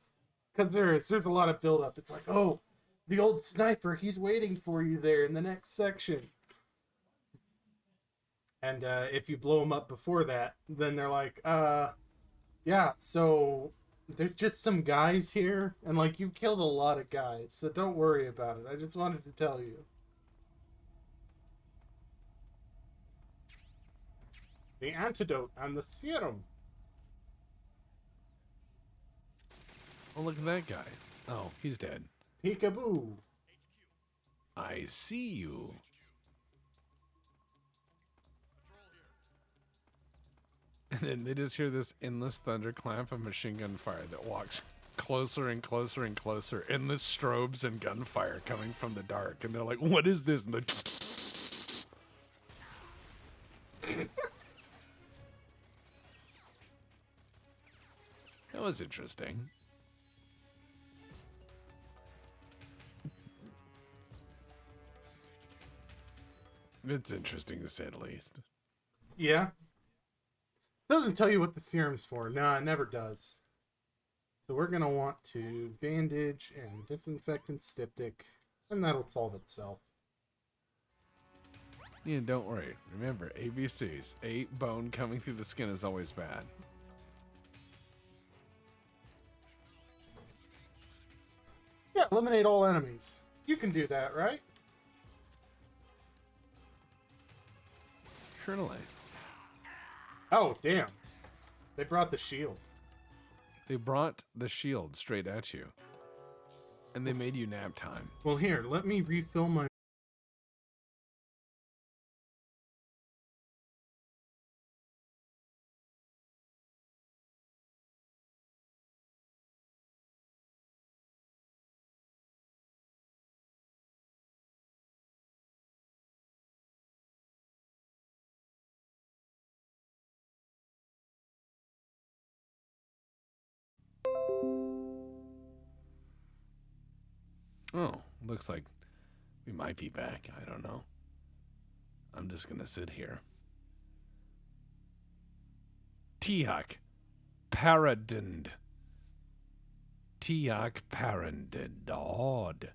Because there's a lot of build-up. It's like, oh, the old sniper, he's waiting for you there in the next section. And if you blow him up before that, then they're like, yeah, so there's just some guys here, and like you've killed a lot of guys, so don't worry about it. I just wanted to tell you. The antidote and the serum. Oh, look at that guy. Oh, he's dead. Peekaboo. I see you. And then they just hear this endless thunderclap of machine gun fire that walks closer and closer and closer. Endless strobes and gunfire coming from the dark. And they're like, what is this? And that was interesting. It's interesting to say the least. Yeah. Doesn't tell you what the serum's for. No, it never does. So we're going to want to bandage and disinfectant styptic, and that'll solve itself. Yeah, don't worry. Remember, ABCs. 8 bone coming through the skin is always bad. Yeah, eliminate all enemies. You can do that, right? Surely. Oh, damn. They brought the shield. They brought the shield straight at you. And they made you nap time. Well, here, let me refill my... Oh, looks like we might be back. I don't know. I'm just gonna sit here. Tiak Paradend. Tiak Parandendod.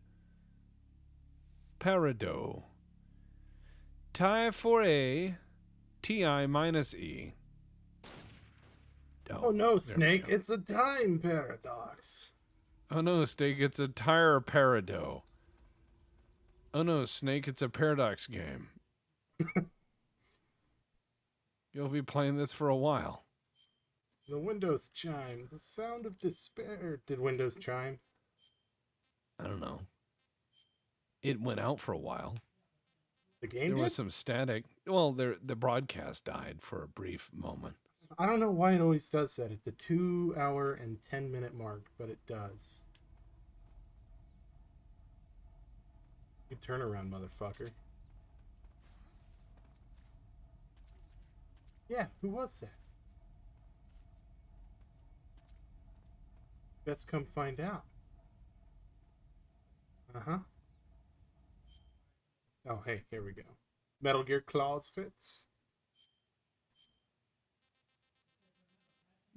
Parado. Ti for A. Ti minus E. Oh no, there we Snake, go. it's a time paradox. Oh no, Snake, it's a tire parado. Oh no, Snake, it's a paradox game. You'll be playing this for a while. The Windows chime, the sound of despair. Did Windows chime? I don't know. It went out for a while. The game There did? was some static. Well, the broadcast died for a brief moment. I don't know why it always does that at the 2 hour and 10-minute mark, but it does. Good turnaround, motherfucker. Yeah, who was that? Let's come find out. Uh-huh. Oh, hey, here we go. Metal Gear Closets.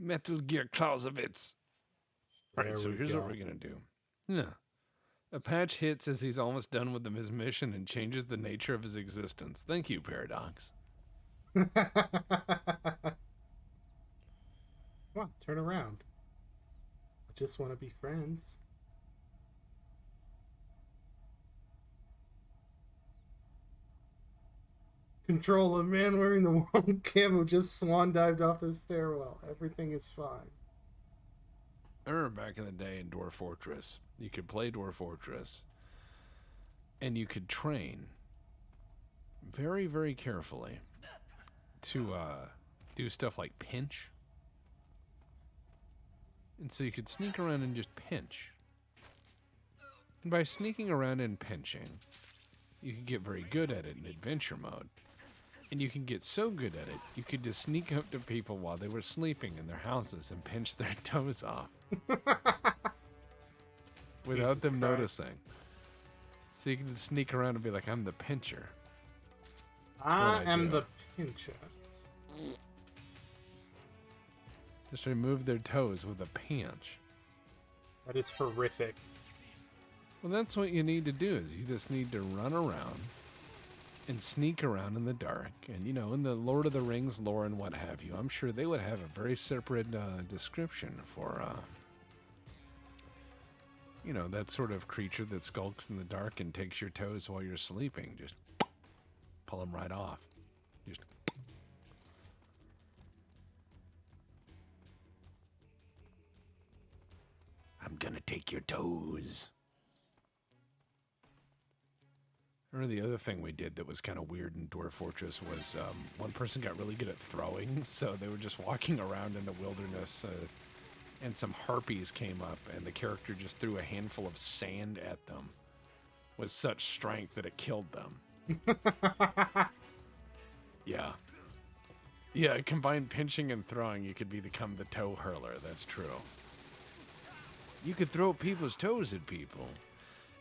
Metal Gear Clausewitz. All There right, so we here's go. what we're going to do. Yeah. A patch hits as he's almost done with his mission and changes the nature of his existence. Thank you, Paradox. Come on, turn around. I just want to be friends. Control, a man wearing the wrong camo just swan dived off the stairwell. Everything is fine. I remember back in the day in Dwarf Fortress, you could play Dwarf Fortress and you could train very, very carefully to do stuff like pinch. And so you could sneak around and just pinch. And by sneaking around and pinching, you could get very good at it in adventure mode. And you can get so good at it, you could just sneak up to people while they were sleeping in their houses and pinch their toes off. Without Jesus them Christ. noticing. So you can just sneak around and be like, I'm the pincher. I what I am do. the pincher. Just remove their toes with a pinch. That is horrific. Well, that's what you need to do is you just need to run around and sneak around in the dark. And, you know, in the Lord of the Rings lore and what have you, I'm sure they would have a very separate description for, you know, that sort of creature that skulks in the dark and takes your toes while you're sleeping. Just pull them right off. Just. I'm gonna take your toes. Or the other thing we did that was kind of weird in Dwarf Fortress was one person got really good at throwing, so they were just walking around in the wilderness, and some harpies came up, and the character just threw a handful of sand at them with such strength that it killed them. Yeah. Yeah, combined pinching and throwing, you could become the toe hurler, that's true. You could throw people's toes at people.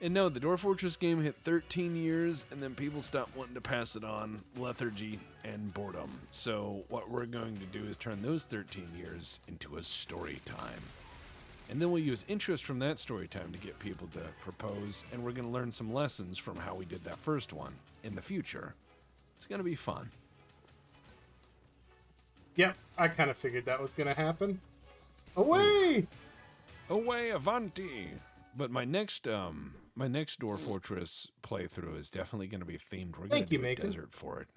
And no, the Dwarf Fortress game hit 13 years, and then people stopped wanting to pass it on, lethargy, and boredom. So what we're going to do is turn those 13 years into a story time. And then we'll use interest from that story time to get people to propose, and we're going to learn some lessons from how we did that first one in the future. It's gonna be fun. Yep, I kind of figured that was gonna happen. Away! Away, Avanti! But my next Dwarf Fortress playthrough is definitely gonna be themed. We're gonna Thank you, do a Macon. desert fort.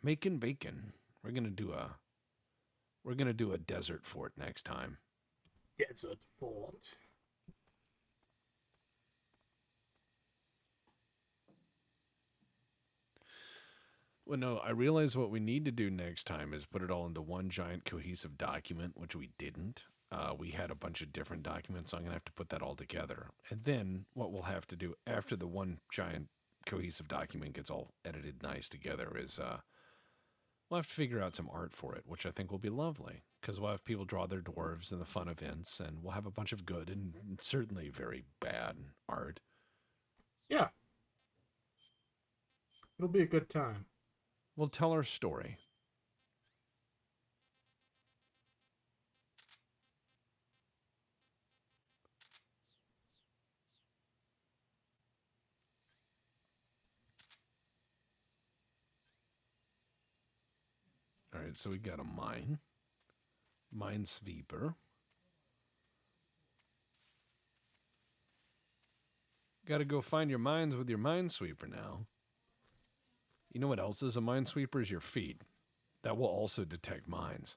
Macon Bacon. We're gonna do a desert fort next time. Desert Fort. Well, no, I realize what we need to do next time is put it all into one giant cohesive document, which we didn't. We had a bunch of different documents, so I'm going to have to put that all together. And then what we'll have to do after the one giant cohesive document gets all edited nice together is we'll have to figure out some art for it, which I think will be lovely, because we'll have people draw their dwarves in the fun events, and we'll have a bunch of good and certainly very bad art. Yeah. It'll be a good time. We'll tell our story. All right, so we got a minesweeper. Got to go find your mines with your minesweeper now. You know what else is a minesweeper? Is your feet. That will also detect mines.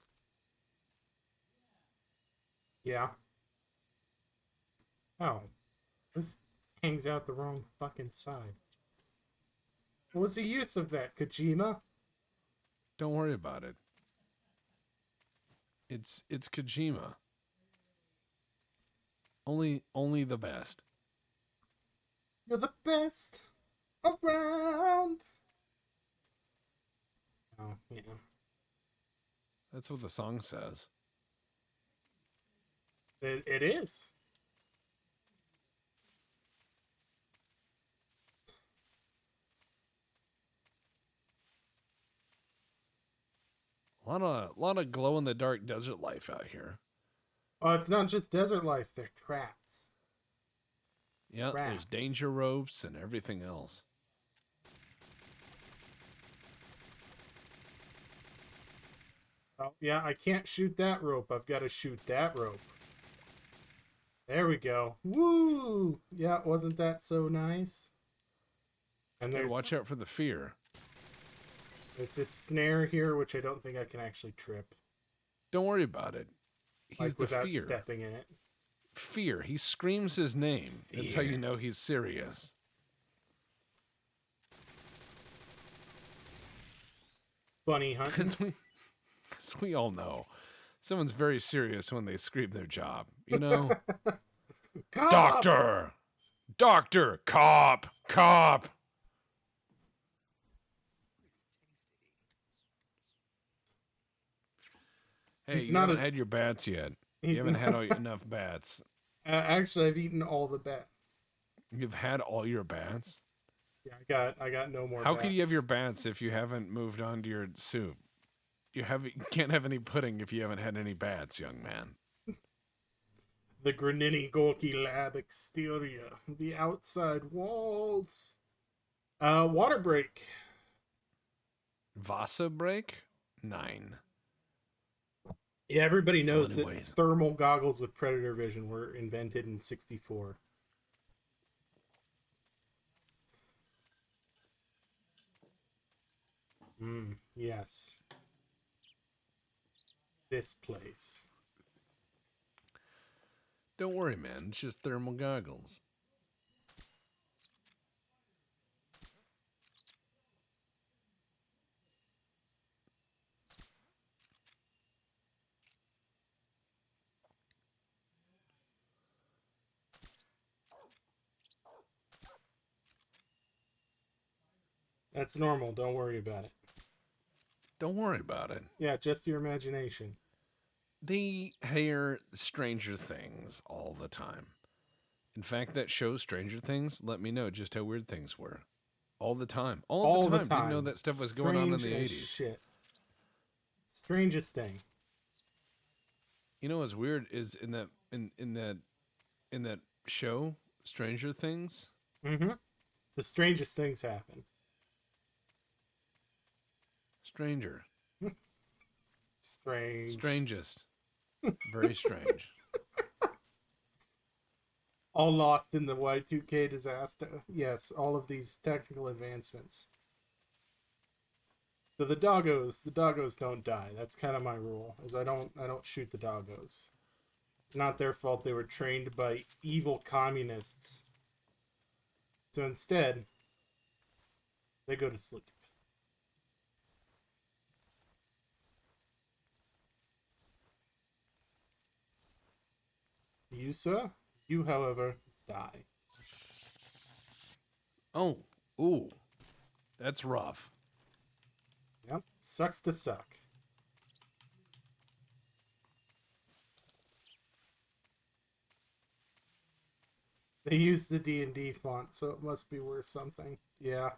Yeah. Oh. This hangs out the wrong fucking side. What was the use of that, Kojima? Don't worry about it. It's Kojima. Only the best. You're the best around. Oh, yeah. That's what the song says. It is. A lot of glow in the dark desert life out here. Oh, it's not just desert life, they're traps. Yeah, Crap. there's danger ropes and everything else. Oh, yeah, I can't shoot that rope. I've got to shoot that rope. There we go. Woo! Yeah, wasn't that so nice? And Gotta there's, watch out for the fear. there's this snare here, which I don't think I can actually trip. Don't worry about it. He's Like, the without fear. stepping in it. Fear. He screams his name. That's how you Fear. know he's serious. Bunny hunting. Because we all know someone's very serious when they scream their job. You know? Cop! Doctor! Doctor! Cop! Cop! Hey, He's you not haven't a- had your bats yet. You He's haven't not- had enough bats. Actually, I've eaten all the bats. You've had all your bats? Yeah, I got no more How bats. could you have your bats if you haven't moved on to your soup? You can't have any pudding if you haven't had any bats, young man. The Granini Gorky Lab exterior. The outside walls. Water break. Vasa break? 9. Yeah, everybody So knows anyways. that thermal goggles with predator vision were invented in 64. Yes. This place. Don't worry, man. It's just thermal goggles. That's normal. Don't worry about it. Don't worry about it. Yeah, just your imagination. They hear Stranger Things all the time. In fact, that show Stranger Things let me know just how weird things were. All the time. All the time. Didn't know that stuff was going on in the Strange as 80s. Shit. Strangest thing. You know what's weird is in that show, Stranger Things, Mm-hmm. The strangest things happen. Stranger. Strange. Strangest. Very strange. All lost in the Y2K disaster. Yes, all of these technical advancements. So the doggos don't die. That's kind of my rule. Is I don't shoot the doggos. It's not their fault. They were trained by evil communists. So instead, they go to sleep. You, sir? You, however, die. Oh, ooh. That's rough. Yep. Sucks to suck. They use the D&D font, so it must be worth something. Yeah.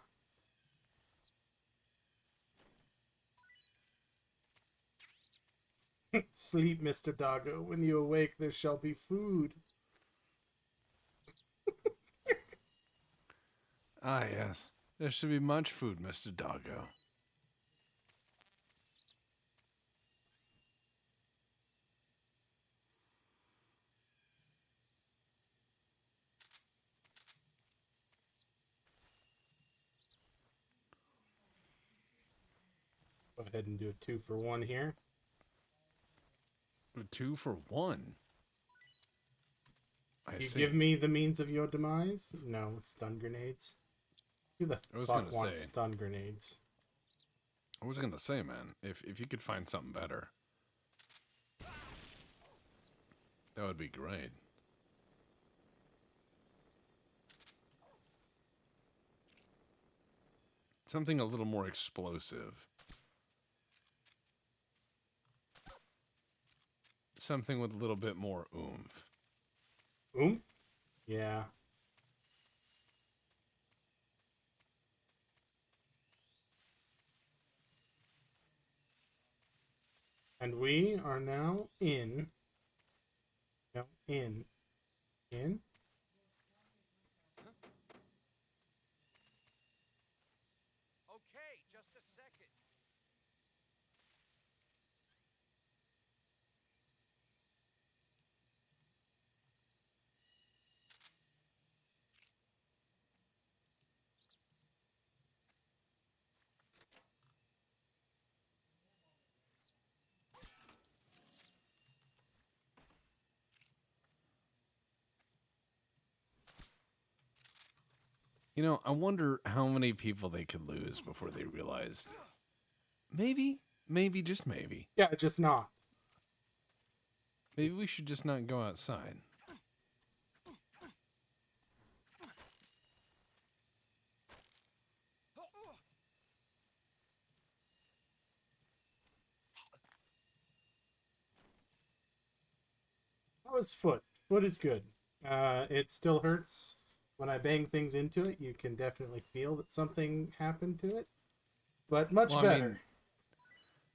Sleep, Mr. Doggo. When you awake, there shall be food. Ah, yes. There should be much food, Mr. Doggo. Go ahead and do a 2-for-1 here. A 2-for-1. I You see. give me the means of your demise? No, stun grenades. Who the I was fuck gonna wants say. stun grenades? I was gonna say, man, if you could find something better, that would be great. Something a little more explosive. Something with a little bit more oomph. Oomph? Yeah. And we are now in. No, in. In? Okay, just a second. You know, I wonder how many people they could lose before they realized. Maybe, just maybe. Yeah, just not. Maybe we should just not go outside. How is foot? Foot is good. It still hurts when I bang things into it. You can definitely feel that something happened to it, but much Well, I better. mean,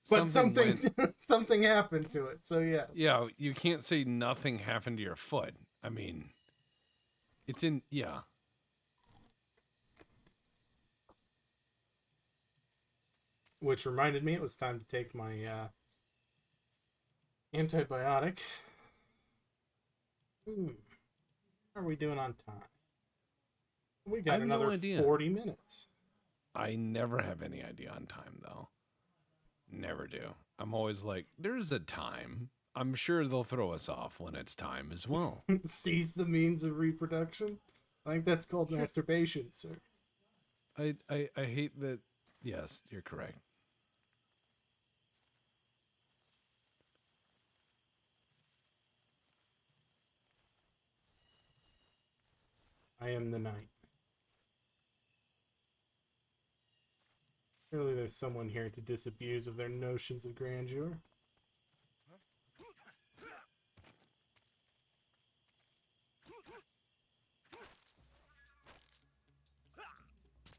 But something went- something happened to it. So yeah. yeah, you can't say nothing happened to your foot. I mean, it's in, yeah. Which reminded me it was time to take my antibiotic. How are we doing on time? We I got have no another idea. 40 minutes. I never have any idea on time, though. Never do. I'm always like, there's a time. I'm sure they'll throw us off when it's time as well. Seize the means of reproduction. I think that's called masturbation, sir. I hate that. Yes, you're correct. I am the night. Surely there's someone here to disabuse of their notions of grandeur.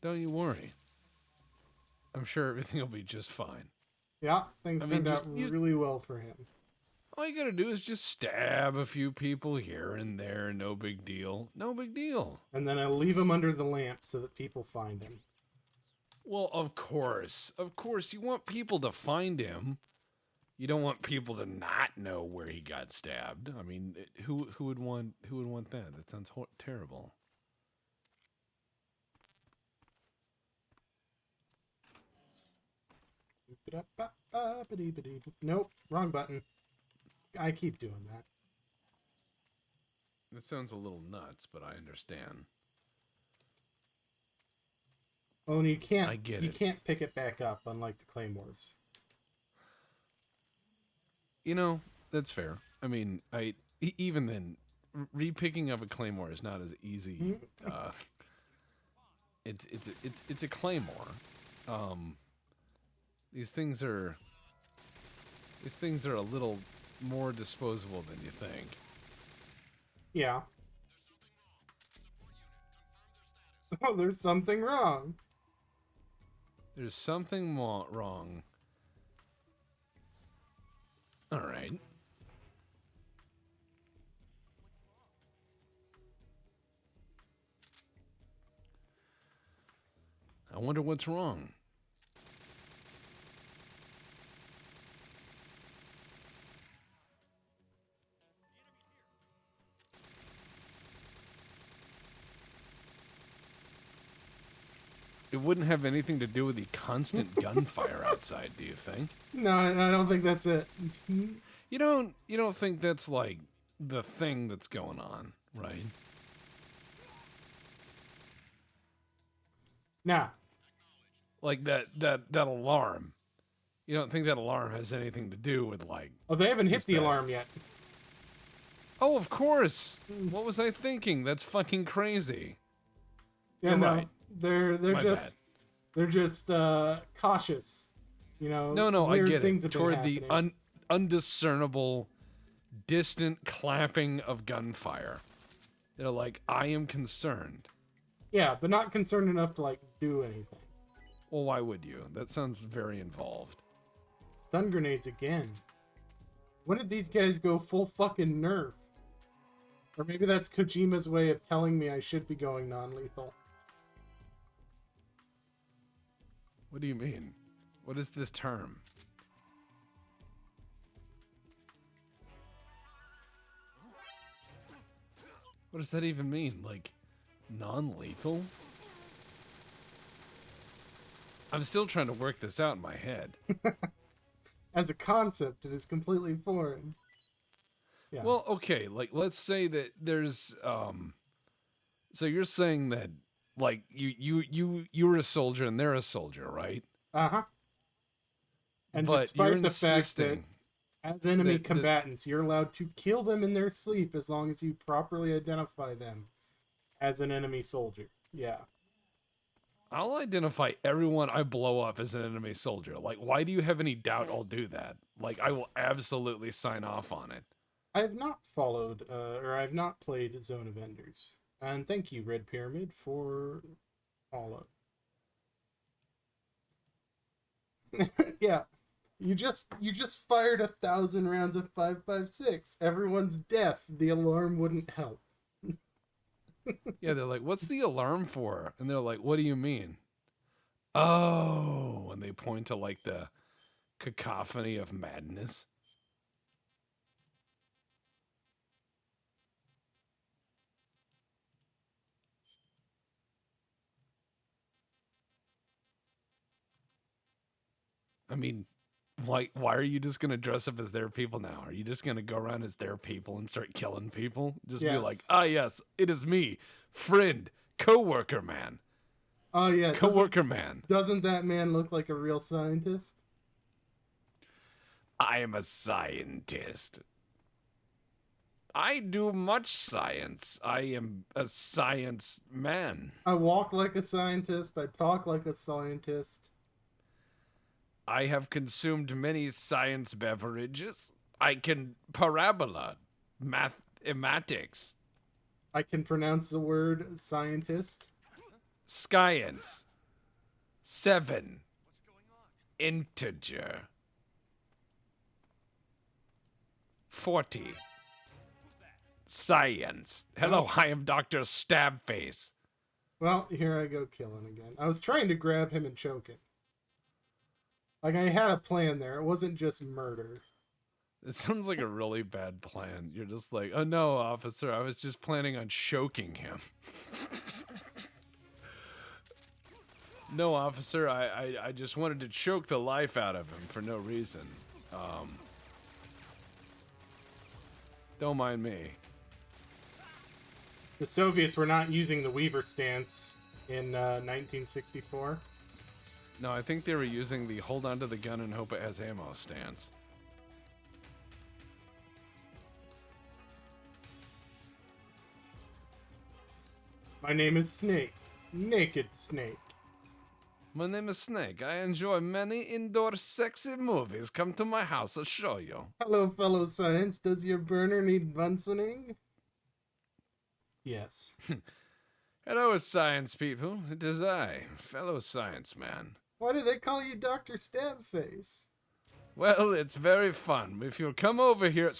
Don't you worry. I'm sure everything will be just fine. Yeah, things I mean, turned out just use- really well for him. All you gotta do is just stab a few people here and there. No big deal. No big deal. And then I leave him under the lamp so that people find him. Well, of course. Of course, you want people to find him. You don't want people to not know where he got stabbed. I mean, who would want that? That sounds terrible. Nope, wrong button. I keep doing that. It sounds a little nuts, but I understand. Oh, and you can't. I get you it. can't pick it back up, unlike the claymores. You know, that's fair. I mean, even then, re-picking up a claymore is not as easy. It's a claymore. These things are a little more disposable than you think. Yeah. Oh, there's something wrong. There's something wrong. All right. I wonder what's wrong. It wouldn't have anything to do with the constant gunfire outside, do you think? No, I don't think that's it. You don't think that's like the thing that's going on, right? Nah. Like that alarm. You don't think that alarm has anything to do with like Oh, they haven't hit Just the that. alarm yet. Oh, of course. What was I thinking? That's fucking crazy. Yeah, You're no. right. They're My they're just cautious. You know. No, I weird get things it. have been Toward the happening. undiscernible, distant clapping of gunfire. They're like, I am concerned. Yeah, but not concerned enough to like do anything. Well, why would you? That sounds very involved. Stun grenades again. When did these guys go full fucking nerf? Or maybe that's Kojima's way of telling me I should be going non-lethal. What do you mean? What is this term? What does that even mean? Like, non-lethal? I'm still trying to work this out in my head. As a concept, it is completely foreign. Yeah. Well, okay, like let's say that there's so you're saying that like you're a soldier and they're a soldier, right? Uh-huh. And But despite you're the fact that insisting as enemy that- combatants, you're allowed to kill them in their sleep as long as you properly identify them as an enemy soldier. Yeah. I'll identify everyone I blow up as an enemy soldier. Like, why do you have any doubt I'll do that? Like, I will absolutely sign off on it. I have not followed, or I have not played Zone of Enders. And thank you, Red Pyramid, for follow. Yeah. You just fired 1,000 rounds of 5.56. Everyone's deaf. The alarm wouldn't help. Yeah, they're like, what's the alarm for? And they're like, what do you mean? Oh, and they point to like the cacophony of madness. I mean, why are you just gonna dress up as their people now? Are you just gonna go around as their people and start killing people? Just be like, Yes. ah, yes, it is me, friend, coworker man, Oh yeah. coworker man. Doesn't that man look like a real scientist? I am a scientist. I do much science. I am a science man. I walk like a scientist. I talk like a scientist. I have consumed many science beverages. I can parabola, mathematics, I can pronounce the word scientist. science, 7, integer, 40, science. Hello, I am Dr. Stabface. Well, here I go killing again. I was trying to grab him and choke him. Like, I had a plan there. It wasn't just murder. It sounds like a really bad plan. You're just like, oh no, officer, I was just planning on choking him. No, officer, I just wanted to choke the life out of him for no reason. Don't mind me. The Soviets were not using the Weaver stance in 1964. No, I think they were using the hold on to the gun and hope it has ammo stance. My name is Snake. Naked Snake. My name is Snake. I enjoy many indoor sexy movies. Come to my house, I'll show you. Hello, fellow science. Does your burner need Bunsening? Yes. Hello, science people. It is I, fellow science man. Why do they call you Dr. Stabface? Well, it's very fun. If you'll come over here...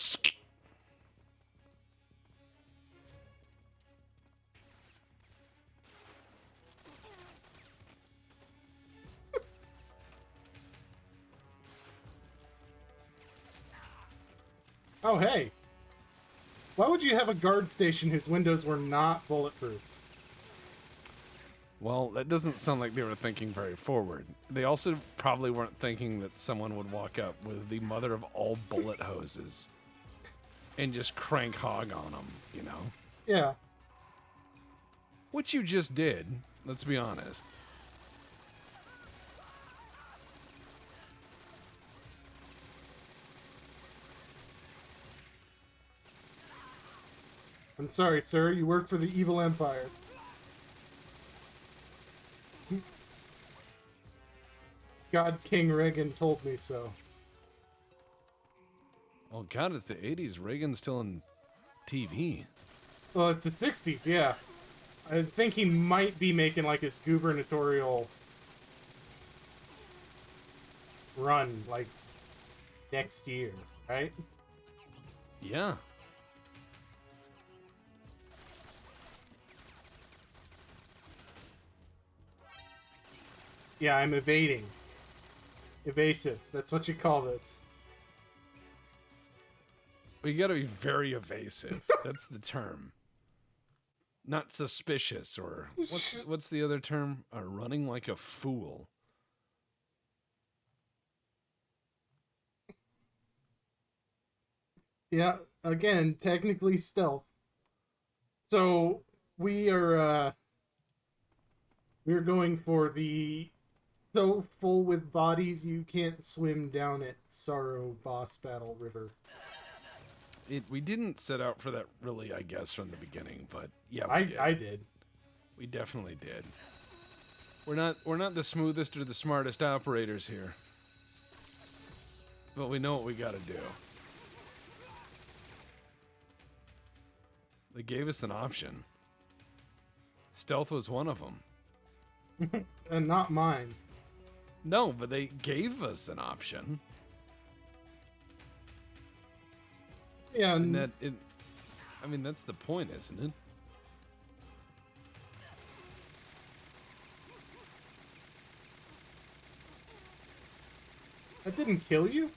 Oh, hey. Why would you have a guard station whose windows were not bulletproof? Well, that doesn't sound like they were thinking very forward. They also probably weren't thinking that someone would walk up with the mother of all bullet hoses and just crank hog on them, you know? Yeah. Which you just did, let's be honest. I'm sorry, sir. You work for the evil empire. God King Reagan told me so. Oh god, it's the 80s. Reagan's still in TV. Well, it's the 60s, yeah. I think he might be making like his gubernatorial run like next year, right? Yeah. Yeah, I'm evading. Evasive. That's what you call this. We gotta be very evasive. That's the term. Not suspicious or what's the other term? Running like a fool. Yeah, again, technically stealth. So we're going for the so full with bodies you can't swim down it Sorrow Boss Battle River. We didn't set out for that really, I guess, from the beginning, but yeah, I did. We definitely did. We're not the smoothest or the smartest operators here. But we know what we gotta do. They gave us an option. Stealth was one of them. And not mine. No, but they gave us an option. Yeah, And I mean, that's the point, isn't it? that didn't kill you?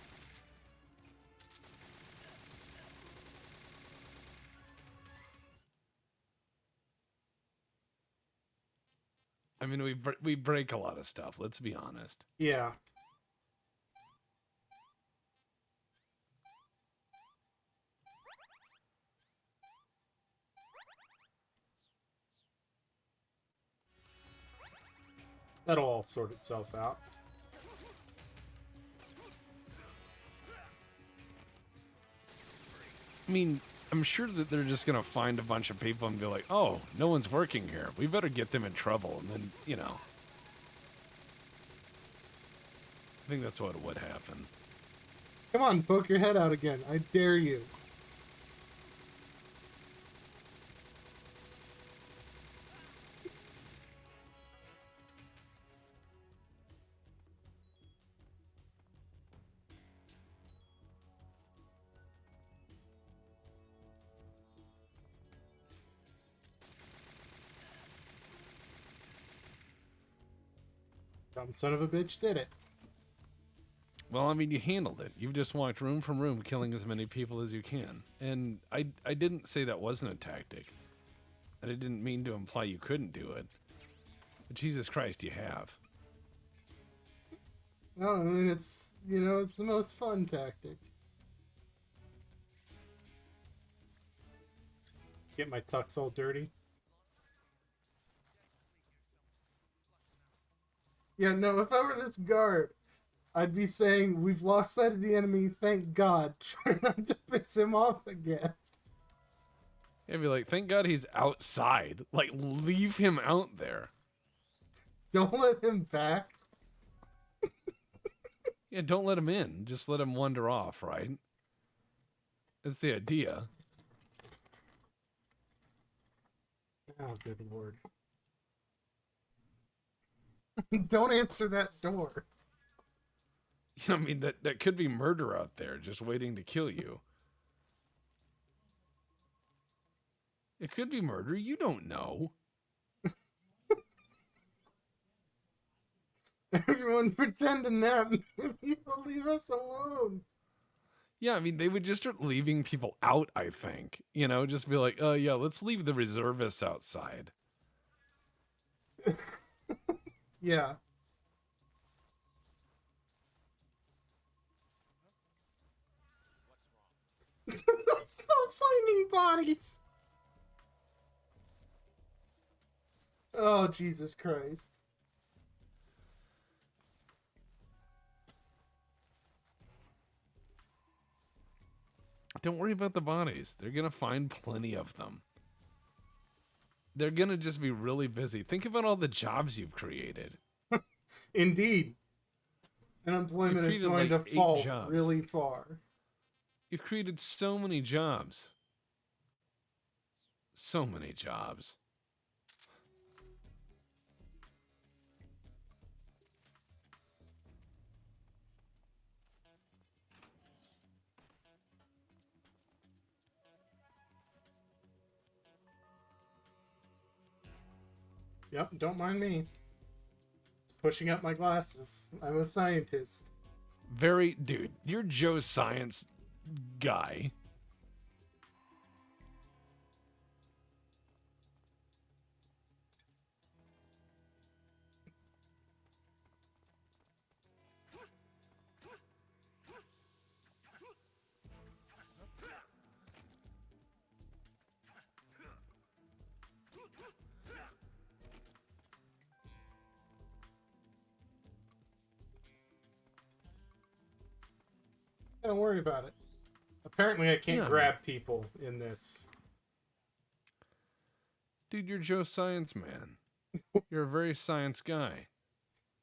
I mean, we break a lot of stuff, let's be honest. Yeah. That'll all sort itself out. I mean, I'm sure that they're just gonna find a bunch of people and be like, oh, no one's working here. We better get them in trouble. And then, you know. I think that's what would happen. Come on, poke your head out again. I dare you. Some son of a bitch did it. Well, I mean, you handled it. You've just walked room from room, killing as many people as you can. And I didn't say that wasn't a tactic. And I didn't mean to imply you couldn't do it. But Jesus Christ, you have. No, I mean, it's, you know, it's the most fun tactic. Get my tux all dirty. Yeah, no, if I were this guard, I'd be saying, we've lost sight of the enemy, thank God. Try not to piss him off again. I'd be like, thank God he's outside. Like, leave him out there. Don't let him back. Yeah, don't let him in. Just let him wander off, right? That's the idea. Oh, good lord. Don't answer that door. I mean, that could be murder out there just waiting to kill you. It could be murder. You don't know. Everyone pretend to nap. People leave us alone. Yeah, I mean, they would just start leaving people out, I think. You know, just be like, yeah, let's leave the reservists outside. Yeah. Stop finding bodies. Oh, Jesus Christ. Don't worry about the bodies. They're going to find plenty of them. They're going to just be really busy. Think about all the jobs you've created. Indeed. Unemployment is created, going like, to 8 fall jobs. really far. You've created so many jobs. So many jobs. Yep, don't mind me. Pushing up my glasses. I'm a scientist. Dude, you're Joe Science guy. Don't worry about it. Apparently I can't Yeah. grab people in this. Dude, you're Joe Science man. You're a very science guy.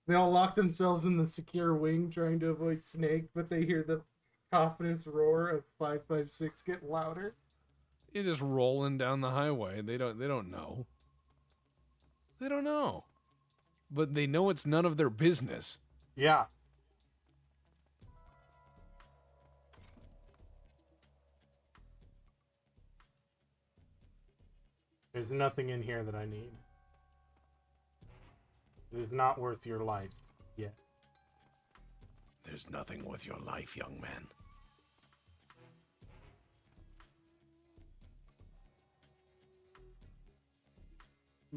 They all lock themselves in the secure wing trying to avoid Snake, but they hear the cacophonous roar of 556 get louder. You're just rolling down the highway. They don't know. They don't know. But they know it's none of their business. Yeah. There's nothing in here that I need. It is not worth your life yet. There's nothing worth your life, young man.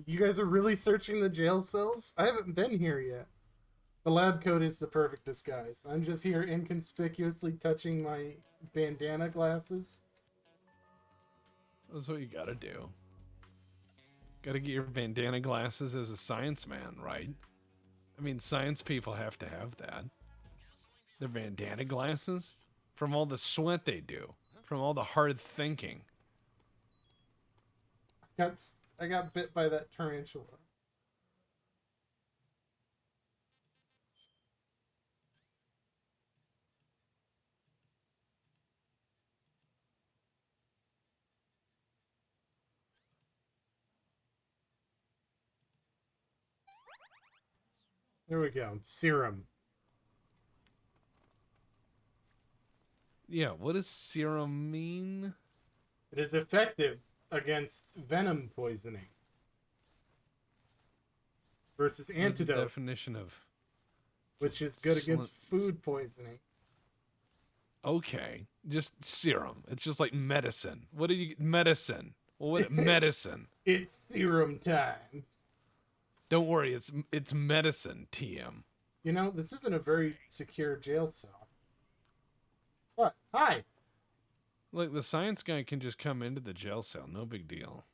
You guys are really searching the jail cells? I haven't been here yet. The lab coat is the perfect disguise. I'm just here inconspicuously touching my bandana glasses. That's what you gotta do. Gotta get your bandana glasses as a science man, right? I mean, science people have to have that. Their bandana glasses? From all the sweat they do. From all the hard thinking. I got bit by that tarantula. There we go. Serum. Yeah, what does serum mean? It is effective against venom poisoning. Versus What's the antidote. definition of which is good against food poisoning. Okay, just serum. It's just like medicine. What did you medicine? Well, what medicine? It's serum time. Don't worry, it's medicine, TM. You know, this isn't a very secure jail cell. What? Hi. Look, the science guy can just come into the jail cell. No big deal.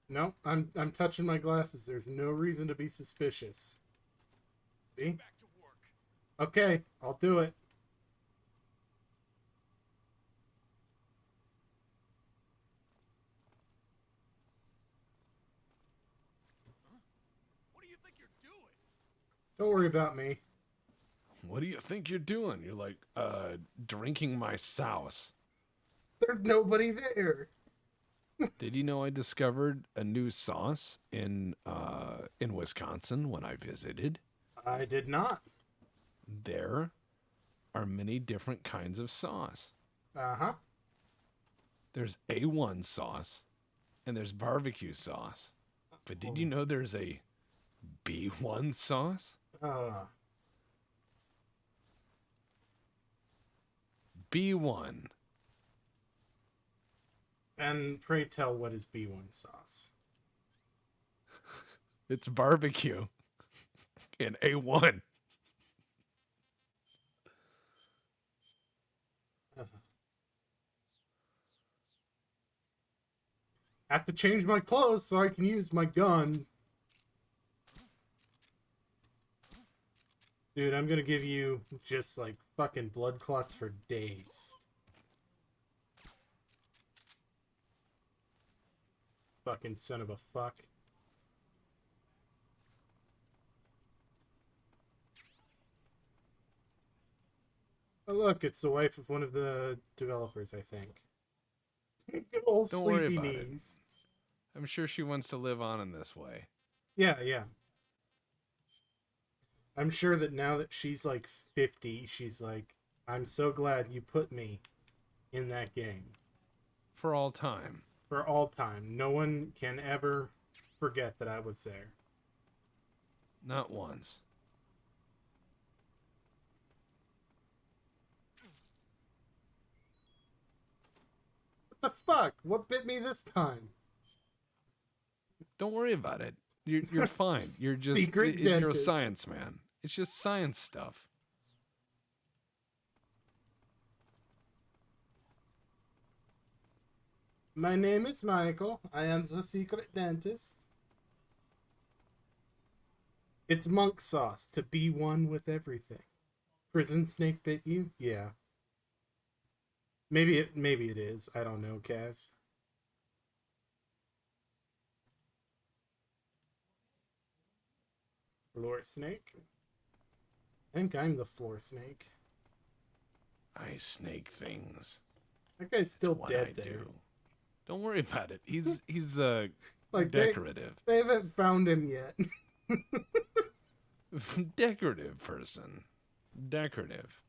No, I'm touching my glasses. There's no reason to be suspicious. See? Back to work. Okay, I'll do it. What do you think you're doing? Don't worry about me. What do you think you're doing? You're like, drinking my sauce. There's nobody there. Did you know I discovered a new sauce in Wisconsin when I visited? I did not. There are many different kinds of sauce. Uh-huh. There's A1 sauce and there's barbecue sauce. But did you know there's a B1 sauce? B1. And pray tell, what is B1 sauce? It's barbecue and A1. I have to change my clothes so I can use my gun. Dude, I'm gonna give you just like fucking blood clots for days. Fucking son of a fuck. Oh look, it's the wife of one of the developers, I think. Good old Don't worry sleepy about it. knees. I'm sure she wants to live on in this way. Yeah, yeah. I'm sure that now that she's like 50, she's like, I'm so glad you put me in that game. For all time. For all time. No one can ever forget that I was there. Not once. What the fuck? What bit me this time? Don't worry about it. You're fine. You're just Secret you're a dentist. science man. It's just science stuff. My name is Michael. I am the secret dentist. It's monk sauce to be one with everything. Prison snake bit you? Yeah. Maybe it is. I don't know, Kaz. Floor snake? I think I'm the floor snake. I snake things. That guy's still What dead I there. do. Don't worry about it. He's Like decorative. They haven't found him yet. Decorative person. Decorative.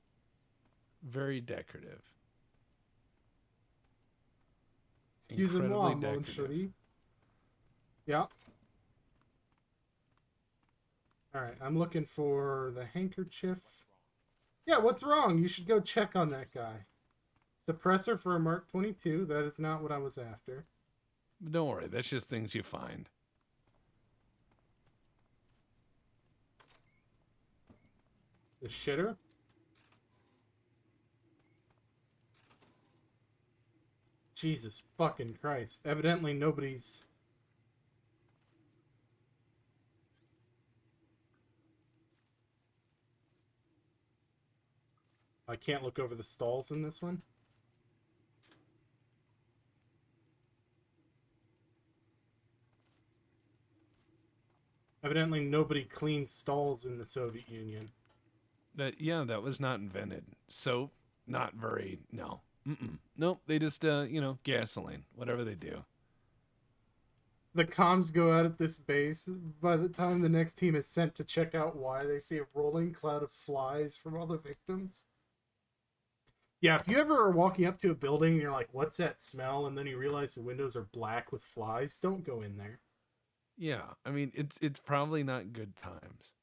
Very decorative. Excusez-moi, Incredibly mon decorative. chéri. Yeah. Alright, I'm looking for the handkerchief. Yeah, what's wrong? You should go check on that guy. Suppressor for a Mark 22. That is not what I was after. Don't worry, that's just things you find. The shitter? Jesus fucking Christ. Evidently nobody's... I can't look over the stalls in this one. Evidently nobody cleans stalls in the Soviet Union. That was not invented. Soap, not very. No. Nope. They just gasoline. Whatever they do. The comms go out at this base. By the time the next team is sent to check out why, they see a rolling cloud of flies from all the victims. Yeah, if you ever are walking up to a building and you're like, what's that smell? And then you realize the windows are black with flies, don't go in there. Yeah, I mean it's probably not good times.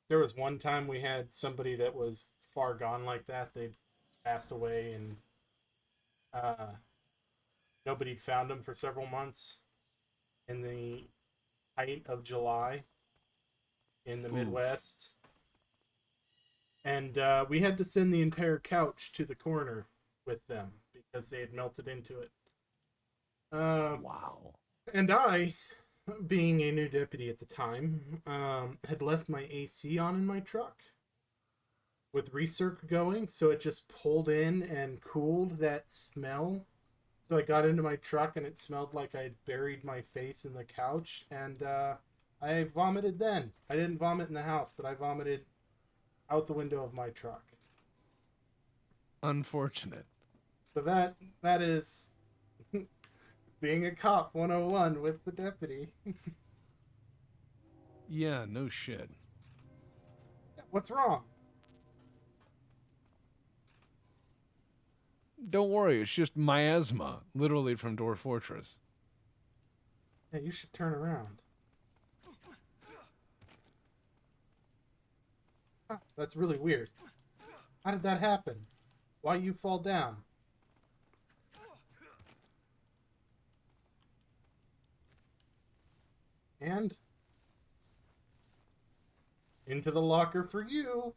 There was one time we had somebody that was far gone like that. They passed away, and nobody'd found him for several months in the height of July in the Oof. Midwest. And we had to send the entire couch to the coroner with them because they had melted into it. Wow. And I, being a new deputy at the time, had left my AC on in my truck with recirc going, so it just pulled in and cooled that smell. So I got into my truck and it smelled like I'd buried my face in the couch, and I vomited then. I didn't vomit in the house, but I vomited out the window of my truck. Unfortunate. So that is being a cop 101 with the deputy. Yeah, no shit. What's wrong? Don't worry, it's just miasma, literally from Dwarf Fortress. Yeah, you should turn around. Huh, that's really weird. How did that happen? Why you fall down? And into the locker for you.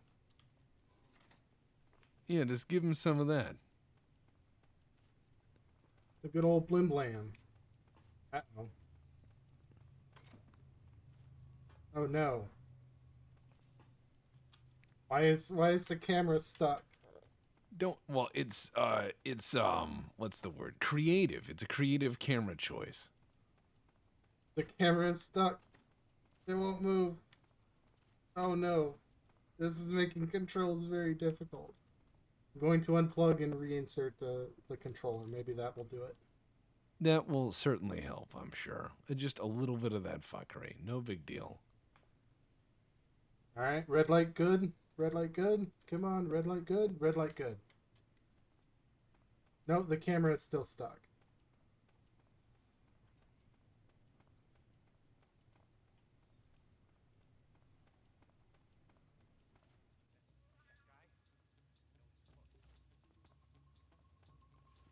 Yeah, just give him some of that. The good old blim blam. Uh-oh. Oh no. Why is the camera stuck? Don't well, it's what's the word? Creative. It's a creative camera choice. The camera is stuck. It won't move. Oh no. This is making controls very difficult. I'm going to unplug and reinsert the controller. Maybe that will do it. That will certainly help, I'm sure. Just a little bit of that fuckery. No big deal. Alright, red light good. Red light good. Come on, red light good. Red light good. No, the camera is still stuck.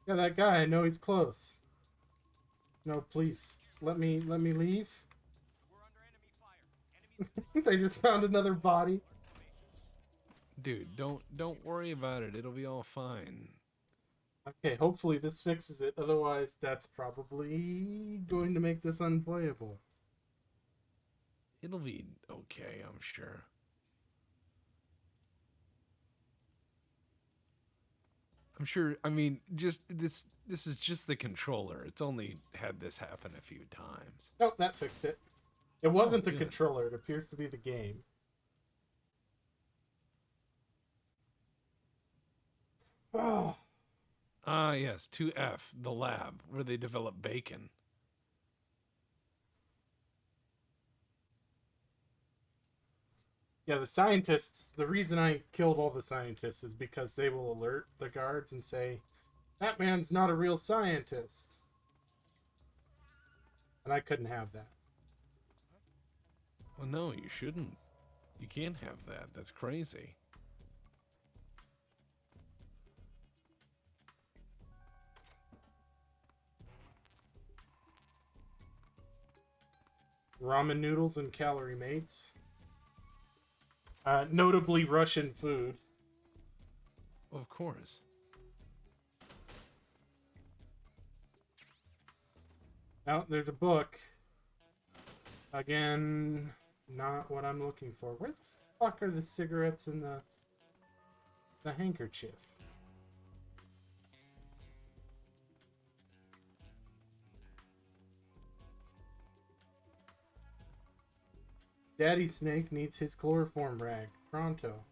Yeah, that guy, I know he's close. No, please. Let me leave. We're under enemy fire. They just found another body. Dude, don't worry about it. It'll be all fine. Okay, hopefully this fixes it. Otherwise, that's probably going to make this unplayable. It'll be okay, I'm sure. I'm sure. I mean, just this is just the controller. It's only had this happen a few times. Nope, that fixed it. It wasn't the good. controller. It appears to be the game. Oh, Ah, yes, 2F, the lab, where they develop bacon. yeah, the scientists, the reason I killed all the scientists is because they will alert the guards and say, that man's not a real scientist. And I couldn't have that. Well, no, you shouldn't. You can't have that. That's crazy. Ramen noodles and calorie mates. Notably Russian food. Of course. Now, there's a book. Again, not what I'm looking for. Where the fuck are the cigarettes and the handkerchief? Daddy Snake needs his chloroform rag. Pronto.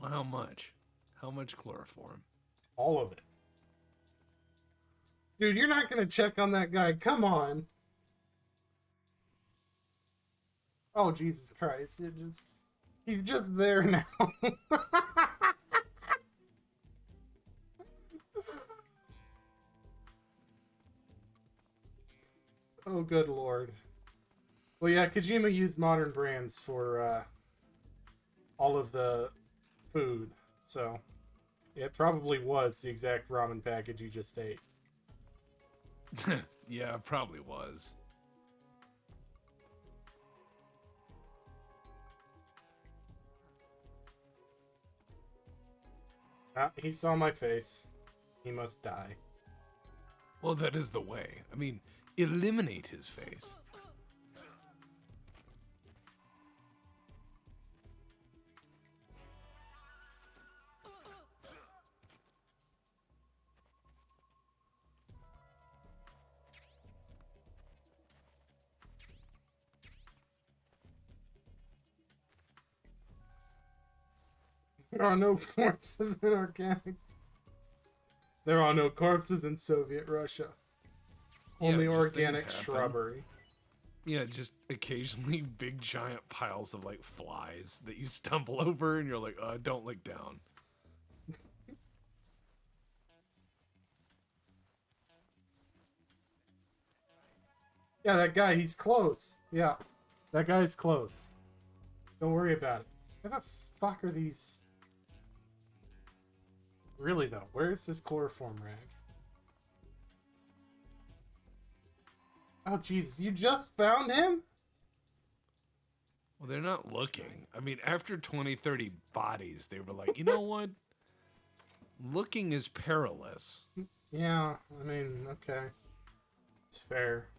Well, how much? How much chloroform? All of it. Dude, you're not gonna check on that guy. Come on. Oh, Jesus Christ. He's just there now. Oh, good lord. Well, yeah, Kojima used modern brands for all of the food, so it probably was the exact ramen package you just ate. Yeah, it probably was. Ah, he saw my face. He must die. Well, that is the way. I mean, eliminate his face. There are no corpses in organic. There are no corpses in Soviet Russia. Yeah, Only just organic things happen. shrubbery. Yeah, just occasionally big giant piles of like flies that you stumble over and you're like, don't look down. Yeah, that guy, he's close. Yeah, that guy's close. Don't worry about it. Where the fuck are these? Really though, where is this chloroform rag? Oh Jesus, you just found him? Well, they're not looking. I mean, after 20, 30 bodies, they were like, you know what? Looking is perilous. Yeah, I mean, okay. It's fair.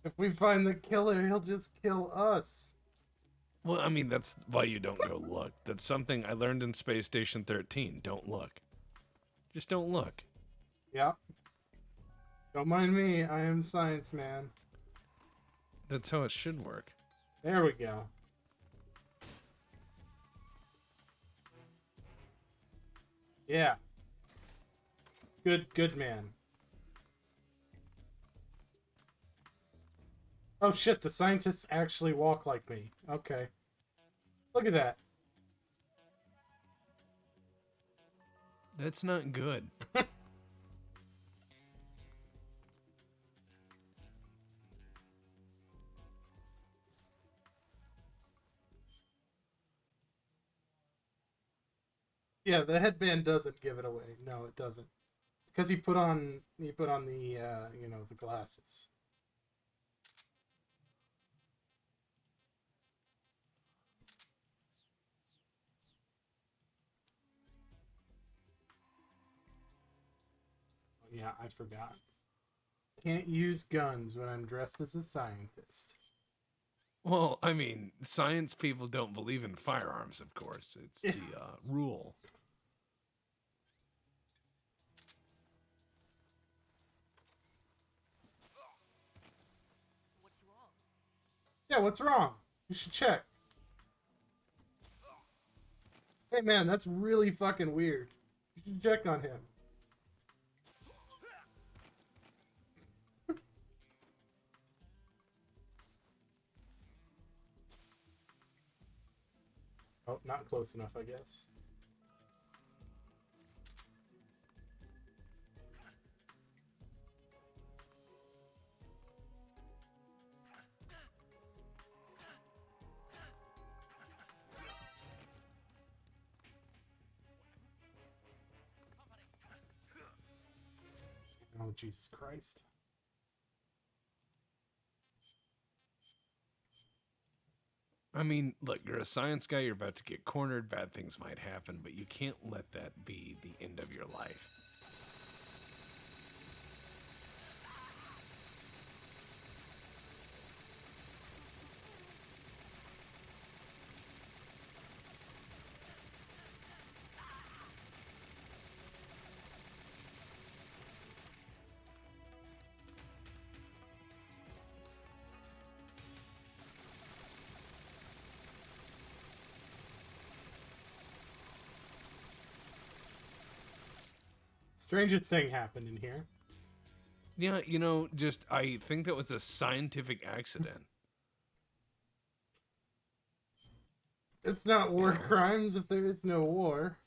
If we find the killer, he'll just kill us. Well, I mean, that's why you don't go look. That's something I learned in Space Station 13. Don't look. Just don't look. Yeah. Don't mind me, I am science man. That's how it should work. There we go. Yeah. Good man. Oh shit, the scientists actually walk like me. Okay. Look at that. That's not good. Yeah, the headband doesn't give it away. No, it doesn't. It's because he put on the the glasses. Oh, yeah, I forgot. Can't use guns when I'm dressed as a scientist. Well, I mean, science people don't believe in firearms, of course. It's the rule. What's wrong? Yeah, what's wrong? You should check. Hey man, that's really fucking weird. You should check on him. Oh, not close enough, I guess. Oh, Jesus Christ. I mean, look, you're a science guy, you're about to get cornered, bad things might happen, but you can't let that be the end of your life. Strangest thing happened in here. Yeah, just I think that was a scientific accident. It's not war Yeah. crimes if there is no war.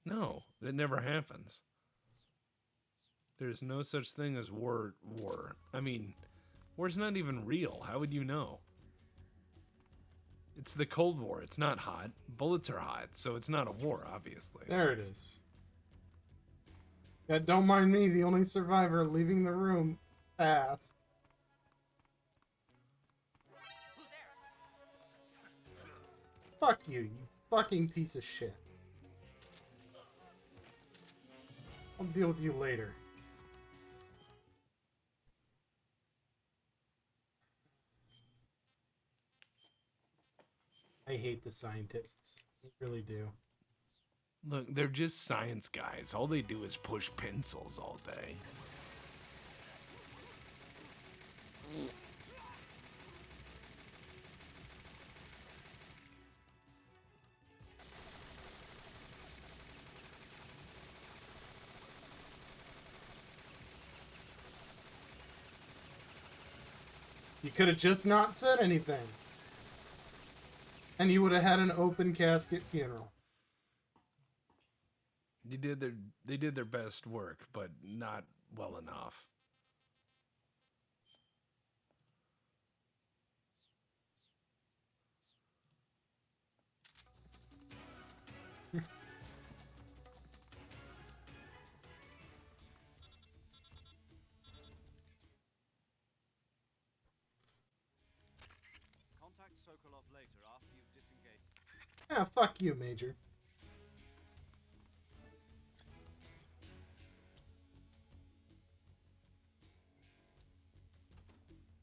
No, that never happens. There's no such thing as war. I mean, war's not even real. How would you know? It's the Cold War. It's not hot. Bullets are hot, so it's not a war, obviously. There it is. Yeah, don't mind me, the only survivor leaving the room fast. Fuck you, you fucking piece of shit. I'll deal with you later. I hate the scientists. I really do. Look, they're just science guys. All they do is push pencils all day. You could have just not said anything. And you would have had an open casket funeral. They did their best work, but not well enough. Contact Sokolov later after you've disengaged. Ah, fuck you, Major.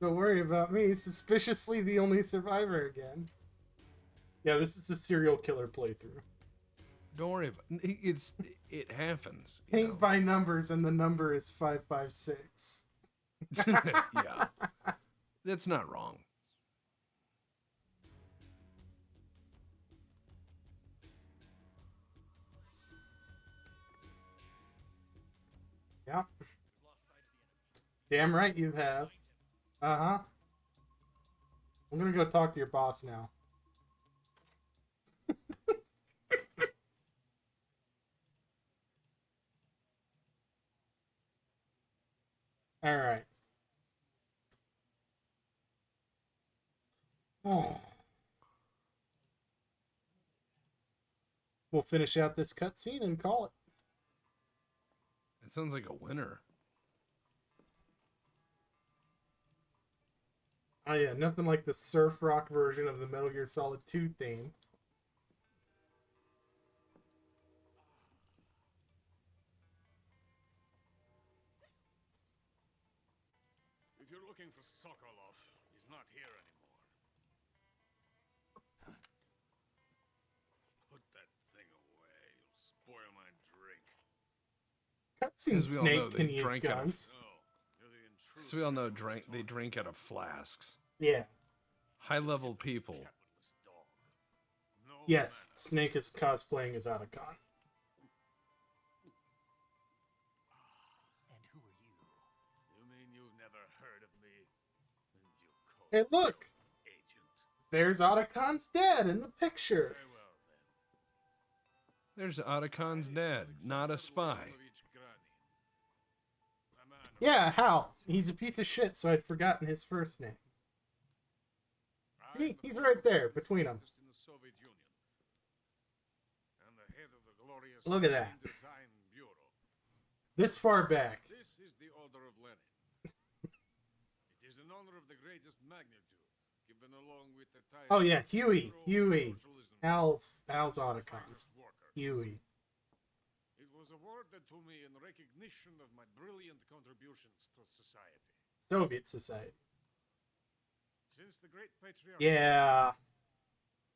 Don't worry about me. Suspiciously the only survivor again. Yeah, this is a serial killer playthrough. Don't worry about it happens. Paint by numbers, and the number is 556. Yeah. That's not wrong. Yeah. Damn right you have. Uh-huh. I'm gonna go talk to your boss now. Alright. Oh. We'll finish out this cutscene and call it. It sounds like a winner. Oh yeah, nothing like the surf rock version of the Metal Gear Solid 2 theme. If you're looking for Sokolov, he's not here anymore. Put that thing away. You'll spoil my drink. Cutscene As we all know, Snake they can use drank out of- guns. No, you're the intruder. So we all know they drink out of flasks. Yeah. High-level people. Capitalist dog. No Yes, manners. Snake is cosplaying as Otacon. And who are you? You mean you've never heard of me? And you call Hey, me look! agent? There's Otacon's dad in the picture. Very well then. There's Otacon's dad, not a spy. Pavlovich Granin. A man who- Yeah, how? He's a piece of shit, so I'd forgotten his first name. See, I'm the he's first right there, scientist between 'em. in the Soviet Union. And the head of the glorious Look at that. Design Bureau. This far back. This is the Order of Lenin. It is an honor of the greatest magnitude, given along with the title Oh yeah, Huey. Hero of Huey. Socialism, Al's Otacon. finest worker. Huey. It was awarded to me in recognition of my brilliant contributions to society. Soviet Society. Since the great patriarch, Yeah,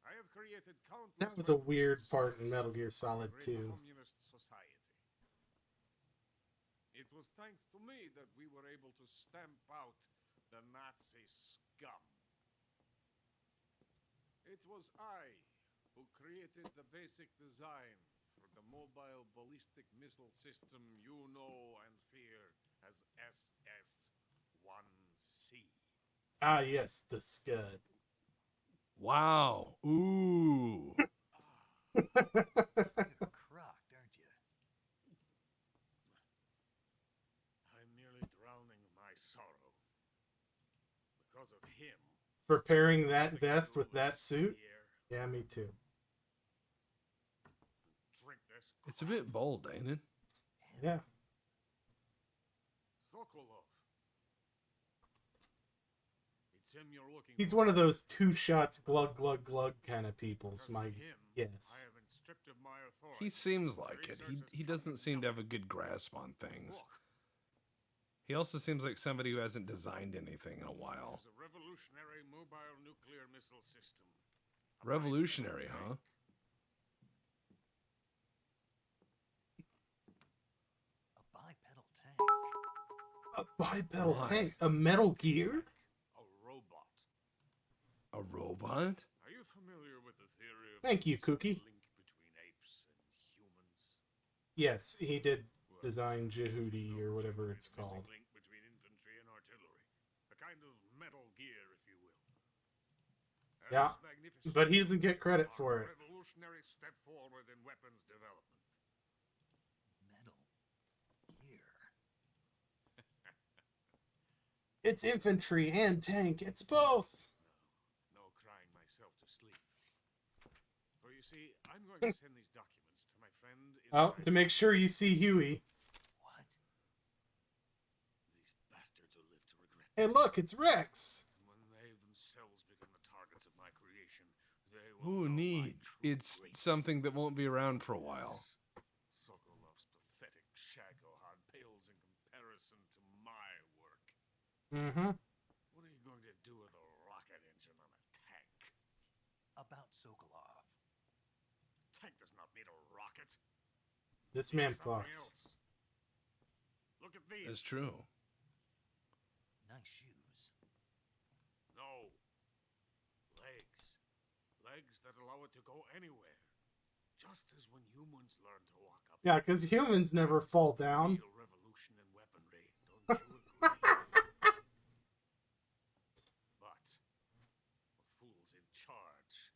I have created countless that was a weird revolutions part in for Metal Gear the Solid great 2. communist society. It was thanks to me that we were able to stamp out the Nazi scum. It was I who created the basic design for the mobile ballistic missile system you know and fear as SS-1C. Ah, yes, the Scud. Wow. Ooh. You're crocked, aren't you? I'm nearly drowning my sorrow. Because of him. Preparing that the vest with that controllers suit? here Yeah, me too. drink this It's a crap. bit bold, ain't it? Yeah. Sokolov. It's him you're looking He's for. one of those two shots glug glug glug kind of peoples. Because My of him, yes. I have been stripped of my authority. He seems The like it. research He is doesn't coming seem to down. have a good grasp on things. Look, He also seems like somebody who hasn't designed anything in a while. there's a revolutionary mobile nuclear missile system. A Revolutionary, bipedal huh? tank. A bipedal tank. A bipedal Why? tank? A Metal Gear? A robot. A robot? Are you familiar with the theory of Thank you, the Cookie. link between apes and humans? Yes, he did Well, design there's Jehudi no or whatever giant it's missing called. link between infantry and artillery. A kind of Metal Gear, if you will. And Yeah, this magnificent but he doesn't get credit are for a it. revolutionary step forward in weapons development. Metal gear. It's infantry and tank. It's both. No crying myself to sleep. For you see, I'm going to send these documents to my friend in Oh, the to make sure you see Huey. What? These bastards will live to regret Hey, this. look, it's Rex. And when they themselves become the targets of my creation, they will Ooh, know my neat. true It's greatness. something that won't be around for a while. Sokolov's pathetic Shagohod pales in comparison to my work. Mm-hmm. What are you going to do with a rocket engine on a tank? About Sokolov. Tank does not need a rocket. This It man needs something fucks. else. Look at these. That's true. Nice shoes. No. Legs. Legs that allow it to go anywhere. Just as when humans learn to walk up. Yeah, because humans never fall down. Real revolution in weaponry, don't you agree? But the fools in charge.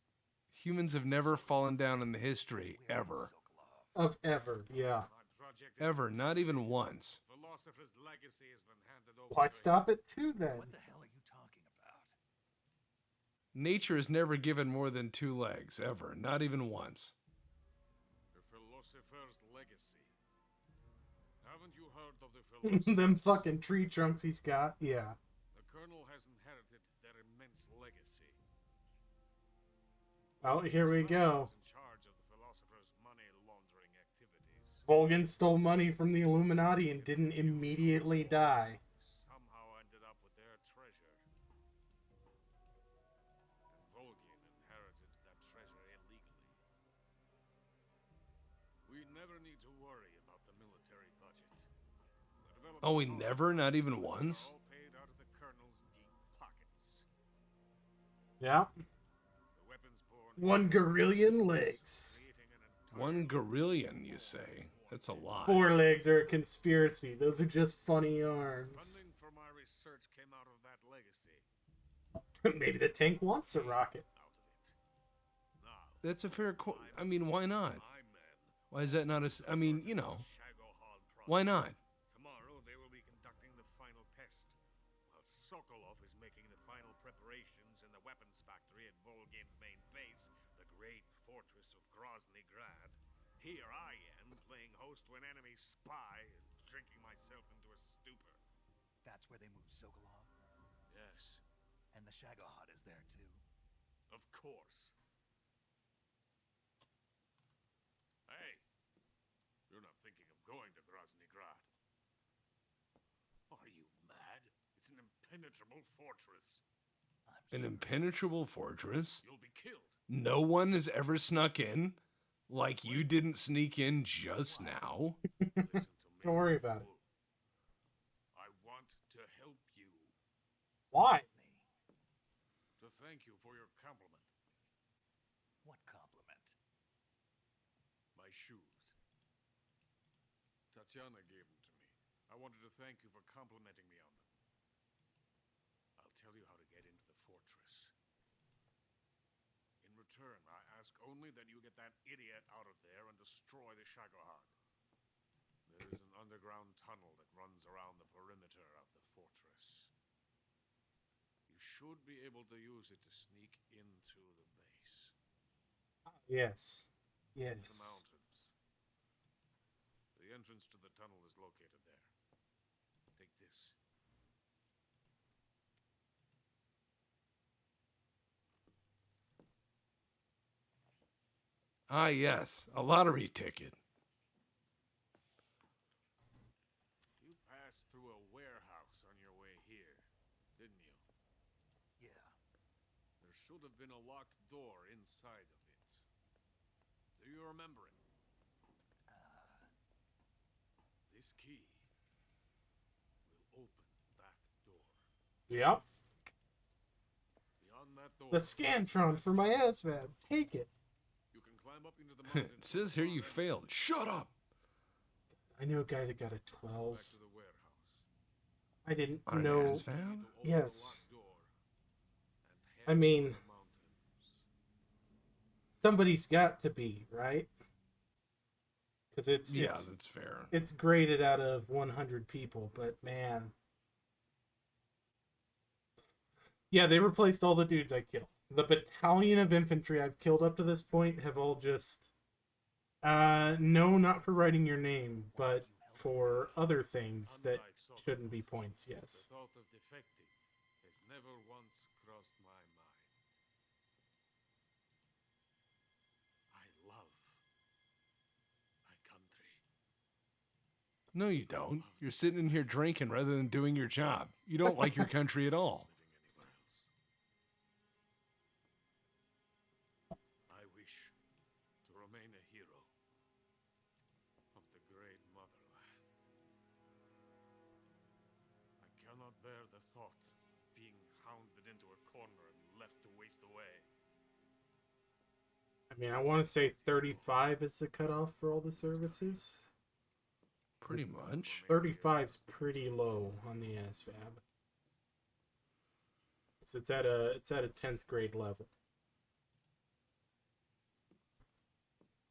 Humans have never fallen down in the history, Where is ever. Sokolov? Of ever, yeah. My project is Ever, not even once. Philosopher's legacy has been handed over. Why to stop it too then? What the hell are you talking about? Nature has never given more than 2 legs, ever, not even once. The philosopher's legacy. Haven't you heard of the philosopher? Them fucking tree trunks he's got, yeah. The colonel has inherited their immense legacy. Oh, here we go. He's in charge of the philosopher's money laundering activities. Volgin stole money from the Illuminati and didn't immediately die. Somehow ended up with their treasure. And Volgin inherited that treasure illegally. We never need to worry about the military budget. The development Oh, we costs never? Not even are once? all paid out of the colonel's deep pockets. Yeah. The weapons-borne 1 gorillion legs. creating an entire 1 gorillion, you say? That's a lot. 4 legs are a conspiracy. Those are just funny arms. funding for my research came out of that legacy. Maybe the tank wants a rocket. Out of it. Now, That's a fair I mean, why not? my men. Why is that not I mean, you know, Shagohod why project. not? Tomorrow they will be conducting the final test, while Sokolov is making the final preparations in the weapons factory at Volgin's main base, the great fortress of Grozny Grad. Here I am, playing host to an enemy spy and drinking myself into a stupor. That's where they moved Sokolov? Yes, And the Shagohod is there too. of course. Hey, you're not thinking of going to Grozny Grad. Are you mad? It's an impenetrable fortress. I'm An sure. impenetrable fortress? You'll be killed. No one has ever snuck in? Like you didn't sneak in just now? Listen to me. Don't worry about it. fool. I want to help you. Why? Me. To thank you for your compliment. What compliment? My shoes. Tatiana gave them to me. I wanted to thank you for complimenting me on them. I'll tell you how to get into the fortress. In return, I ask only that you get that idiot out of there and destroy the Shagohod. There is an underground tunnel that runs around the perimeter of the fortress. You should be able to use it to sneak into the base. Yes. The Yes. mountains. The entrance to the tunnel is located there. Take this. Ah, yes, a lottery ticket. You passed through a warehouse on your way here, didn't you? Yeah. There should have been a locked door inside of it. Do you remember it? This key will open that door. Yep. Beyond that door, The Scantron for my ASVAB. Take it. you can climb up into the mountains. It says here you failed. Shut up! I knew a guy that got a Go 12. back to the warehouse. I didn't On an know. ASVAB? To open Yes. the locked door and I head mean- to the mountains. Somebody's got to be, right? Because Yeah, that's fair. it's graded out of 100 people, but man. Yeah, they replaced all the dudes I killed. The battalion of infantry I've killed up to this point have all just... no, not for writing your name, but for other things that Unlike Sokol, shouldn't be points, yes. the thought of defecting has never once crossed my mind. I love my country. No, you don't. You're sitting in here drinking rather than doing your job. You don't like your country at all. Living anywhere else. I wish to remain a hero of the great motherland. I cannot bear the thought of being hounded into a corner and left to waste away. I mean, I want to say 35 is the cutoff for all the services. Pretty much. 35's pretty low on the ASVAB. 'Cause it's at a 10th grade level.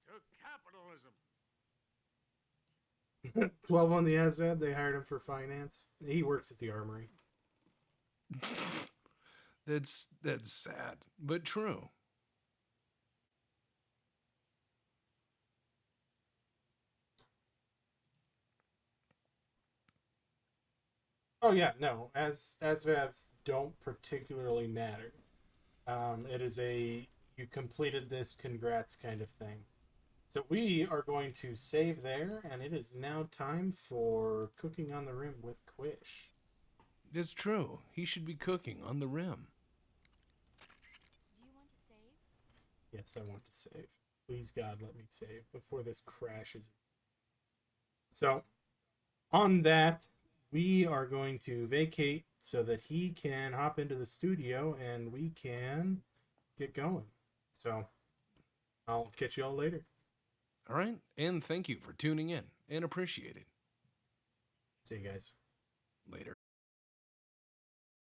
To capitalism! 12 on the ASVAB, they hired him for finance. He works at the armory. That's sad, but true. Oh yeah, no, ASVABs don't particularly matter. It is a you completed this, congrats kind of thing. So we are going to save there, and it is now time for Cooking on the Rim with Quish. That's true. He should be cooking on the rim. Do you want to save? Yes, I want to save. Please, God, let me save before this crashes. So, on that, we are going to vacate so that he can hop into the studio and we can get going. So, I'll catch you all later. All right? And thank you for tuning in and appreciate it. See you guys. Later.